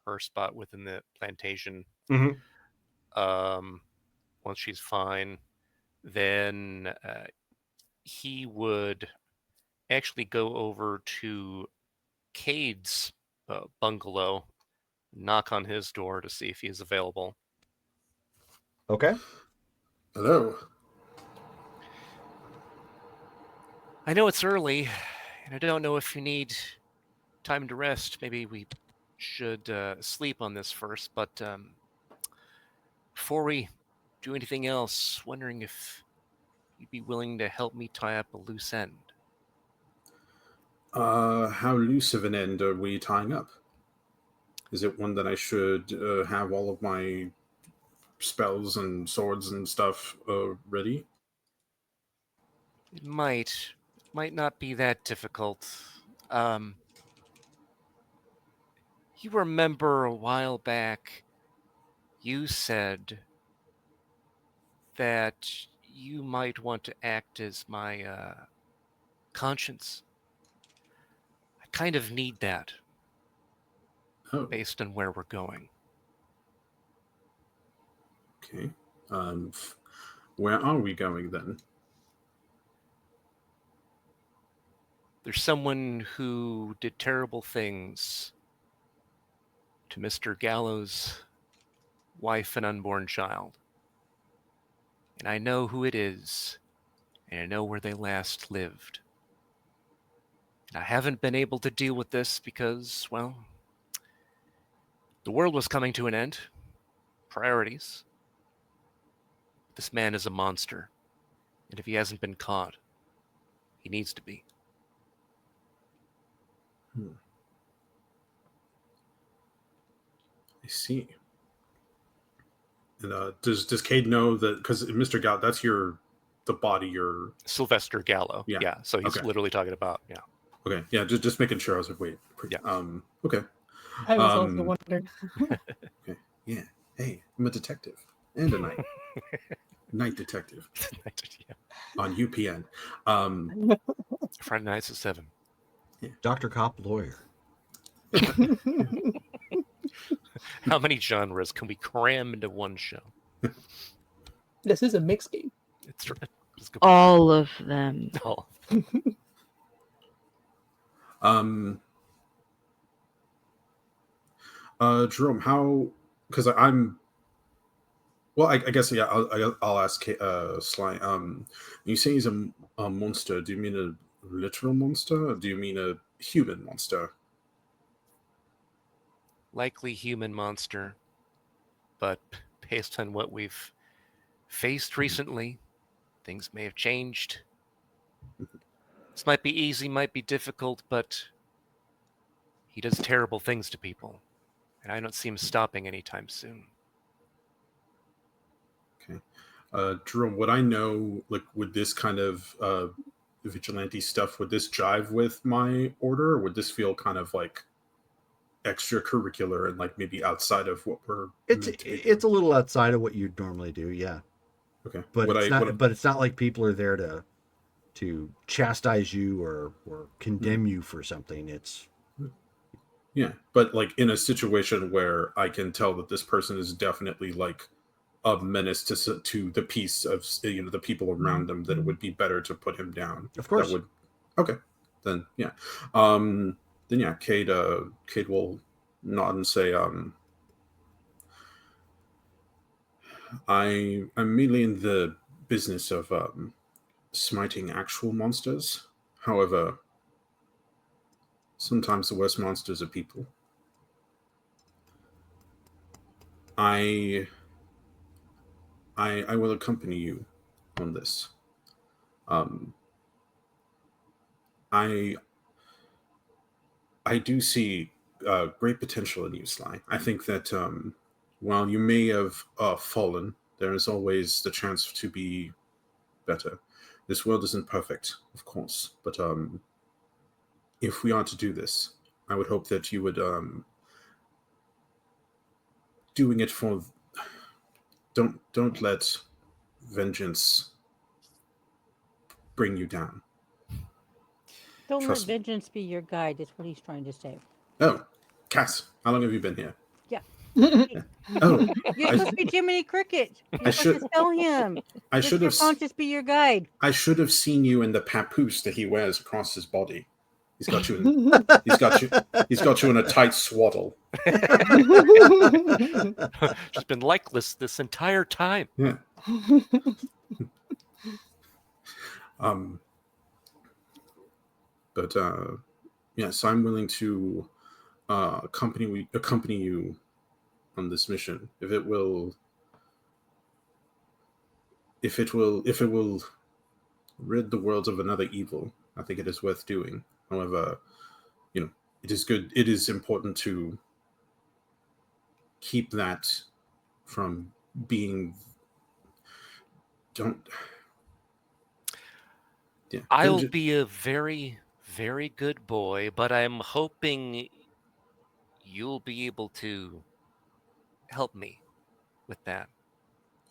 her spot within the plantation. Mm-hmm. Once she's fine, then he would actually go over to Cade's bungalow, knock on his door to see if he is available. Okay. Hello. I know it's early, and I don't know if you need time to rest. Maybe we should sleep on this first, but before we do anything else, wondering if you'd be willing to help me tie up a loose end. How loose of an end are we tying up? Is it one that I should have all of my spells and swords and stuff ready? It might not be that difficult. You remember a while back, you said that you might want to act as my conscience. I kind of need that Oh, based on where we're going. okay. Where are we going then? There's someone who did terrible things to Mr. Gallows' wife and unborn child. And I know who it is, and I know where they last lived. And I haven't been able to deal with this because, well, the world was coming to an end. Priorities. This man is a monster. And if he hasn't been caught, he needs to be. I see. And does Cade know that, because Mr. Gout, that's the body you're... Sylvester Gallo. Yeah. So he's Okay. literally talking about, Okay, yeah, just making sure. I was like, wait. Yeah. Okay. I was also wondering. Okay. Yeah. Hey, I'm a detective and a knight. Night detective Yeah. on UPN. Friday nights at 7. Dr. Cop lawyer. How many genres can we cram into one show? This is a mixed game. It's a good All of them. Oh. Jerome, how? Because I'm. Well, I guess yeah. I'll ask Sly. You say he's a monster. Do you mean a literal monster, or do you mean a human monster? Likely human monster, but based on what we've faced recently, things may have changed. This might be easy, might be difficult, but he does terrible things to people, and I don't see him stopping anytime soon. Okay. Jerome, would I know, like, would this kind of vigilante stuff, would this jive with my order, or would this feel kind of like extracurricular and like maybe outside of what we're meant to be doing? It's a little outside of what you'd normally do, yeah. Okay. But it's not like people are there to chastise you or condemn you for something. It's Yeah, but like in a situation where I can tell that this person is definitely like a menace to the peace of the people around them, that it would be better to put him down. Of course. That would. Okay, then yeah, then yeah, Cade will nod and say, I'm mainly in the business of smiting actual monsters. However, sometimes the worst monsters are people. I will accompany you on this. Um, I do see great potential in you, Sly. I think that while you may have fallen, there is always the chance to be better. This world isn't perfect, of course, but if we are to do this, I would hope that you would doing it for. Don't let vengeance bring you down. Don't Trust let me. vengeance be your guide, is what he's trying to say. Oh, Cass, how long have you been here? Yeah. Oh, You're supposed to be Jiminy Cricket. You're I supposed to should. tell him. I Let should your have. conscience be your guide. I should have seen you in the papoose that he wears across his body. He's got you in. He's got you. He's got you in a tight swaddle. She's been like this entire time. Yeah. Um. But yes, I'm willing to accompany you on this mission if it will rid the world of another evil. I think it is worth doing. However, it is good. It is important to keep that from being. Don't. Yeah. I'll be a very, very good boy, but I'm hoping you'll be able to help me with that.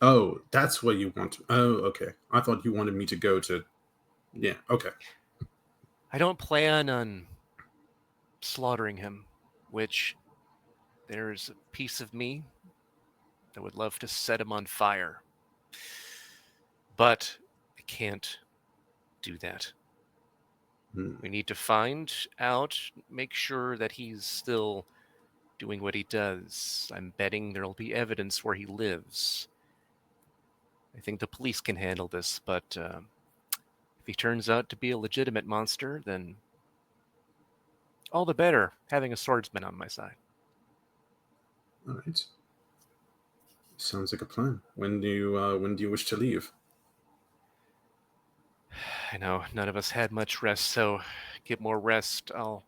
Oh, that's what you want. Oh, okay. I thought you wanted me to go to. Yeah. Okay. I don't plan on slaughtering him, which there's a piece of me that would love to set him on fire. But I can't do that. We need to find out, make sure that he's still doing what he does. I'm betting there'll be evidence where he lives. I think the police can handle this, but if he turns out to be a legitimate monster, then all the better having a swordsman on my side. All right. Sounds like a plan. When do you wish to leave? I know none of us had much rest, so get more rest. I'll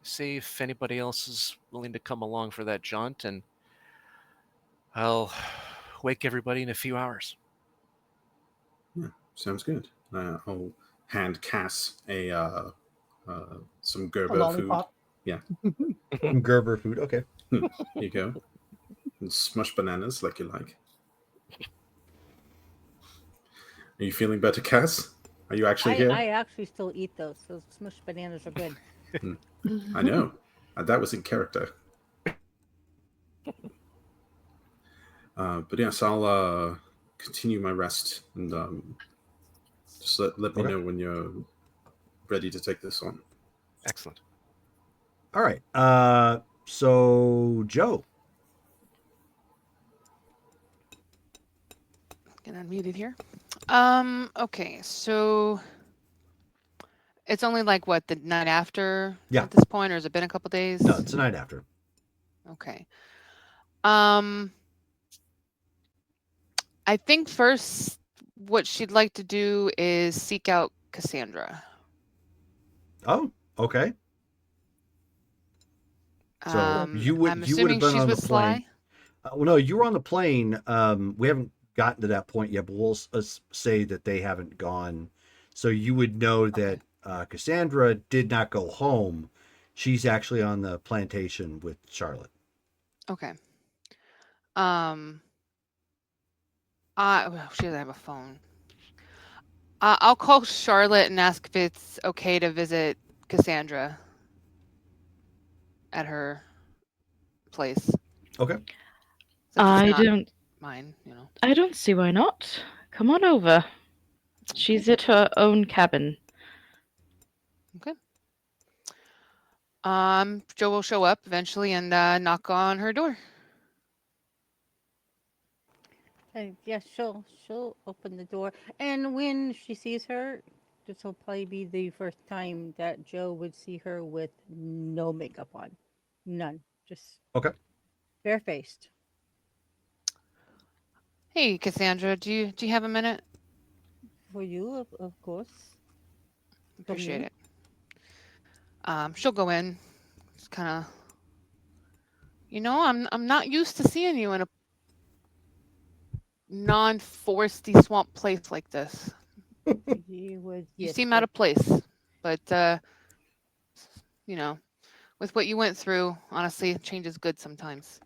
see if anybody else is willing to come along for that jaunt, and I'll wake everybody in a few hours. Yeah, sounds good. I'll hand Cass some Gerber food. Yeah. Gerber food. Okay. Here you go. And smush bananas like you like. Are you feeling better, Cass? Are you actually here? I actually still eat those. Those smushed bananas are good. I know. That was in character. But yes, I'll continue my rest and just let me know when you're ready to take this on. Excellent. All right. So Joe. Get unmuted here. Okay, so it's only like what, the night after at this point, or has it been a couple days? No, it's the night after. Okay. I think first what she'd like to do is seek out Cassandra. Oh, okay. So you would I'm you would have assuming been she's on the with Sly. plane. Well, no, you were on the plane. We haven't gotten to that point yet, but we'll say that they haven't gone. So you would know that Cassandra did not go home. She's actually on the plantation with Charlotte. Okay. She doesn't have a phone. I'll call Charlotte and ask if it's okay to visit Cassandra. at her place. Okay. Since it's I not don't. mine, you know. I don't see why not. Come on over. She's at her own cabin. Okay. Joe will show up eventually and knock on her door. Yeah, she'll open the door, and when she sees her, this will probably be the first time that Joe would see her with no makeup on, none, just Okay. barefaced. Hey, Cassandra, do you have a minute? For you, of course. For Appreciate me, it. She'll go in. Just kind of, I'm not used to seeing you in a non-foresty swamp place like this. you would You yes, seem out of place, but you know, with what you went through, honestly, change is good sometimes.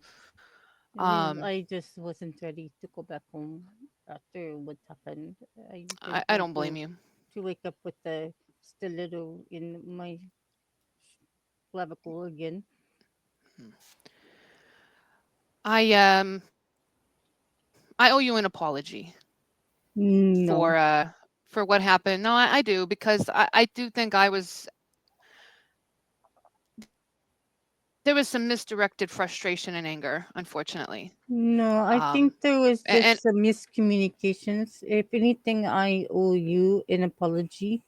I just wasn't ready to go back home after what happened. I didn't I want don't blame you. to wake up with the stiletto in my clavicle again. I I owe you an apology No, for what happened. No, I do, because I do think there was some misdirected frustration and anger, unfortunately. no, I Um, think there was and just some miscommunications. If anything, I owe you an apology.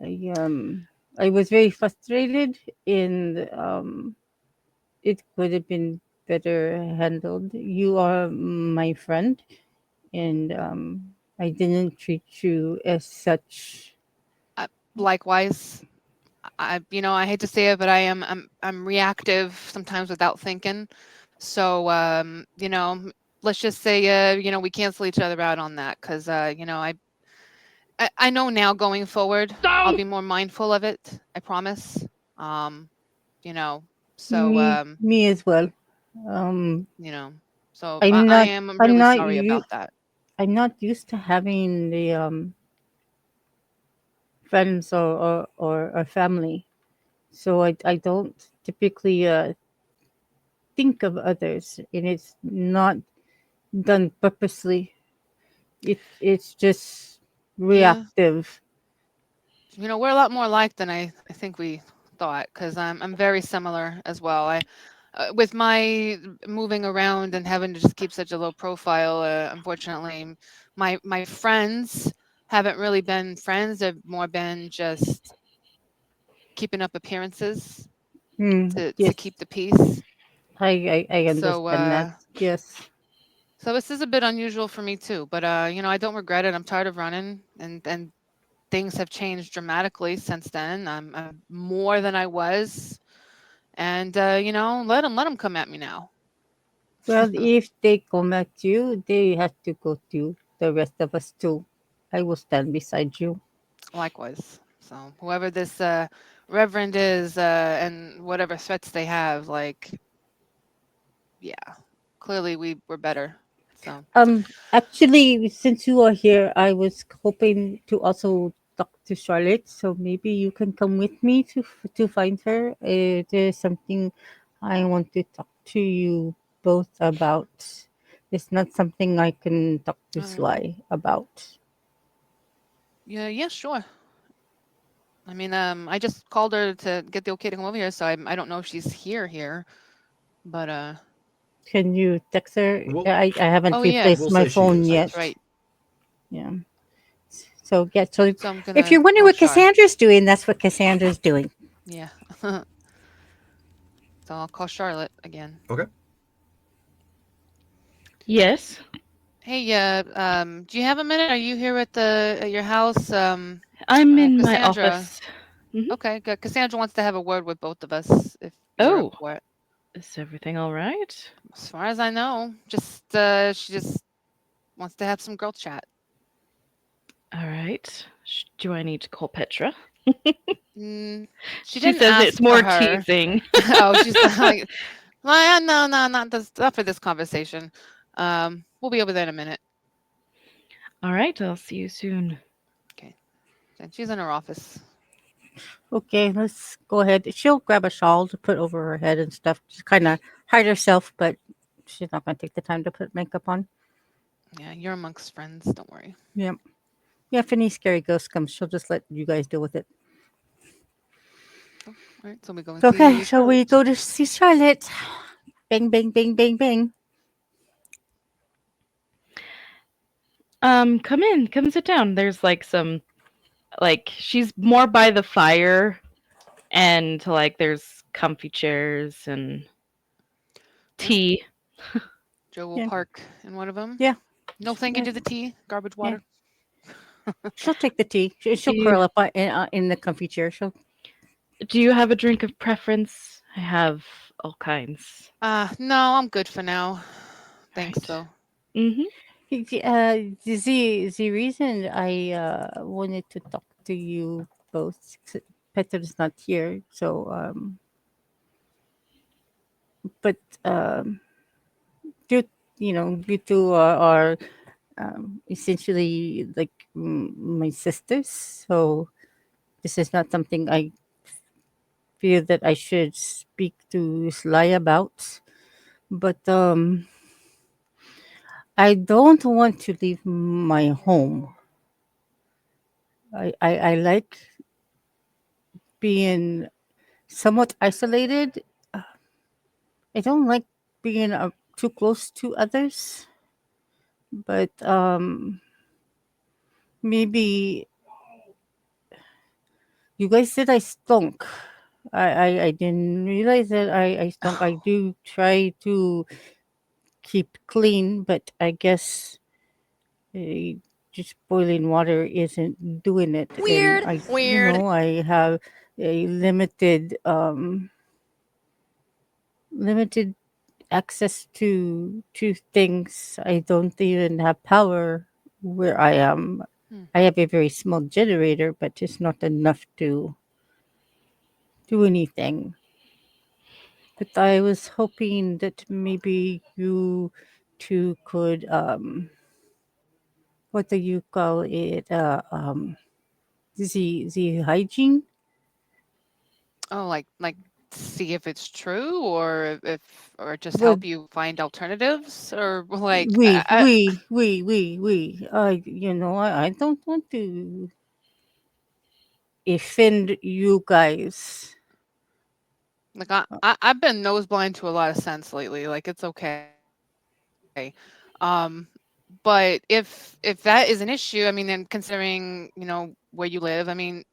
I um I was very frustrated, and it could have been better handled. You are my friend, and I didn't treat you as such. likewise, I hate to say it, but I'm reactive sometimes without thinking. So let's just say we cancel each other out on that, because I know now, going forward, I'll be more mindful of it. I promise. Um, you know, so Me as well. Um, you know, so I'm I not. am I'm really not sorry you. about that. I'm not used to having the friends or family, so I don't typically think of others, and it's not done purposely. It's just Yeah, reactive. we're a lot more alike than I think we thought, because I'm very similar as well. With my moving around and having to just keep such a low profile, unfortunately, my friends haven't really been friends. They've more been just keeping up appearances to Yes, keep the peace. I So understand that. Yes. so this is a bit unusual for me too, but I don't regret it. I'm tired of running, and things have changed dramatically since then. I'm more than I was, and let them come at me now. Well, if they come at you, they have to go to the rest of us too. I will stand beside you. Likewise. So whoever this reverend is, and whatever threats they have, like, yeah, clearly we were better. So Actually, since you are here, I was hoping to also talk to Charlotte. So maybe you can come with me to find her. There's something I want to talk to you both about. It's not something I can talk to uh, Sly about. yeah, sure. I mean, I just called her to get the okay to come over here, so I don't know if she's here, but Can you text her? We'll I haven't oh yeah, replaced we'll my say she phone is, that's yes. yet. right. Yeah. So yeah. So So I'm if gonna you're wondering call what Char. Cassandra's doing, that's what Cassandra's doing. Yeah. So I'll call Charlotte again. Okay. Yes, Hey, do you have a minute? Are you here at your house? I'm in my Cassandra. office. Mhm. Okay, good. Cassandra wants to have a word with both of us, if you're up Oh, for it. is everything all right? As far as I know, she just wants to have some girl chat. All right. Do I need to call Petra? Mm, she She didn't says it's ask for more her. teasing. Oh, she's like, well, no, not for this conversation. We'll be over there in a minute. All right, I'll see you soon. Okay, and she's in her office. Okay, let's go ahead. She'll grab a shawl to put over her head and stuff. Just kind of hide herself, but she's not going to take the time to put makeup on. Yeah, you're amongst friends. Don't worry. Yeah. Yeah, if any scary ghost comes, she'll just let you guys deal with it. All right, so we go and Okay, see so we Charlotte. go to see Charlotte. Bang, bang, bang, bang, bang. Come in, come sit down. There's like some, like, she's more by the fire, and like there's comfy chairs and Yes, tea. Joe will Yeah. park in one of them. Yeah. No, thank you to the tea. Garbage Yeah. water. She'll take the tea. She'll Do you, curl up in the comfy chair. She'll. do you have a drink of preference? I have all kinds. No, I'm good for now. Thanks, Right. though. Mm-hmm. The reason I wanted to talk to you both, Peter's not here, so but um, due due to our essentially like my sisters, so this is not something I feel that I should speak to Sly about, but I don't want to leave my home. I like being somewhat isolated. I don't like being too close to others, but maybe you guys said I stunk. I didn't realize that I stunk. I do try to keep clean, but I guess uh, just boiling water isn't doing it. And I have a limited access to things. I don't even have power where I am. Hmm. I have a very small generator, but it's not enough to do anything. But I was hoping that maybe you two could what do you call it? The hygiene. Oh, like see if it's true, or or just Well, help you find alternatives, or like I don't want to offend you guys. like I've been nose blind to a lot of sense lately. Like it's okay. Um, but if that is an issue, I mean, and considering where you live, I mean,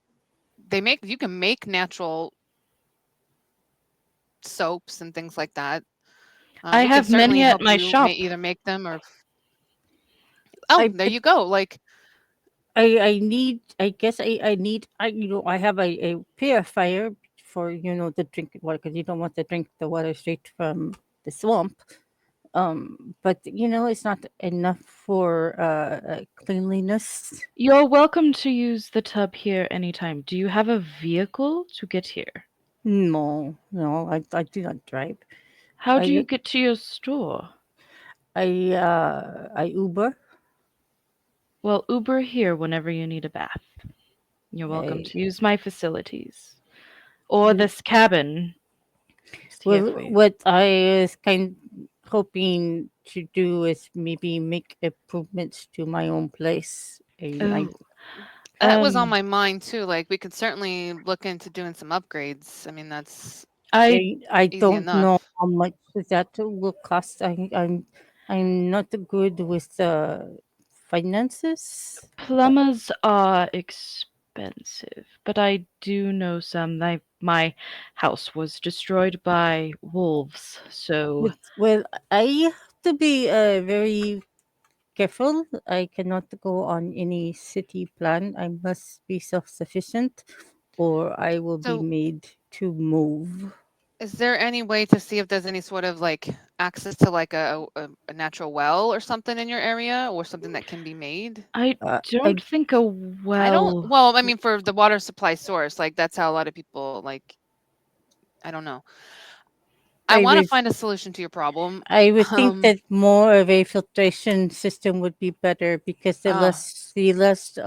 you can make natural soaps and things like that. I We can have many certainly at help my you shop. either make them or oh, I there you go. Like I need. I guess I need. I have a purifier for the drinking water because you don't want to drink the water straight from the swamp. But it's not enough for cleanliness. You're welcome to use the tub here anytime. Do you have a vehicle to get here? No, no, I do not drive. How do you I get to your store? I Uber. Well, Uber here whenever you need a bath. You're welcome I, to use my facilities. Or this cabin is here for well, you. what I was kind hoping to do is maybe make improvements to my own place. Oh, that was on um, my mind too. Like we could certainly look into doing some upgrades. I mean, that's I I easy don't know enough. how much that will cost. I'm not good with finances. plumbers are expensive, but I do know some. My house was destroyed by wolves, so Well, I have to be very careful. I cannot go on any city plan. I must be self sufficient or I will be So, made to move. is there any way to see if there's any sort of like access to like a natural well or something in your area, or something that can be made? I I don't think a I don't. well. Well, I mean, for the water supply source, like that's how a lot of people like. I don't know. I I want to would find a solution to your problem. I would think Um. that more of a filtration system would be better because Uh, the less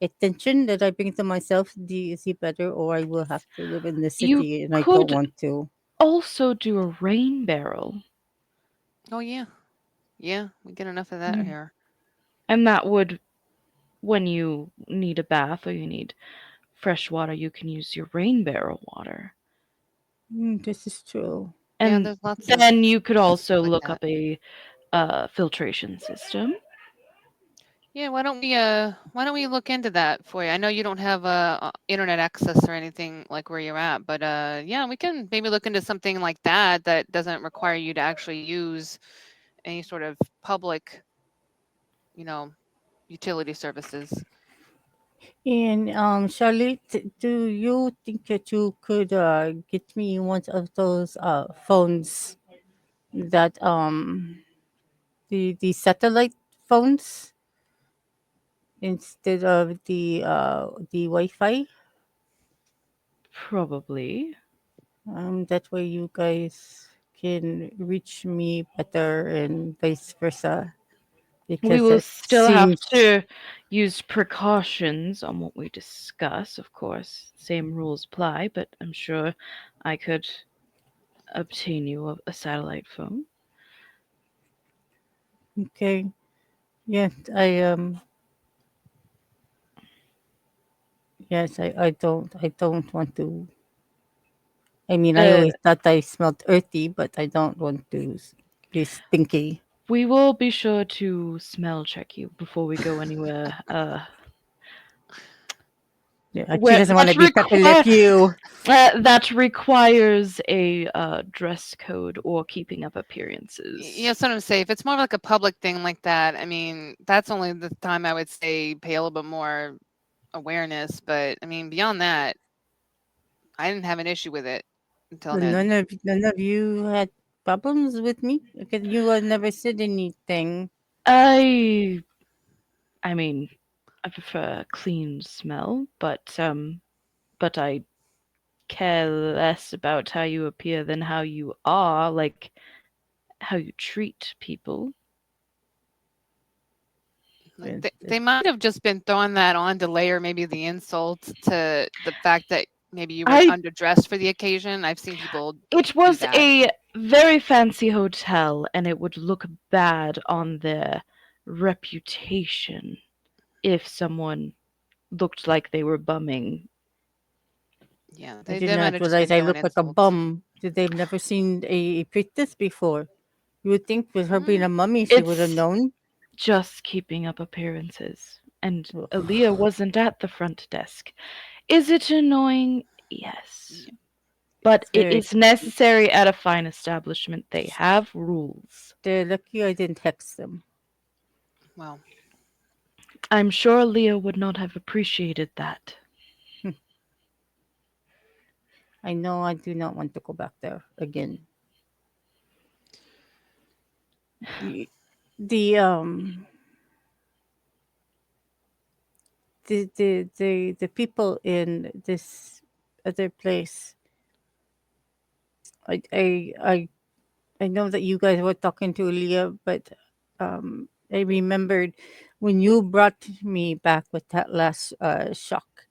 attention that I bring to myself, the better, or I will have to live in the You city, and I don't could want to. also do a rain barrel, Oh yeah, yeah. We get enough of that Mm, here. and that would, when you need a bath or you need fresh water, you can use your rain barrel water. this is true. Yeah, And there's lots of then you could also like look that. up a filtration system. Yeah, why don't we look into that for you? I know you don't have internet access or anything like where you're at, but yeah, we can maybe look into something like that that doesn't require you to actually use any sort of public, you know, utility services. And Charlotte, do you think that you could get me one of those phones that the satellite phones instead of the Wi-Fi? Probably. That way you guys can reach me better and vice versa. We Because will it still have seems to use precautions on what we discuss, of course. Same rules apply, but I'm sure I could obtain you a satellite phone. okay. Yes, I don't want to. I mean, I Uh, always thought I smelled earthy, but I don't want to be stinky. we will be sure to smell check you before we go anywhere. Yeah, she Where doesn't want to be Pepe Le Pew. that requires a dress code or keeping up Yeah, appearances. that's what I'm saying. If it's more like a public thing like that, I mean, that's only the time I would say pay a little bit more awareness. But I mean, beyond that, I didn't have an issue with it until Well, then. none of you had problems with me because you never said anything. I I mean, I prefer a clean smell, but I care less about how you appear than how you are, like how you treat people. Like But they might have just been throwing that on to layer maybe the insult to the fact that maybe you went I underdressed for the occasion. I've seen people It do was that. a very fancy hotel, and it would look bad on their reputation if someone looked like they were bumming. Yeah, I they did might not have just realize been I throwing look like a insults. bum. They've never seen a priestess before. You would think with her being Mm, a mummy, she would have It's known. just keeping up appearances. And Aaliyah Ugh. wasn't at the front desk. Is it annoying? Yes. yeah. But It's it very. is necessary at a fine establishment. They have rules. They're lucky I didn't text them. Well, I'm sure Leah would not have appreciated that. I know I do not want to go back there again. The the um the people in this other place. I I I I know that you guys were talking to Leah, but I remembered when you brought me back with that last shock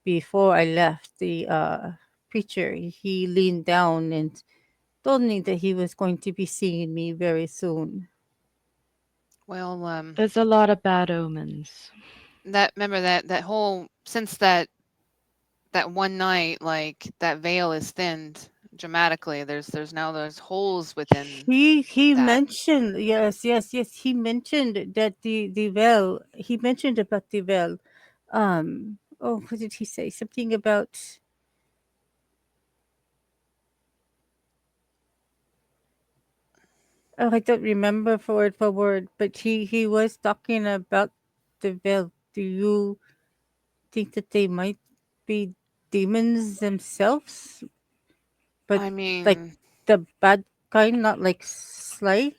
before I left. The preacher, he leaned down and told me that he was going to be seeing me very soon. well, There's a lot of bad omens. that remember that whole since that one night, like that veil is thinned dramatically. There's now there's holes within He that. mentioned, yes, he mentioned that the veil. He mentioned about the veil. Oh, what did he say? Something about. Oh, I don't remember for word for word, but he was talking about the veil. Do you think that they might be demons themselves, but I like mean, the bad kind, not like Sly?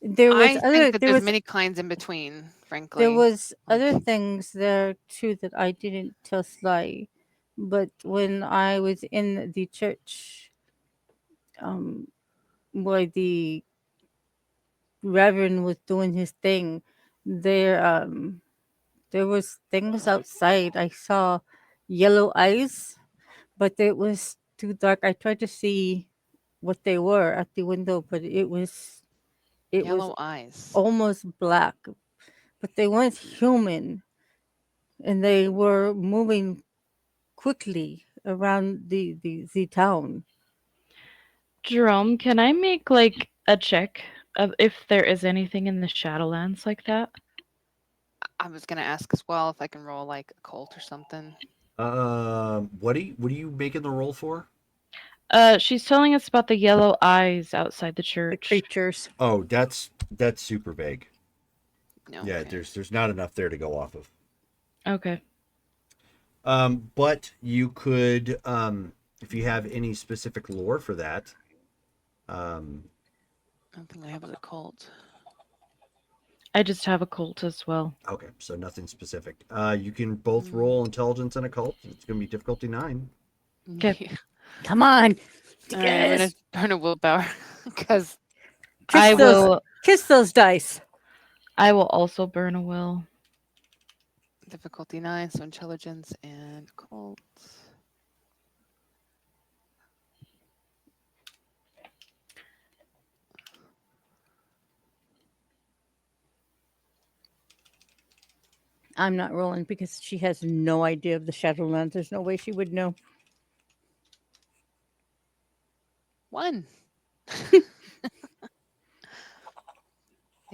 There was I think other. that There there's was many kinds in between, there frankly. was Like, other things there too that I didn't tell Sly, but when I was in the church, um, where the Reverend was doing his thing, there there was things outside. I saw yellow eyes, but it was too dark. I tried to see what they were at the window, but it was Yellow eyes. almost black, but they weren't human, and they were moving quickly around the town. Jerome, can I make like a check of if there is anything in the Shadowlands like that? I was gonna ask as well if I can roll like a cult or something. What are you making the roll for? She's telling us about the yellow eyes outside the The church. creatures. Oh, that's super vague. No. Yeah, okay. there's not enough there to go off of. Okay. But you could, if you have any specific lore for that, I don't think I have a cult. I just have a cult as well. okay, so nothing specific. You can both Mm. roll intelligence and occult. It's going to be difficulty 9. Okay. Yeah. Come on, All right, I'm gonna kiss, burn a willpower because I will kiss those dice. I will also burn a will. difficulty 9, so intelligence and cult. I'm not rolling because she has no idea of the Shadowlands. There's no way she would know. 1. Thank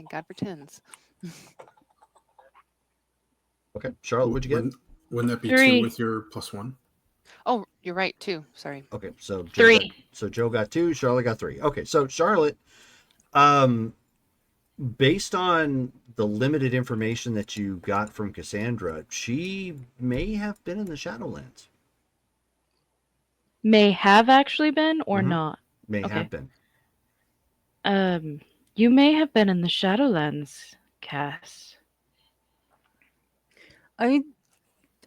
God for tens. Okay, Charlotte, what'd you get? Wouldn't that be 3. 2 with your +1? Oh, you're right too. Sorry. Okay, so 3. Joe got 2, Charlotte got 3. Okay, so Charlotte, um, based on the limited information that you got from Cassandra, she may have been in the Shadowlands. May have actually been or Mhm. not. May Okay. have been. You may have been in the Shadowlands, Cass.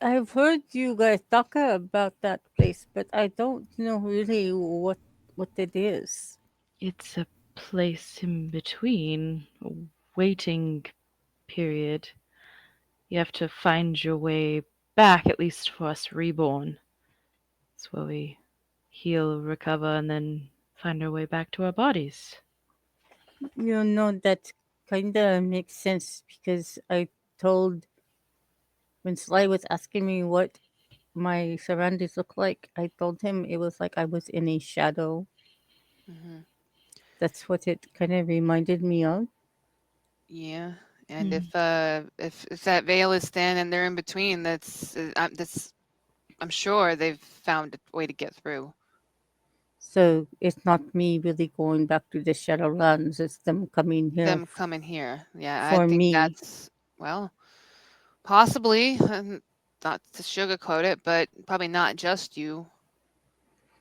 I've heard you guys talk about that place, but I don't know really what it is. It's a place in between, a waiting period. You have to find your way back, at least for us reborn. It's where we heal, recover, and then find our way back to our bodies. You know, that kind of makes sense because I told when Sly was asking me what my surroundings look like, I told him it was like I was in a shadow. hmm That's what it kind of reminded me of. Yeah, and Hmm. if that veil is thin and they're in between, that's I'm sure they've found a way to get through. So it's not me really going back to the Shadowlands. It's them coming here Them coming here. Yeah, I for think me. that's well, possibly not to sugarcoat it, but probably not just you.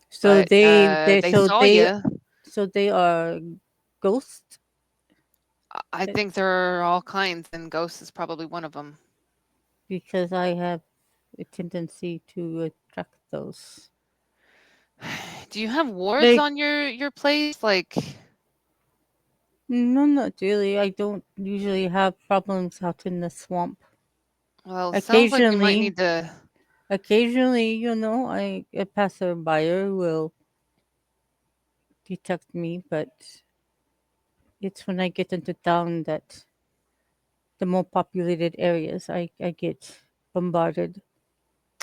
So But they they saw you. so they are ghosts. I think there are all kinds, and ghosts is probably one of them. Because I have a tendency to attract those. Do you have wards They on your place? Like, No, not really. I don't usually have problems out in the swamp. well, it sounds like you might Occasionally, need to. a passerby will detect me, but it's when I get into town that the more populated areas I get bombarded.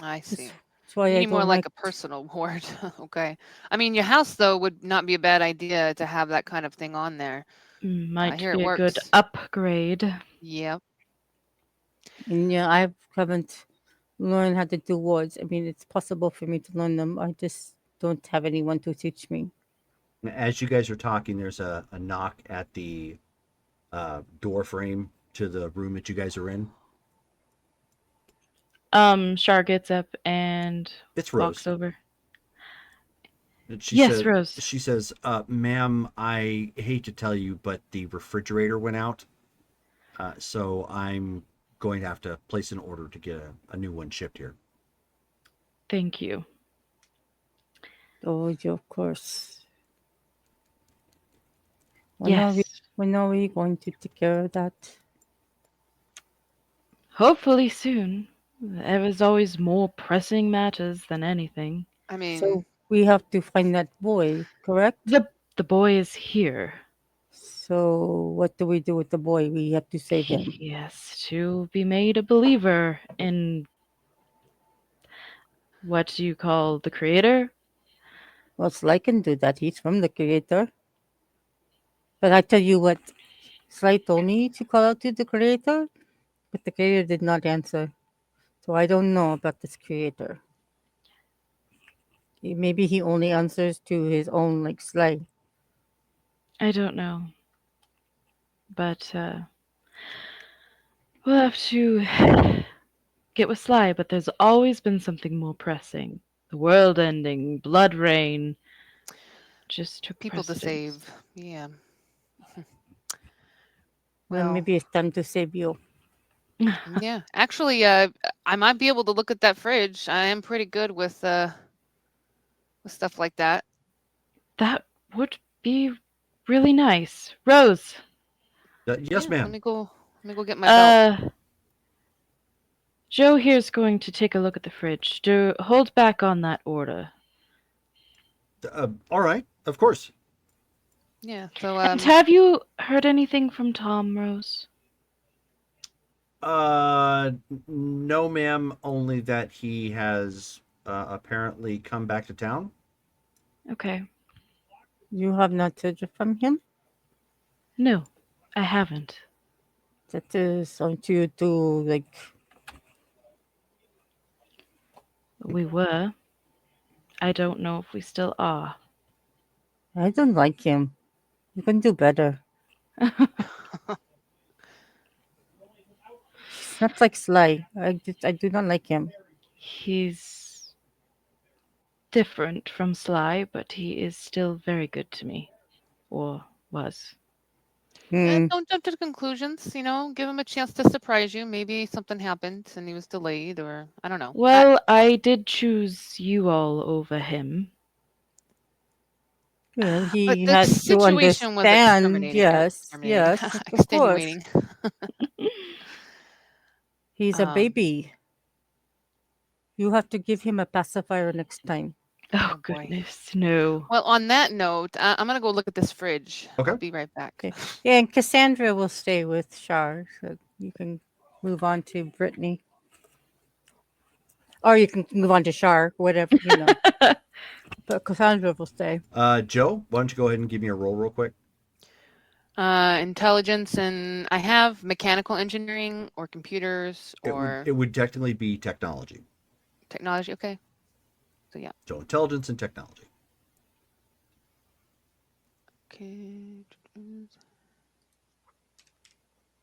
I see. That's why You I need more don't like like. a personal ward. Okay. I mean, your house though would not be a bad idea to have that kind of thing on there. I might hear be it a good works. upgrade. Yep. And yeah, I haven't learned how to do wards. I mean, it's possible for me to learn them. I just don't have anyone to teach me. As you guys are talking, there's a knock at the door frame to the room that you guys are in. Shar gets up and It's walks Rose. over. And Yes, Rose. she says, ma'am, I hate to tell you, but the refrigerator went out. So I'm going to have to place an order to get a new one shipped here. Thank you. Oh, yeah, of course. Yes. When are we going to take care of that? Hopefully soon. There is always more pressing matters than anything. I mean, So we have to find that boy, correct? The boy is here. So what do we do with the boy? We have to save him. He has to be made a believer in what you call the creator. Well, Sly can do that. He's from the creator. But I tell you what, Sly told me to call out to the creator, but the creator did not answer. So I don't know about this creator. Maybe he only answers to his own, like Sly. I don't know. But we'll have to get with Sly, but there's always been something more pressing. The world ending, blood rain. Just took people to precedence. save. Yeah. Well, Well, maybe it's time to save you. yeah. Actually, I might be able to look at that fridge. I am pretty good with stuff like that. That would be really nice. Rose, Yes, Yeah, ma'am. Let me go get my belt. Joe here's going to take a look at the fridge. Hold back on that order. All right, of course. Yeah. So And have you heard anything from Tom, Rose? No, ma'am. Only that he has apparently come back to town. Okay. You have not heard from him? No, I haven't. That is on you to, like, We were. I don't know if we still are. I don't like him. You can do better. He's not like Sly. I do not like him. He's different from Sly, but he is still very good to me. Or was. Hmm. don't jump to conclusions. Give him a chance to surprise you. Maybe something happened and he was delayed, or I don't know. Well, I did choose you all over him. Well, But he the has to situation was understand. exterminating. Yes, Exterminating. yes, of course. Extenuating. He's a Um, baby. You have to give him a pacifier next time. Oh, Oh, boy. goodness, no. Well, on that note, I'm gonna go look at this fridge. Okay. I'll be right back. Okay. Yeah, and Cassandra will stay with Shar, so you can move on to Brittany. Or you can move on to Shar, whatever, But Cassandra will stay. Joe, why don't you go ahead and give me a roll real quick? Intelligence, and I have mechanical engineering or computers or It would technically be technology. technology. Okay. So yeah. So intelligence and technology. Okay.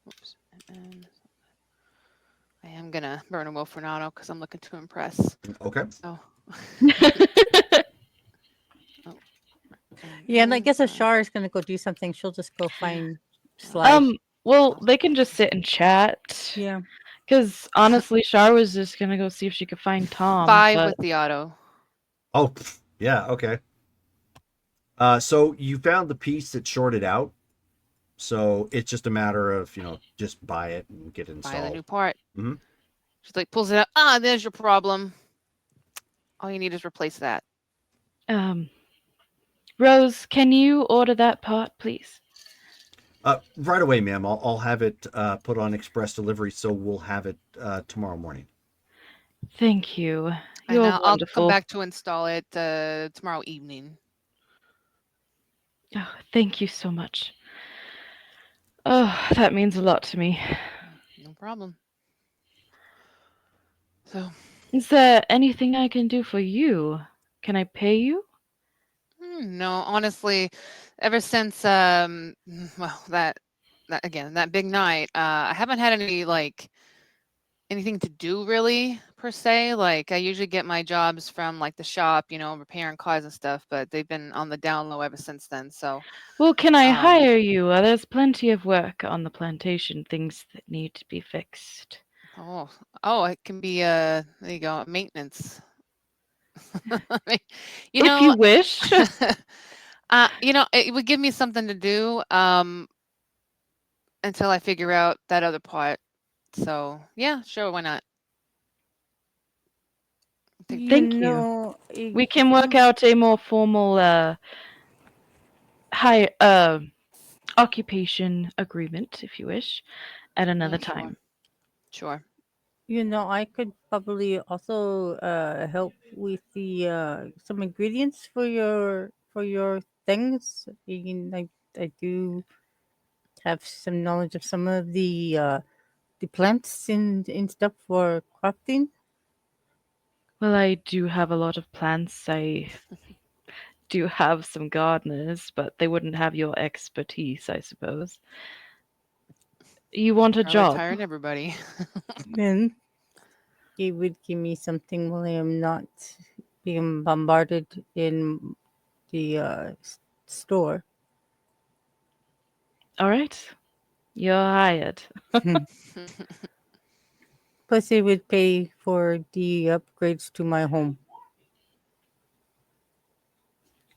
Oops. And I am gonna burn a will for Nano because I'm looking to impress. Okay. So. Yeah, and I guess if Shar is going to go do something, she'll just go find Sly. Well, they can just sit and chat. Yeah. Because honestly, Shar was just gonna go see if she could find Tom. 5 but... with the auto. Oh, yeah. Okay. So you found the piece that shorted out. So it's just a matter of, just buy it and get it installed. Buy the new part. Mhm. She's like, pulls it out. There's your problem. All you need is replace that. Rose, can you order that part, please? Right away, ma'am. I'll have it put on express delivery, so we'll have it tomorrow morning. Thank you. And You're I'll wonderful. come back to install it tomorrow evening. Oh, thank you so much. Oh, that means a lot to me. No problem. So. Is there anything I can do for you? Can I pay you? No, honestly, ever since well, that big night, I haven't had anything to do really per se. Like, I usually get my jobs from like the shop, repairing cars and stuff, but they've been on the down low ever since then. So, Well, can I hire you? There's plenty of work on the plantation, things that need to be fixed. it can be there you go, maintenance. If you wish. It would give me something to do until I figure out that other part. So yeah, sure, why not? You Thank you. know, We can work out a more formal high occupation agreement if you wish at another Sure. time. Sure. You know, I could probably also help with the some ingredients for your things. I do have some knowledge of some of the plants and stuff for crafting. Well, I do have a lot of plants. I do have some gardeners, but they wouldn't have your expertise, I suppose. You want a Probably job? tiring everybody. Then it would give me something while I am not being bombarded in the store. All right. You're hired. Plus, it would pay for the upgrades to my home.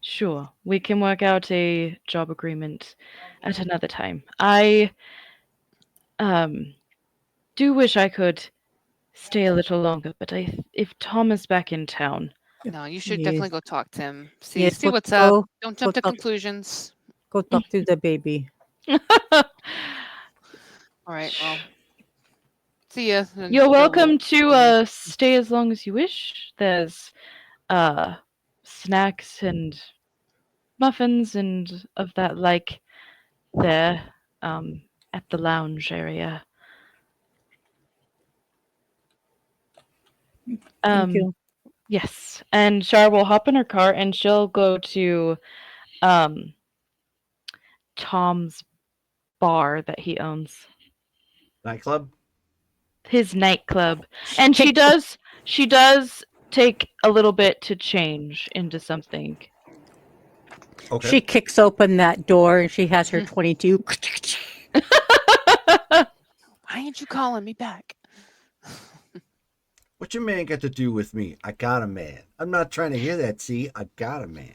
Sure. We can work out a job agreement at another time. I do wish I could stay a little longer, but if Tom is back in town. No, you should Yes, definitely go talk to him. See yes. Go what's up. go Don't go jump to talk. conclusions. Go talk to the baby. All right, well, see ya. And You're she'll welcome to leave. stay as long as you wish. There's uh snacks and muffins and of that like there at the lounge area. Thank you. Yes. And Shar will hop in her car and she'll go to um Tom's bar that he owns. Nightclub. His nightclub. And she does take a little bit to change into something. Okay. She kicks open that door and she has her 22. Why ain't you calling me back? What your man got to do with me? I got a man. I'm not trying to hear that. See, I got a man.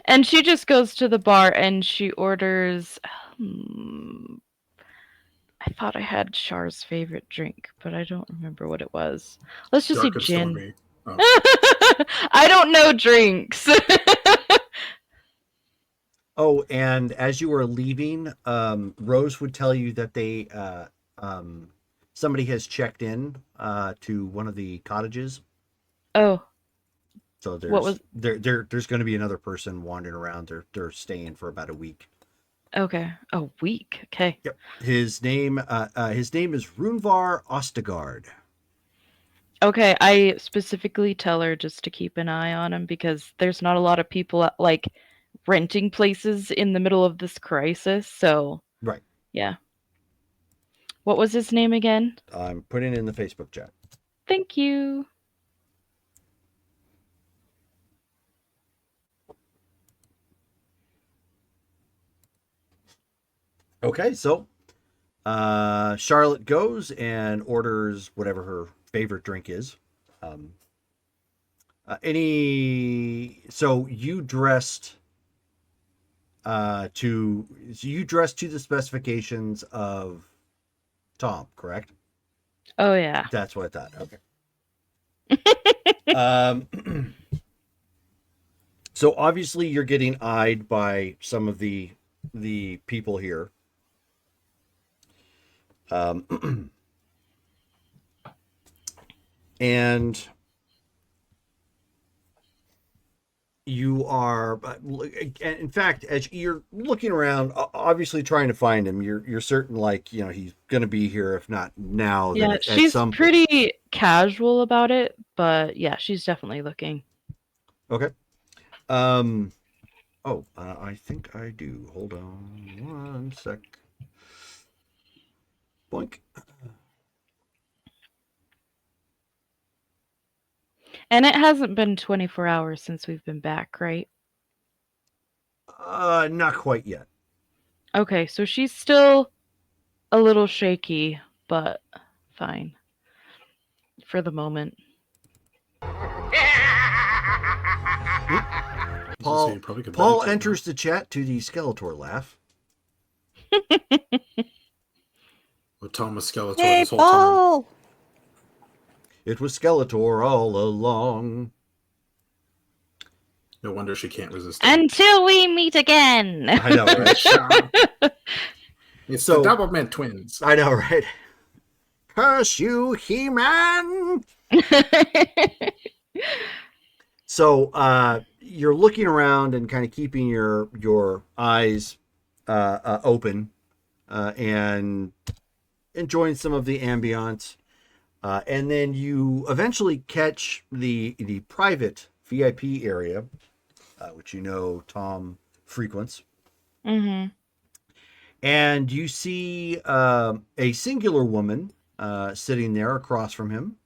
And she just goes to the bar and she orders. I thought I had Char's favorite drink, but I don't remember what it was. Let's just Dark say and gin. stormy. Oh. I don't know drinks. Oh, and as you were leaving, Rose would tell you that they somebody has checked in to one of the cottages. Oh, So there's what was? there's going to be another person wandering around. They're staying for about a week. Okay, a week. Okay. Yep. His name is Runvar Ostegard. Okay, I specifically tell her just to keep an eye on him because there's not a lot of people like renting places in the middle of this crisis. So Right. yeah. What was his name again? I'm putting it in the Facebook chat. Thank you. Okay, so Charlotte goes and orders whatever her favorite drink is. So you dressed to the specifications of Tom, correct? Oh yeah. That's what I thought. Okay. So obviously you're getting eyed by some of the people here. And you are, in fact, as you're looking around, obviously trying to find him, you're certain, like, he's going to be here, if not now. Yeah, then she's at some pretty casual about it, but yeah, she's definitely looking. Okay. I think I do. Hold on one sec. Boink. And it hasn't been 24 hours since we've been back, right? Not quite yet. Okay, so she's still a little shaky, but fine. For the moment. Paul enters the chat to the Skeletor laugh. With Thomas Skeletor Hey, this whole time. Paul! It was Skeletor all along. No wonder she can't resist him. Until we meet again. I know, right? It's So- the Doublemint twins. I know, right? Curse you, He-Man! So you're looking around and kind of keeping your eyes open and enjoying some of the ambiance. And then you eventually catch the private VIP area, which you know Tom frequents. Mm-hmm. And you see a singular woman sitting there across from him.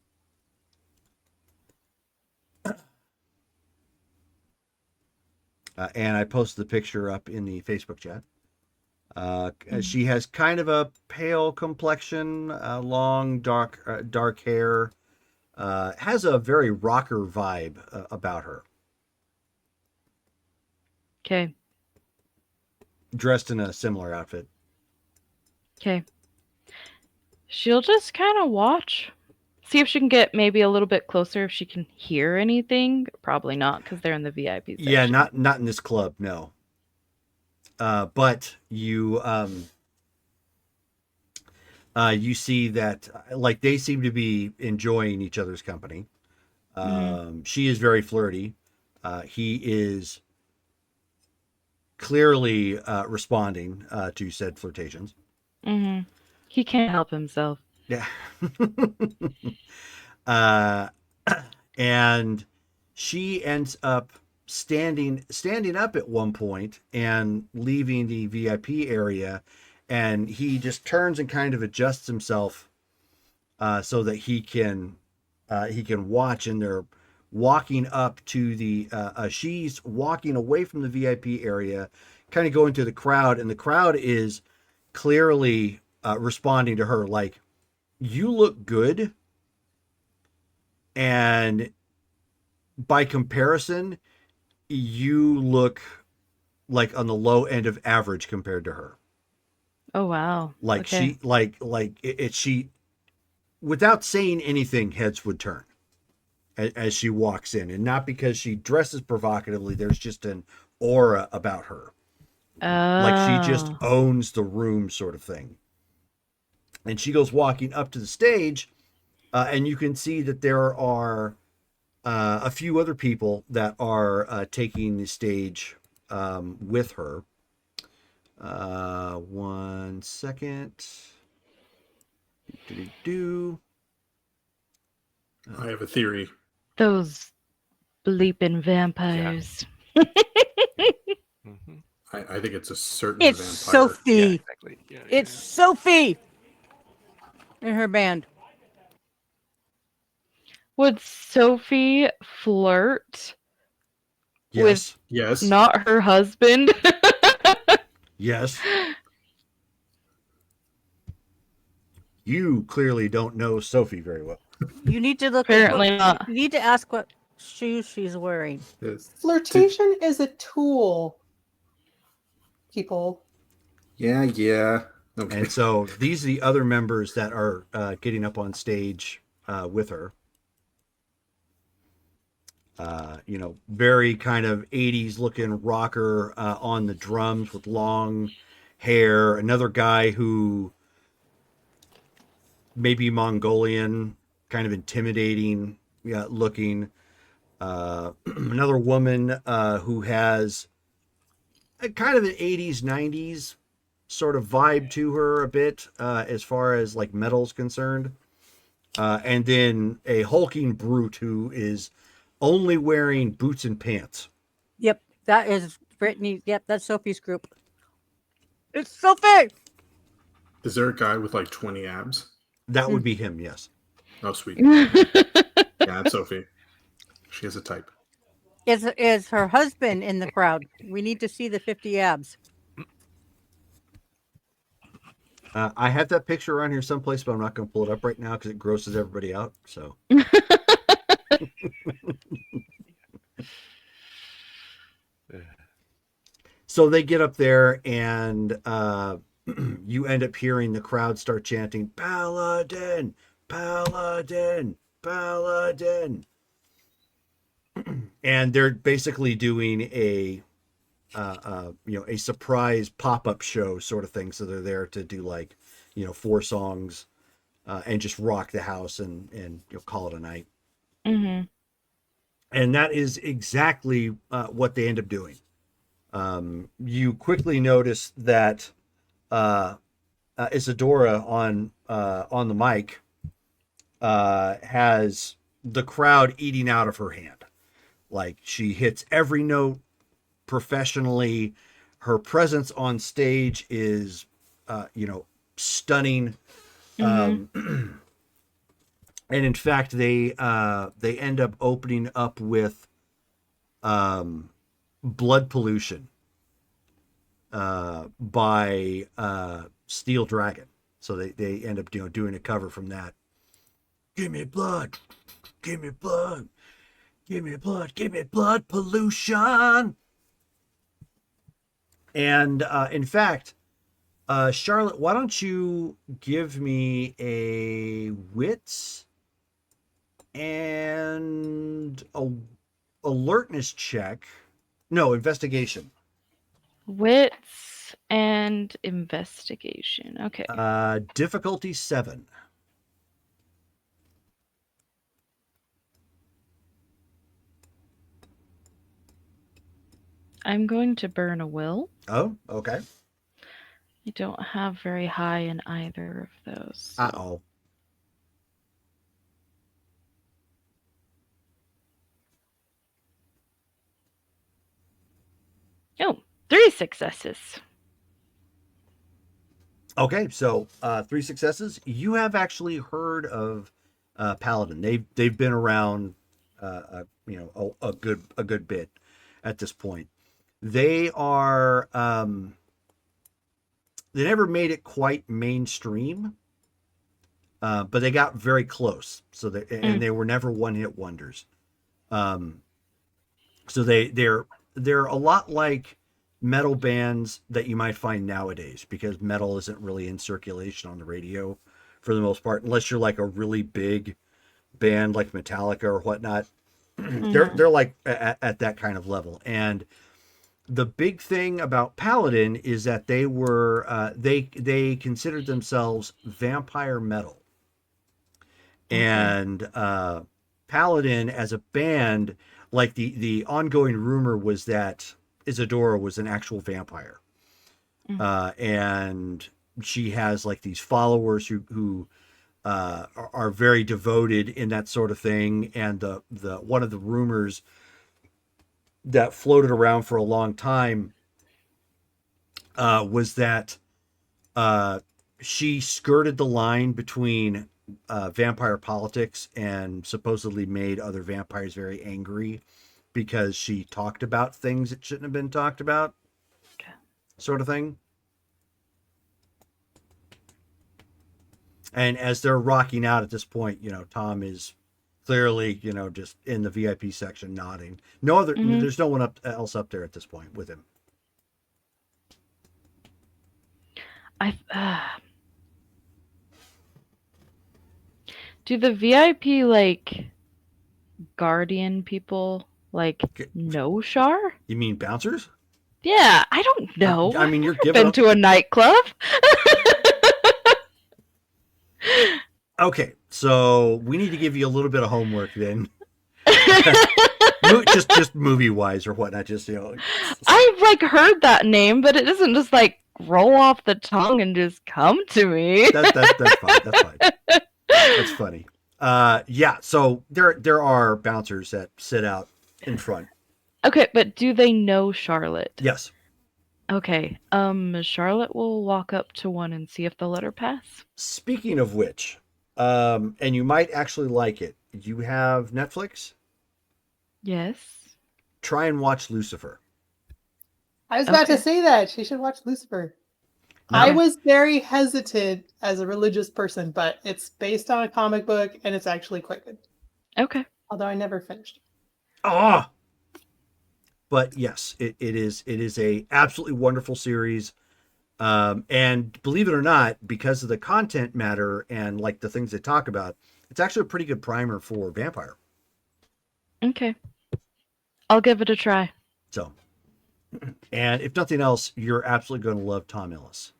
And I posted the picture up in the Facebook chat. She has kind of a pale complexion, long, dark hair. Has a very rocker vibe about her. Okay. Dressed in a similar outfit. Okay. She'll just kind of watch. See if she can get maybe a little bit closer if she can hear anything. Probably not because they're in the VIP section. Yeah, not in this club, no. But you you see that like they seem to be enjoying each other's company. She is very flirty. He is clearly responding to said flirtations. Mm-hmm. He can't help himself. Yeah. And she ends up standing up at one point and leaving the VIP area, and he just turns and kind of adjusts himself so that he can watch, and they're walking up to the she's walking away from the VIP area, kind of going to the crowd, and the crowd is clearly responding to her like, you look good, and by comparison you look like on the low end of average compared to her. Oh wow. Like Okay. she like she, without saying anything, heads would turn as she walks in, and not because she dresses provocatively. There's just an aura about her, like she just Oh. owns the room, sort of thing. And she goes walking up to the stage, and you can see that there are a few other people that are taking the stage with her. 1 second. Do. I have a theory. Those bleeping vampires. Mhm. I think it's a certain It's vampire. Sophie. Yeah, exactly. Yeah, It's Sophie and her band. Would Sophie flirt Yes. Yes. not her husband? Yes. You clearly don't know Sophie very well. You need to look. Apparently at, not. You need to ask what shoes she's wearing. Yes. Flirtation is a tool, people. Yeah. Okay. And so these are the other members that are getting up on stage with her. Very kind of 80s looking rocker on the drums with long hair. Another guy who maybe Mongolian, kind of intimidating looking. Another woman who has a kind of an 80s, 90s sort of vibe to her a bit as far as like metal's concerned. And then a hulking brute who is only wearing boots and pants. Yep, that is Brittany. Yep, that's Sophie's group. It's Sophie. Is there a guy with like 20 abs? That would be him, yes. Oh, sweet. Yeah, it's Sophie. She has a type. Is her husband in the crowd? We need to see the 50 abs. I have that picture around here someplace, but I'm not going to pull it up right now because it grosses everybody out. So So they get up there, and you end up hearing the crowd start chanting, "Paladin, Paladin, Paladin," and they're basically doing a a surprise pop-up show sort of thing. So they're there to do like 4 songs and just rock the house and call it a night. Mm-hmm. And that is exactly what they end up doing. You quickly notice that Isadora on the mic has the crowd eating out of her hand. Like, she hits every note professionally. Her presence on stage is stunning. Mm-hmm. And in fact, they end up opening up with Blood Pollution by Steel Dragon. So they end up doing a cover from that. Give me blood, give me blood, give me blood, give me blood pollution. And in fact, Charlotte, why don't you give me a wits and a alertness check? No, investigation. Wits and investigation. Okay. Difficulty 7. I'm going to burn a will. Oh, okay. I don't have very high in either of those. So. Uh-oh. Oh, 3 successes. Okay, so 3 successes. You have actually heard of Paladin. They've been around, a good bit at this point. They are they never made it quite mainstream, but they got very close. So they were never one-hit wonders. So they're a lot like metal bands that you might find nowadays, because metal isn't really in circulation on the radio for the most part, unless you're like a really big band like Metallica or whatnot. They're like at that kind of level. And the big thing about Paladin is that they were they considered themselves vampire metal. And Paladin as a band, like the ongoing rumor was that Isadora was an actual vampire. And she has like these followers who are very devoted in that sort of thing. And the one of the rumors that floated around for a long time was that she skirted the line between vampire politics and supposedly made other vampires very angry because she talked about things that shouldn't have been talked about, sort of thing. And as they're rocking out at this point, Tom is clearly, just in the VIP section nodding. No other, there's no one else up there at this point with him. Do the VIP like guardian people like know Shar? You mean bouncers? Yeah, I don't know. I mean, you're I've giving been to a nightclub. Okay, so we need to give you a little bit of homework then. just movie wise or whatnot. Just I've like heard that name, but it doesn't just like roll off the tongue and just come to me. That's fine. That's fine. That's funny. Yeah. So there are bouncers that sit out in front. Okay, but do they know Charlotte? Yes. Okay. Charlotte will walk up to one and see if they'll let her pass. Speaking of which, and you might actually like it. You have Netflix? Yes. Try and watch Lucifer. I was about to say that. She should watch Lucifer. No. I was very hesitant as a religious person, but it's based on a comic book and it's actually quite good. Okay. Although I never finished it. Ah! But yes, it is a absolutely wonderful series. And believe it or not, because of the content matter and like the things they talk about, it's actually a pretty good primer for vampire. Okay. I'll give it a try. So, and if nothing else, you're absolutely going to love Tom Ellis.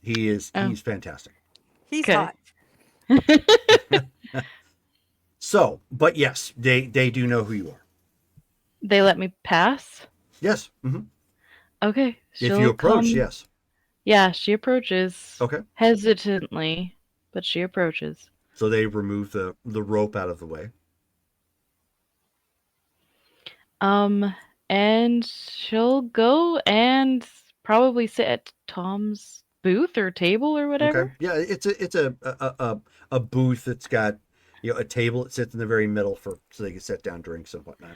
He's fantastic. He's Okay. hot. So, but yes, they do know who you are. They let me pass? Yes. Okay. If you approach, yes. Yeah, she approaches. Okay. Hesitantly, but she approaches. So they remove the rope out of the way. And she'll go and probably sit at Tom's booth or table or whatever. Okay. Yeah, it's a booth that's got a table that sits in the very middle so they can set down drinks and whatnot.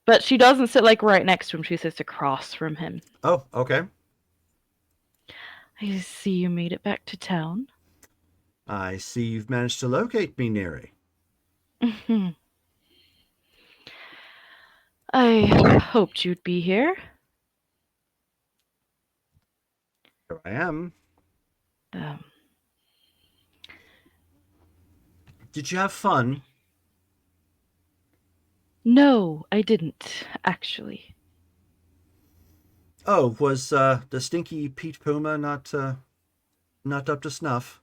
But she doesn't sit like right next to him. She sits across from him. Oh, okay. I see you made it back to town. I see you've managed to locate me, Neri. I hoped you'd be here. Here I am. Did you have fun? No, I didn't, actually. Oh, was the stinky Pete Puma not up to snuff?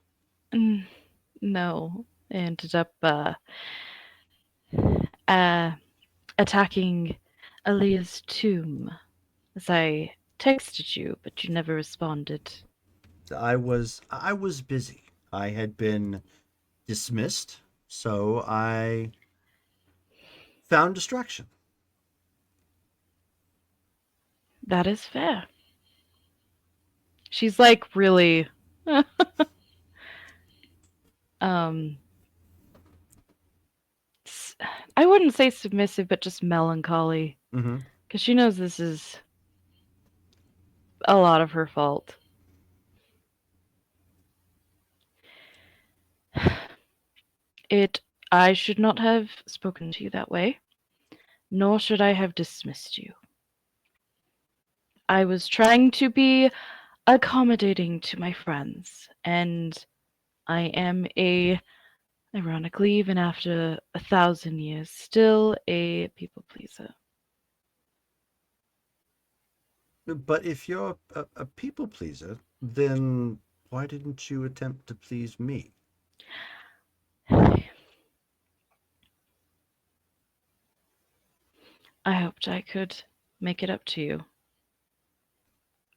No. I ended up attacking Aaliyah's tomb as I texted you, but you never responded. I was busy. I had been dismissed, so I found distraction. That is fair. She's like really I wouldn't say submissive, but just melancholy. Because she knows this is a lot of her fault. I should not have spoken to you that way, nor should I have dismissed you. I was trying to be accommodating to my friends, and I am ironically, even after 1,000 years, still a people pleaser. But if you're a people pleaser, then why didn't you attempt to please me? I hoped I could make it up to you.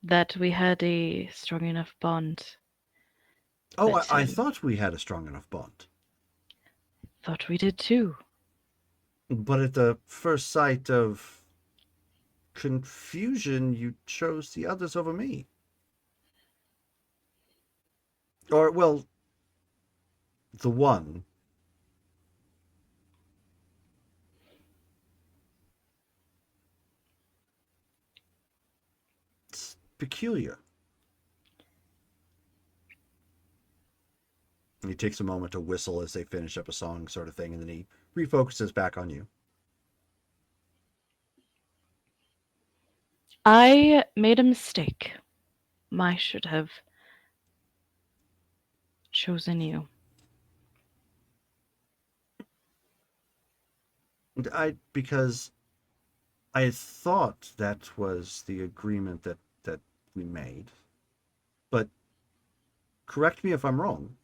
That we had a strong enough bond. Oh, But, I thought we had a strong enough bond. Thought we did too. But at the first sight of confusion, you chose the others over me. Or, well, the one. It's peculiar. And he takes a moment to whistle as they finish up a song, sort of thing, and then he refocuses back on you. I made a mistake. I should have chosen you. Because I thought that was the agreement that we made. But correct me if I'm wrong.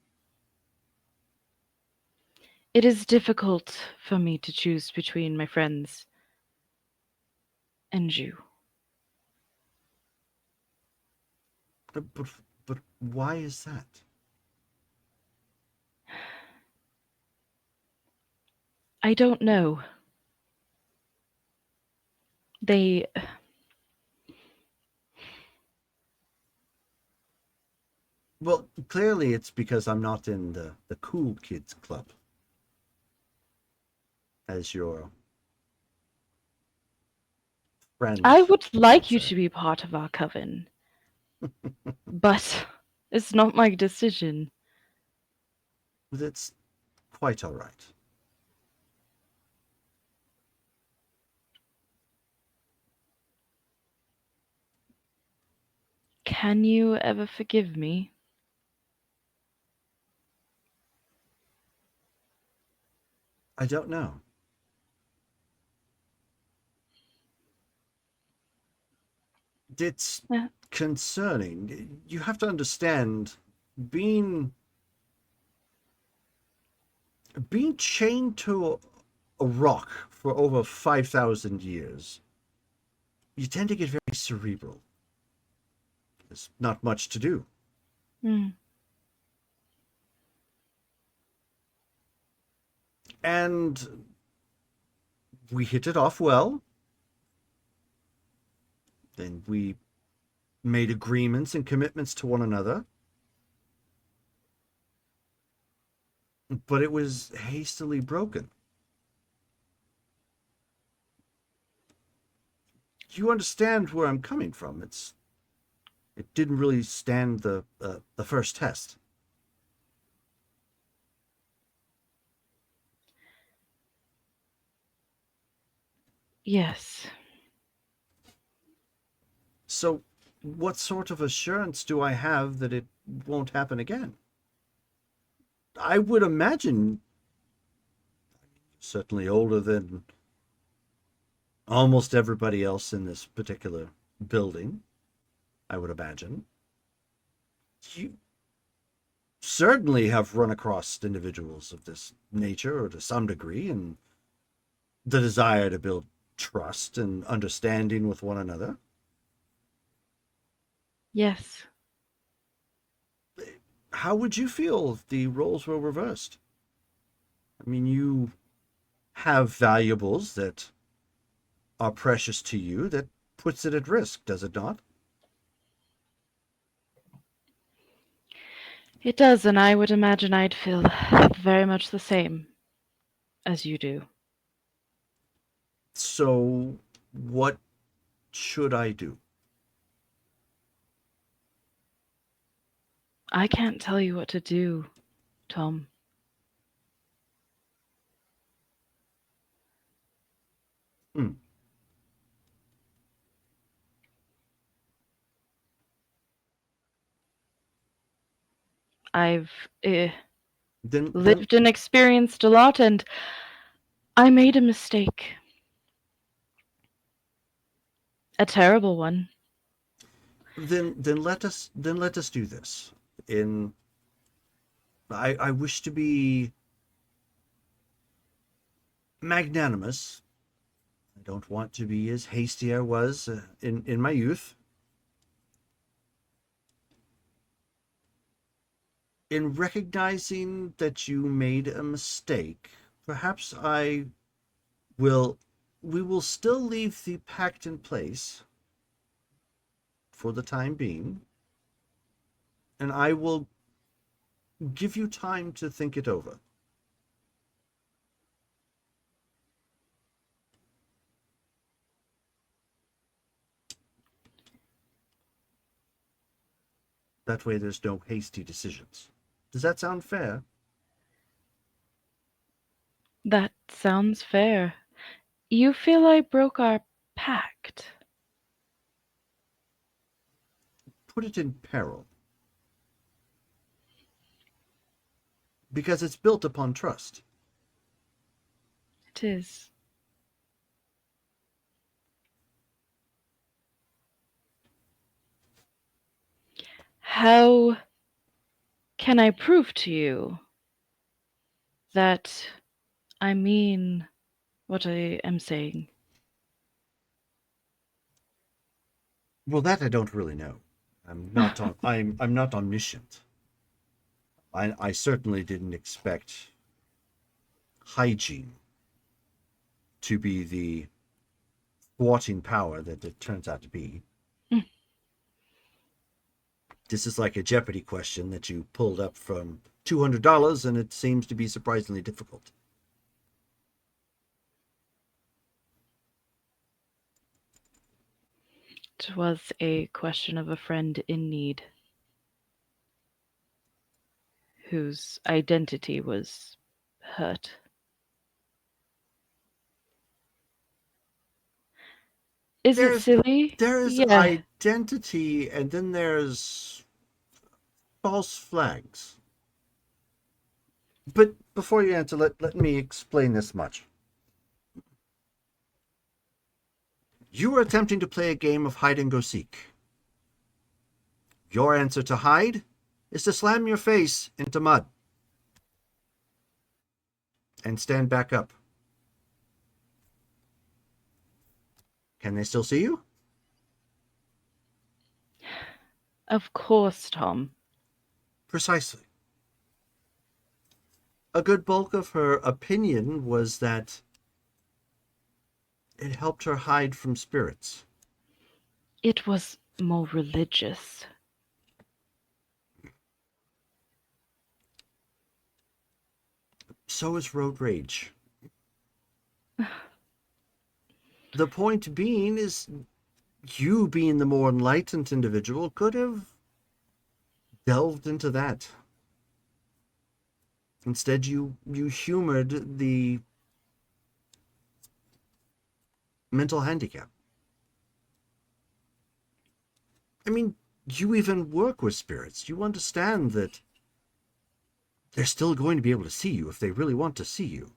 It is difficult for me to choose between my friends and you. But why is that? I don't know. Well, clearly it's because I'm not in the cool kids club. As your friend. I would like you to be part of our coven. But it's not my decision. That's quite all right. Can you ever forgive me? I don't know. It's Yeah. concerning. You have to understand, being chained to a rock for over 5,000 years, you tend to get very cerebral. There's not much to do. Hmm. And we hit it off well. Then we made agreements and commitments to one another. But it was hastily broken. You understand where I'm coming from. It didn't really stand the first test. Yes. So what sort of assurance do I have that it won't happen again? I would imagine, certainly older than almost everybody else in this particular building, I would imagine. You certainly have run across individuals of this nature, or to some degree, and the desire to build trust and understanding with one another. Yes. How would you feel if the roles were reversed? I mean, you have valuables that are precious to you that puts it at risk, does it not? It does, and I would imagine I'd feel very much the same as you do. So, what should I do? I can't tell you what to do, Tom. Hmm. I've Then, lived and experienced a lot, and I made a mistake. A terrible one. then let us do this. In I wish to be magnanimous. I don't want to be as hasty I was in my youth. In recognizing that you made a mistake, perhaps will we will still leave the pact in place for the time being, and I will give you time to think it over. That way there's no hasty decisions. Does that sound fair? That sounds fair. You feel I broke our pact? Put it in peril. Because it's built upon trust. It is. How can I prove to you that I mean what I am saying? Well, that I don't really know. I'm not omniscient. I certainly didn't expect hygiene to be the thwarting power that it turns out to be. Mm. This is like a Jeopardy question that you pulled up from $200, and it seems to be surprisingly difficult. It was a question of a friend in need whose identity was hurt. Is it silly? There's Yeah. identity, and then there's false flags. But before you answer, let me explain this much. You are attempting to play a game of hide and go seek. Your answer to hide is to slam your face into mud and stand back up. Can they still see you? Of course, Tom. Precisely. A good bulk of her opinion was that it helped her hide from spirits. It was more religious. So is road rage. The point being is, you being the more enlightened individual could have delved into that. Instead, you humored the mental handicap. I mean, you even work with spirits. You understand that they're still going to be able to see you if they really want to see you.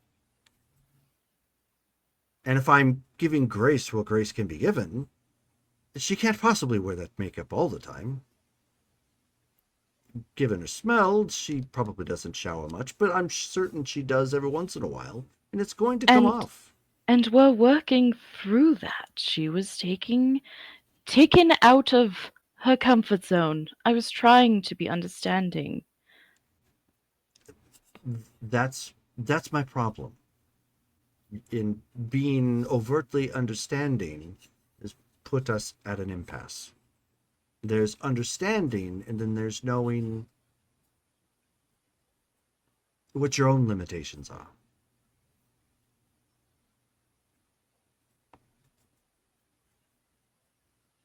And if I'm giving Grace what Grace can be given, she can't possibly wear that makeup all the time. Given her smell, she probably doesn't shower much, but I'm certain she does every once in a while, and it's going to come off. And we're working through that. She was taken out of her comfort zone. I was trying to be understanding. That's my problem. In being overtly understanding has put us at an impasse. There's understanding, and then there's knowing what your own limitations are.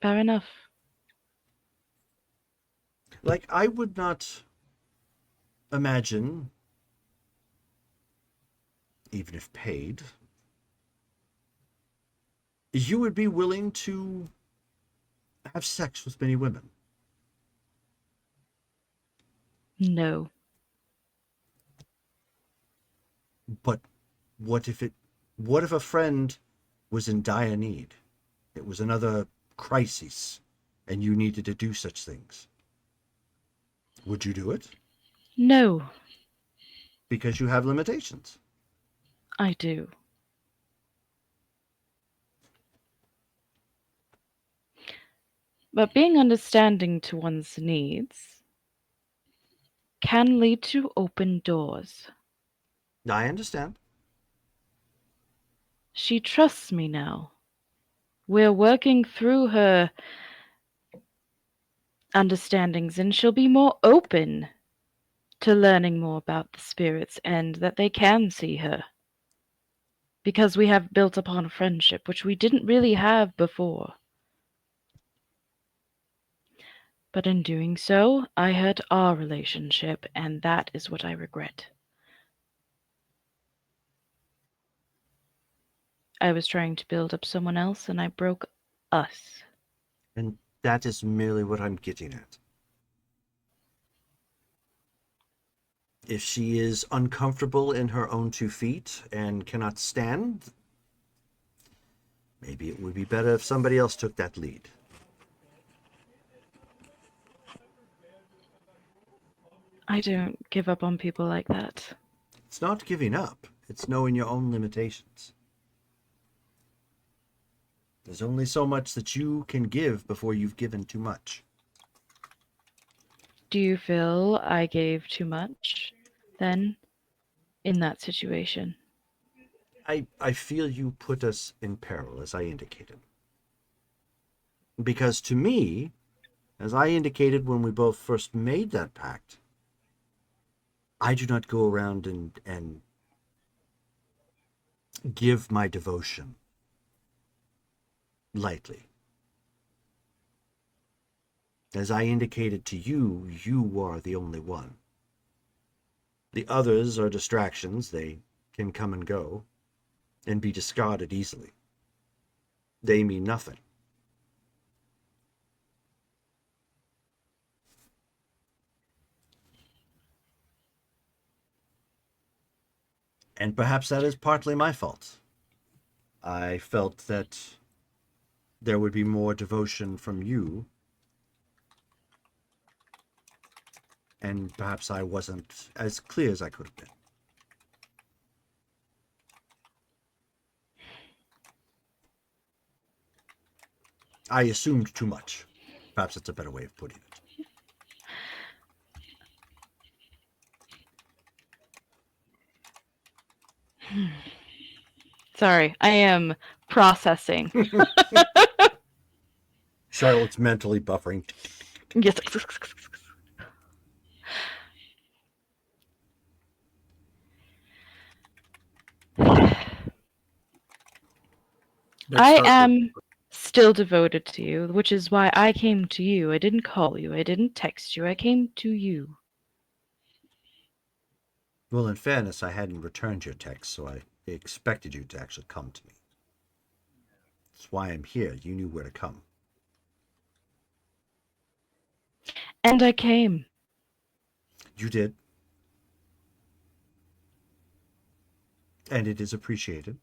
Fair enough. Like, I would not imagine, even if paid, you would be willing to have sex with many women. No. But what if a friend was in dire need? It was another crisis, and you needed to do such things. Would you do it? No, Because you have limitations. I do. But being understanding to one's needs can lead to open doors. I understand. She trusts me now. We're working through her understandings, and she'll be more open to learning more about the spirits and that they can see her. Because we have built upon a friendship, which we didn't really have before. But in doing so, I hurt our relationship, and that is what I regret. I was trying to build up someone else, and I broke us. And that is merely what I'm getting at. If she is uncomfortable in her own 2 feet and cannot stand, maybe it would be better if somebody else took that lead. I don't give up on people like that. It's not giving up. It's knowing your own limitations. There's only so much that you can give before you've given too much. Do you feel I gave too much, then, in that situation? I feel you put us in peril, as I indicated. Because to me, as I indicated when we both first made that pact, I do not go around and give my devotion lightly. As I indicated to you, you are the only one. The others are distractions. They can come and go and be discarded easily. They mean nothing. And perhaps that is partly my fault. I felt that there would be more devotion from you, and perhaps I wasn't as clear as I could have been. I assumed too much. Perhaps that's a better way of putting it. Sorry, I am processing. Charlotte's mentally buffering. Yes. Next I start. am still devoted to you, which is why I came to you. I didn't call you. I didn't text you. I came to you. Well, in fairness, I hadn't returned your text, so I expected you to actually come to me. That's why I'm here. You knew where to come. And I came. You did. And it is appreciated.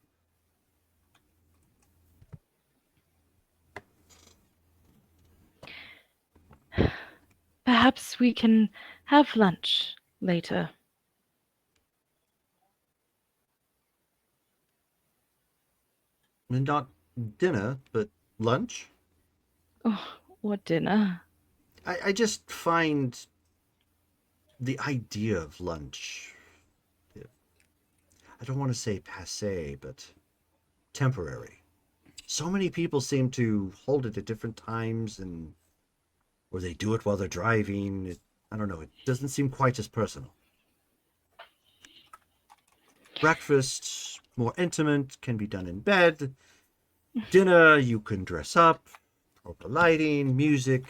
Perhaps we can have lunch later. Not dinner, but lunch. Oh, what dinner? I just find the idea of lunch, I don't want to say passé, but temporary. So many people seem to hold it at different times, or they do it while they're driving. I don't know. It doesn't seem quite as personal. Breakfast, more intimate, can be done in bed. Dinner, you can dress up, proper lighting, music.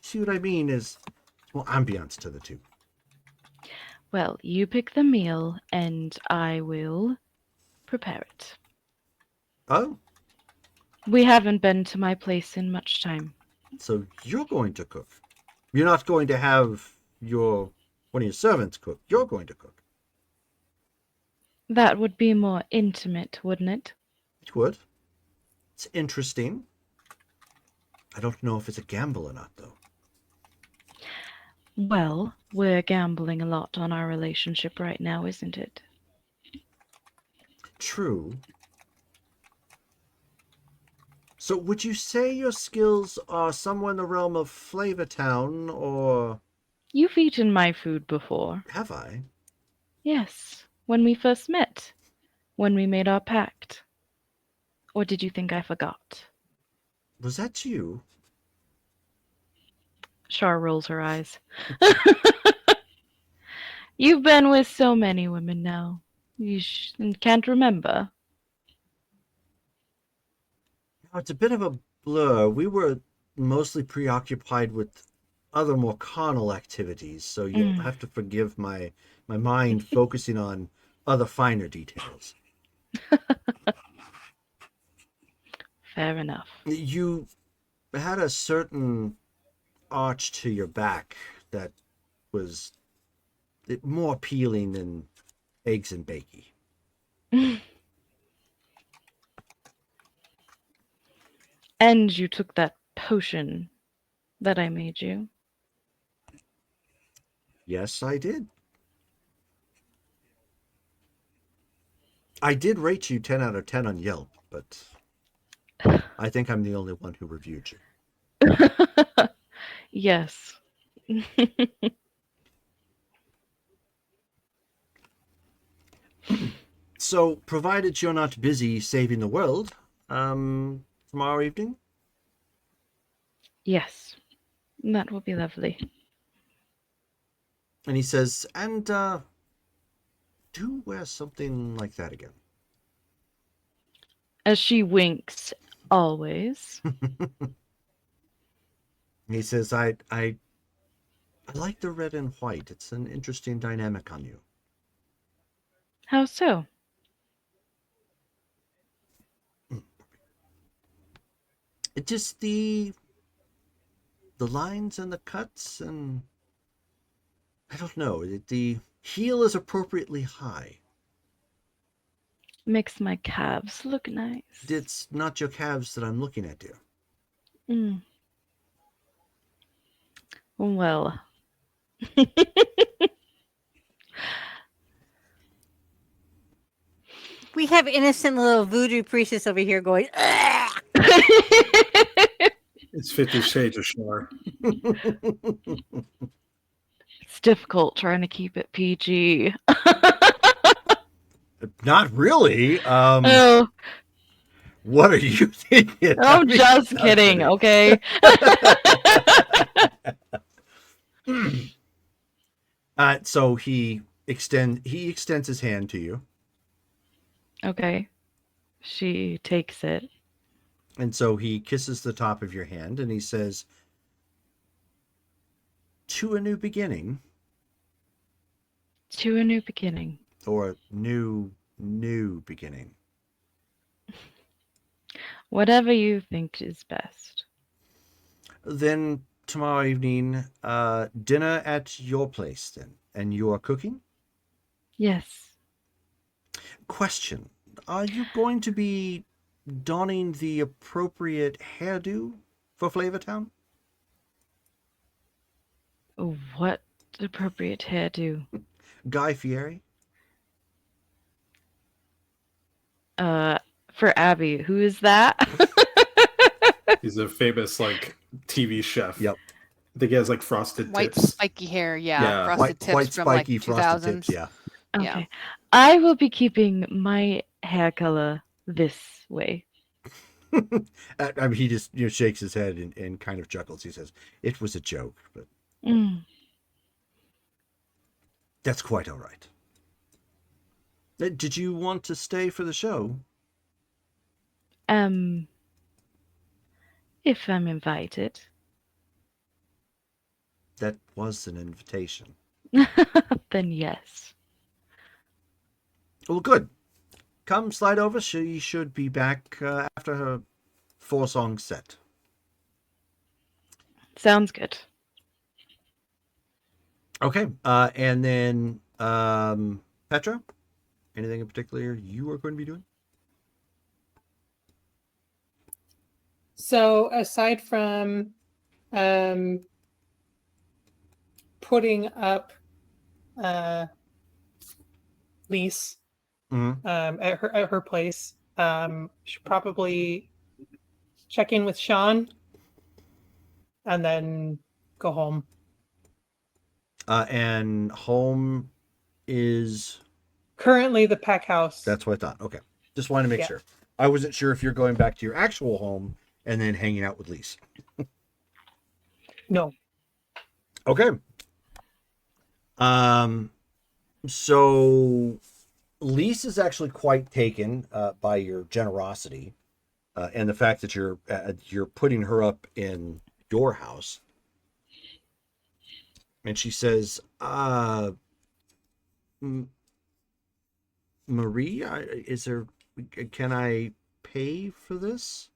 See what I mean? Is more ambiance to the two. Well, you pick the meal and I will prepare it. Oh, We haven't been to my place in much time. so you're going to cook. You're not going to have one of your servants cook. You're going to cook. That would be more intimate, wouldn't it? It would. It's interesting. I don't know if it's a gamble or not, though. Well, we're gambling a lot on our relationship right now, isn't it? True. So would you say your skills are somewhere in the realm of Flavor Town, or You've eaten my food before. have I? Yes, when we first met. When we made our pact. Or did you think I forgot? Was that you? Char rolls her eyes. You've been with so many women now. You can't remember. Now, it's a bit of a blur. We were mostly preoccupied with other more carnal activities, so you'll have to forgive my mind focusing on other finer details. Fair enough. You had a certain arch to your back that was more appealing than eggs and bakey. And you took that potion that I made you. Yes, I did. I did rate you 10 out of 10 on Yelp, but I think I'm the only one who reviewed you. Yes. So, provided you're not busy saving the world, tomorrow evening? Yes. That will be lovely. And he says, and do wear something like that again. As she winks, always. He says, I like the red and white. It's an interesting dynamic on you. How so? It just the lines and the cuts, and I don't know. The heel is appropriately high. Makes my calves look nice. It's not your calves that I'm looking at, dear. Mm. Well. We have innocent little voodoo priestess over here going, "Ugh!" It's 50 Shades of Shar. It's difficult trying to keep it PG. Not really. Oh, What are you thinking? I'm just kidding, okay? So he extends his hand to you, Okay. She takes it. and so he kisses the top of your hand, and he says, "To a new beginning, To a new beginning. or new beginning." Whatever you think is best. Then tomorrow evening, dinner at your place. Then, and you are cooking. Yes. Question: Are you going to be donning the appropriate hairdo for Flavortown? What appropriate hairdo? Guy Fieri? For Abby. Who is that? He's a famous like TV chef. Yep. I think he has like frosted White tips. spiky hair, yeah. Yeah. Frosted tips Quite from like spiky frosted 2000s. tips, yeah. Okay. Yeah. I will be keeping my hair color this way. I mean, he just shakes his head and kind of chuckles. He says, "It was a joke, but Mm. that's quite all right." Did you want to stay for the show? If I'm invited. That was an invitation. Then yes. Well, good. Come slide over. She should be back after her 4-song set. Sounds good. Okay. And then Petra, anything in particular you are going to be doing? So aside from putting up lease Mm-hmm. at her place, should probably check in with Sean and then go home. And home is... Currently the pack house. That's what I thought. Okay. Just wanted to make Yeah. sure. I wasn't sure if you're going back to your actual home and then hanging out with Lise. No. Okay. So Lise is actually quite taken by your generosity and the fact that you're putting her up in your house. And she says, Marie, can I pay for this?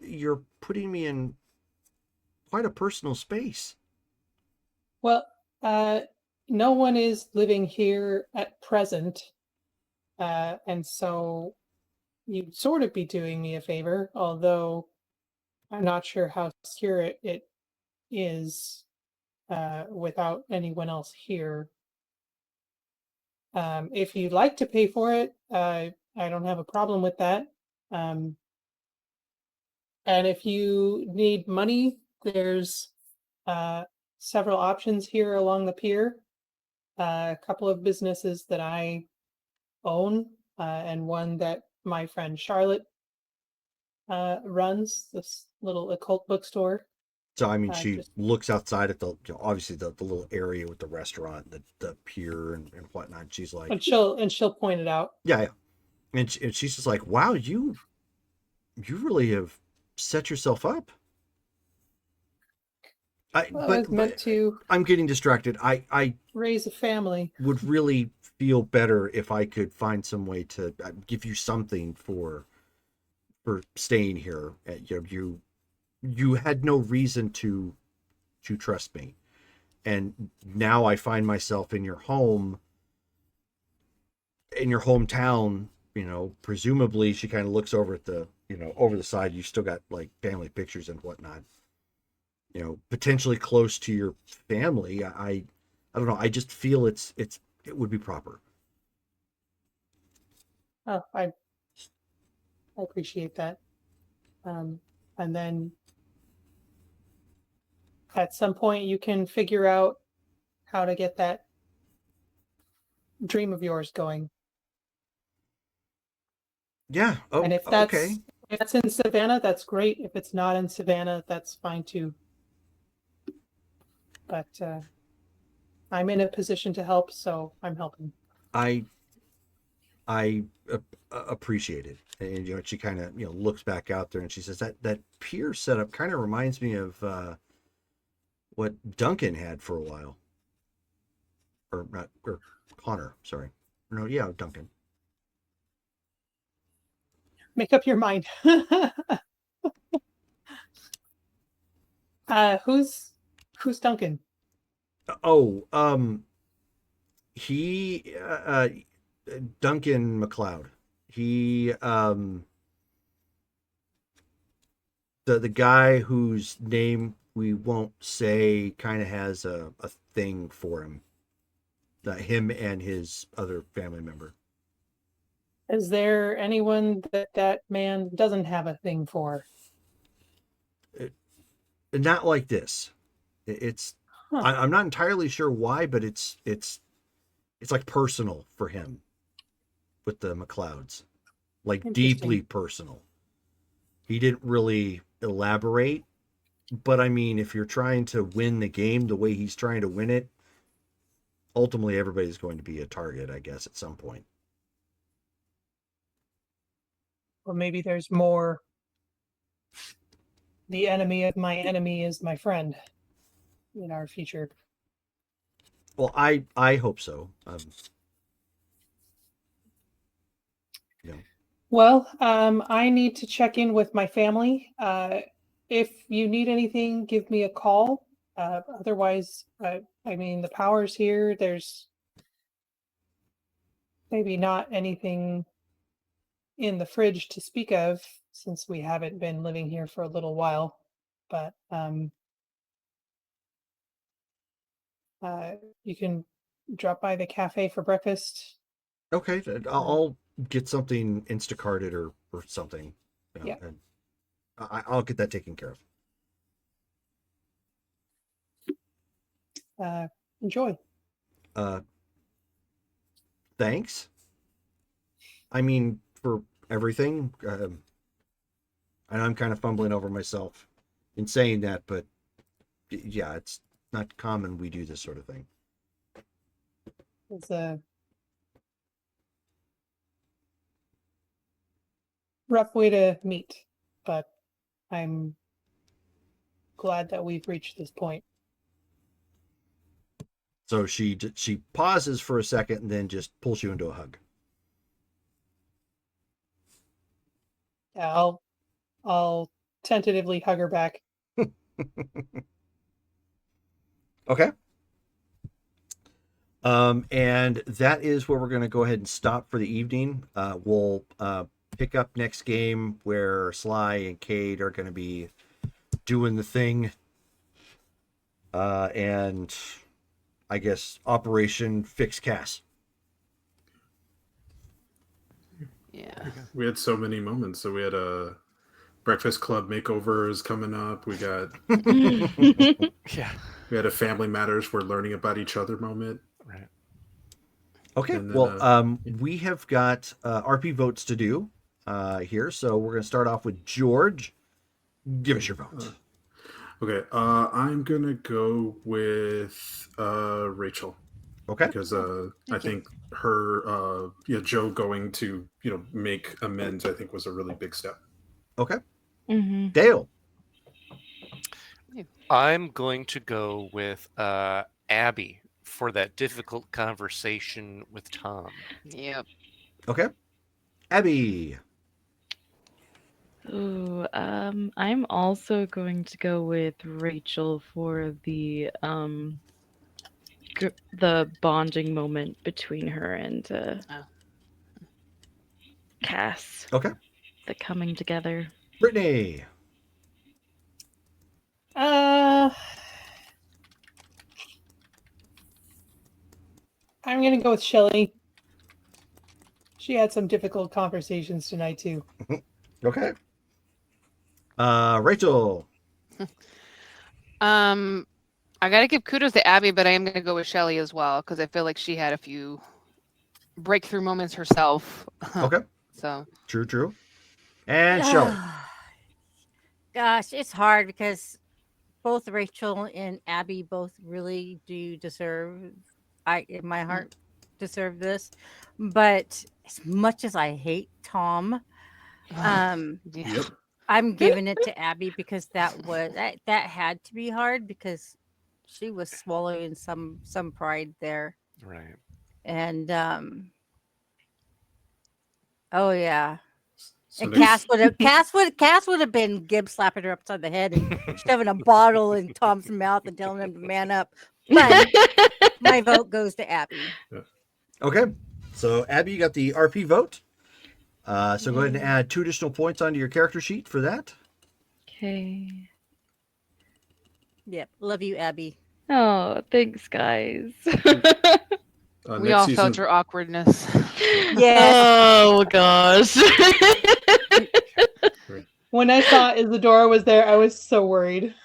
You're putting me in quite a personal space. Well, no one is living here at present. And so you'd sort of be doing me a favor, although I'm not sure how secure it is without anyone else here. If you'd like to pay for it, I don't have a problem with that. And if you need money, there's several options here along the pier. A couple of businesses that I own, and one that my friend Charlotte runs, this little occult bookstore. So, I mean, she Just- looks outside at obviously the little area with the restaurant, the pier and whatnot. She's like, and she'll point it out. yeah. And she's just like, wow, you really have set yourself up. I was meant to I'm getting distracted. I raise a family. would really feel better if I could find some way to give you something for staying here. You had no reason to trust me, and now I find myself in your home. in your hometown, presumably she kind of looks over at the, over the side. You still got like family pictures and whatnot. Potentially close to your family. I don't know. I just feel it would be proper. Oh, I appreciate that. And then at some point you can figure out how to get that dream of yours going. Yeah. Oh, And if okay. that's in Savannah, that's great. If it's not in Savannah, that's fine too. But I'm in a position to help, so I'm helping. I appreciate it. And she kind of looks back out there and she says that pier setup kind of reminds me of what Duncan had for a while, or not, or Connor. Sorry, no, yeah, Duncan. Make up your mind. Who's Duncan? Oh, he Duncan McLeod. He the guy whose name we won't say kind of has a thing for him. Him and his other family member. Is there anyone that man doesn't have a thing for? Not like this. It's Huh. I'm not entirely sure why, but it's like personal for him with the McLeods, like deeply personal. He didn't really elaborate, but I mean, if you're trying to win the game the way he's trying to win it, ultimately everybody's going to be a target, I guess, at some point. Or maybe there's more. The enemy of my enemy is my friend in our future. Well, I hope so. Well, I need to check in with my family. If you need anything, give me a call. Otherwise, I mean, the power's here. There's maybe not anything in the fridge to speak of since we haven't been living here for a little while. But you can drop by the cafe for breakfast. Okay, I'll get something Instacarted or something. Yeah. And I'll get that taken care of. Enjoy. Thanks. I mean, for everything. And I'm kind of fumbling over myself in saying that, but yeah, it's not common we do this sort of thing. It's a rough way to meet, but I'm glad that we've reached this point. So she pauses for a second and then just pulls you into a hug. Yeah, I'll tentatively hug her back. Okay. And that is where we're going to go ahead and stop for the evening. We'll pick up next game where Sly and Cade are going to be doing the thing. And I guess Operation Fix Cass. Yeah. We had so many moments. So we had a Breakfast Club makeovers coming up. We got Yeah. we had a Family Matters we're learning about each other moment. Right. Okay. And then, well, we have got RP votes to do here. So we're going to start off with George. Give us your vote. Okay. I'm going to go with Rachel. Okay. Because I think her, Joe going to, make amends, I think was a really big step. Okay. Mm-hmm. Dale. I'm going to go with Abby for that difficult conversation with Tom. Yep. Okay. Abby. Ooh, I'm also going to go with Rachel for the bonding moment between her and Cass. Okay. The coming together. Brittany. I'm gonna go with Shelly. She had some difficult conversations tonight too. Okay. Rachel. I gotta give kudos to Abby, but I am gonna go with Shelly as well because I feel like she had a few breakthrough moments herself. Okay. So True. And Shelly. Gosh, it's hard because both Rachel and Abby both really do deserve, in my heart, deserve this. But as much as I hate Tom, yeah. Yep. I'm giving it to Abby because that had to be hard because she was swallowing some pride there. Right. And oh yeah. So And next, Cass would have been Gibb slapping her upside the head and shoving a bottle in Tom's mouth and telling him to man up. But my vote goes to Abby. Okay. So Abby, you got the RP vote. So go ahead and add 2 additional points onto your character sheet for that. Okay. Yep. Love you, Abby. Oh, thanks, guys. We next all season, felt your awkwardness. Yes. Oh gosh. When I saw Isadora was there, I was so worried.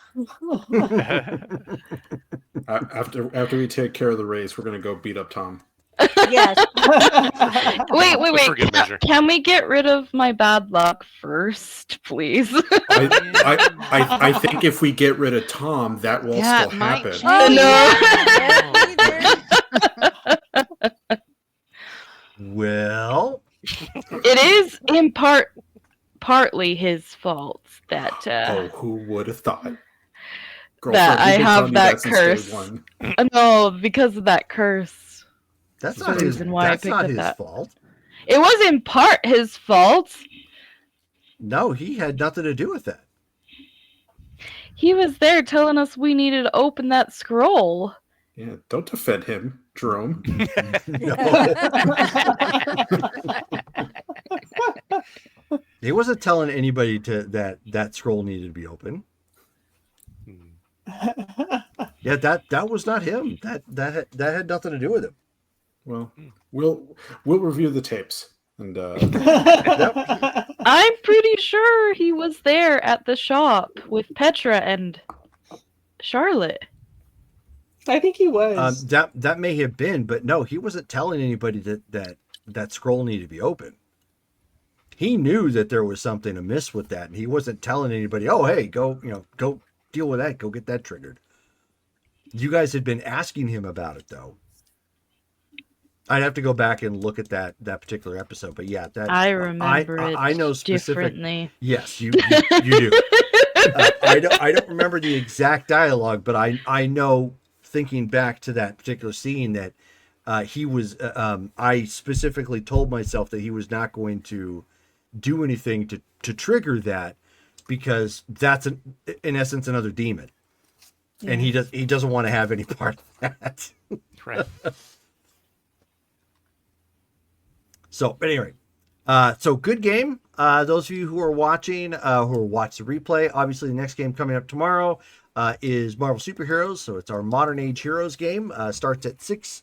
after we take care of the race, we're gonna go beat up Tom. Yes. Wait. For good measure. Can we get rid of my bad luck first, please? I think if we get rid of Tom, that will Yeah, still it might happen. change. Oh, yeah. Well, It is in partly his fault that Oh, who would have thought? that I you've been have telling me that since day curse. one. No, because of that curse. that's That's not the his. reason why I That's picked not up his that. fault. It was in part his fault. No, he had nothing to do with that. He was there telling us we needed to open that scroll. Yeah, don't defend him, Jerome. No. He wasn't telling anybody that scroll needed to be open. Yeah, that was not him. That had nothing to do with him. Well, we'll review the tapes and I'm pretty sure he was there at the shop with Petra and Charlotte. I think he was. That may have been, but no, he wasn't telling anybody that scroll needed to be open. He knew that there was something amiss with that, and he wasn't telling anybody, "Oh, hey, go deal with that, go get that triggered." You guys had been asking him about it, though. I'd have to go back and look at that particular episode, but yeah, that I remember it I know specific. differently. Yes, you do. I don't remember the exact dialogue, but I know, thinking back to that particular scene, that he was. I specifically told myself that he was not going to do anything to trigger that, because that's in essence another demon, and he doesn't want to have any part of that. Right. So, but anyway, so good game. Those of you who are watching, who watch the replay, obviously the next game coming up tomorrow is Marvel Superheroes. So it's our Modern Age Heroes game. Starts at 6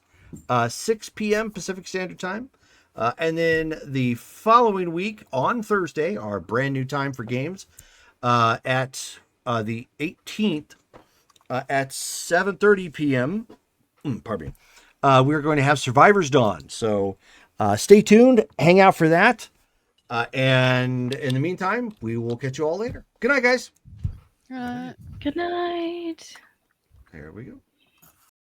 p.m. Pacific Standard Time. And then the following week on Thursday, our brand new time for games, at the 18th at 7:30 p.m. Pardon me. We're going to have Survivor's Dawn. So stay tuned. Hang out for that. And in the meantime, we will catch you all later. Good night, guys. Good night. There we go.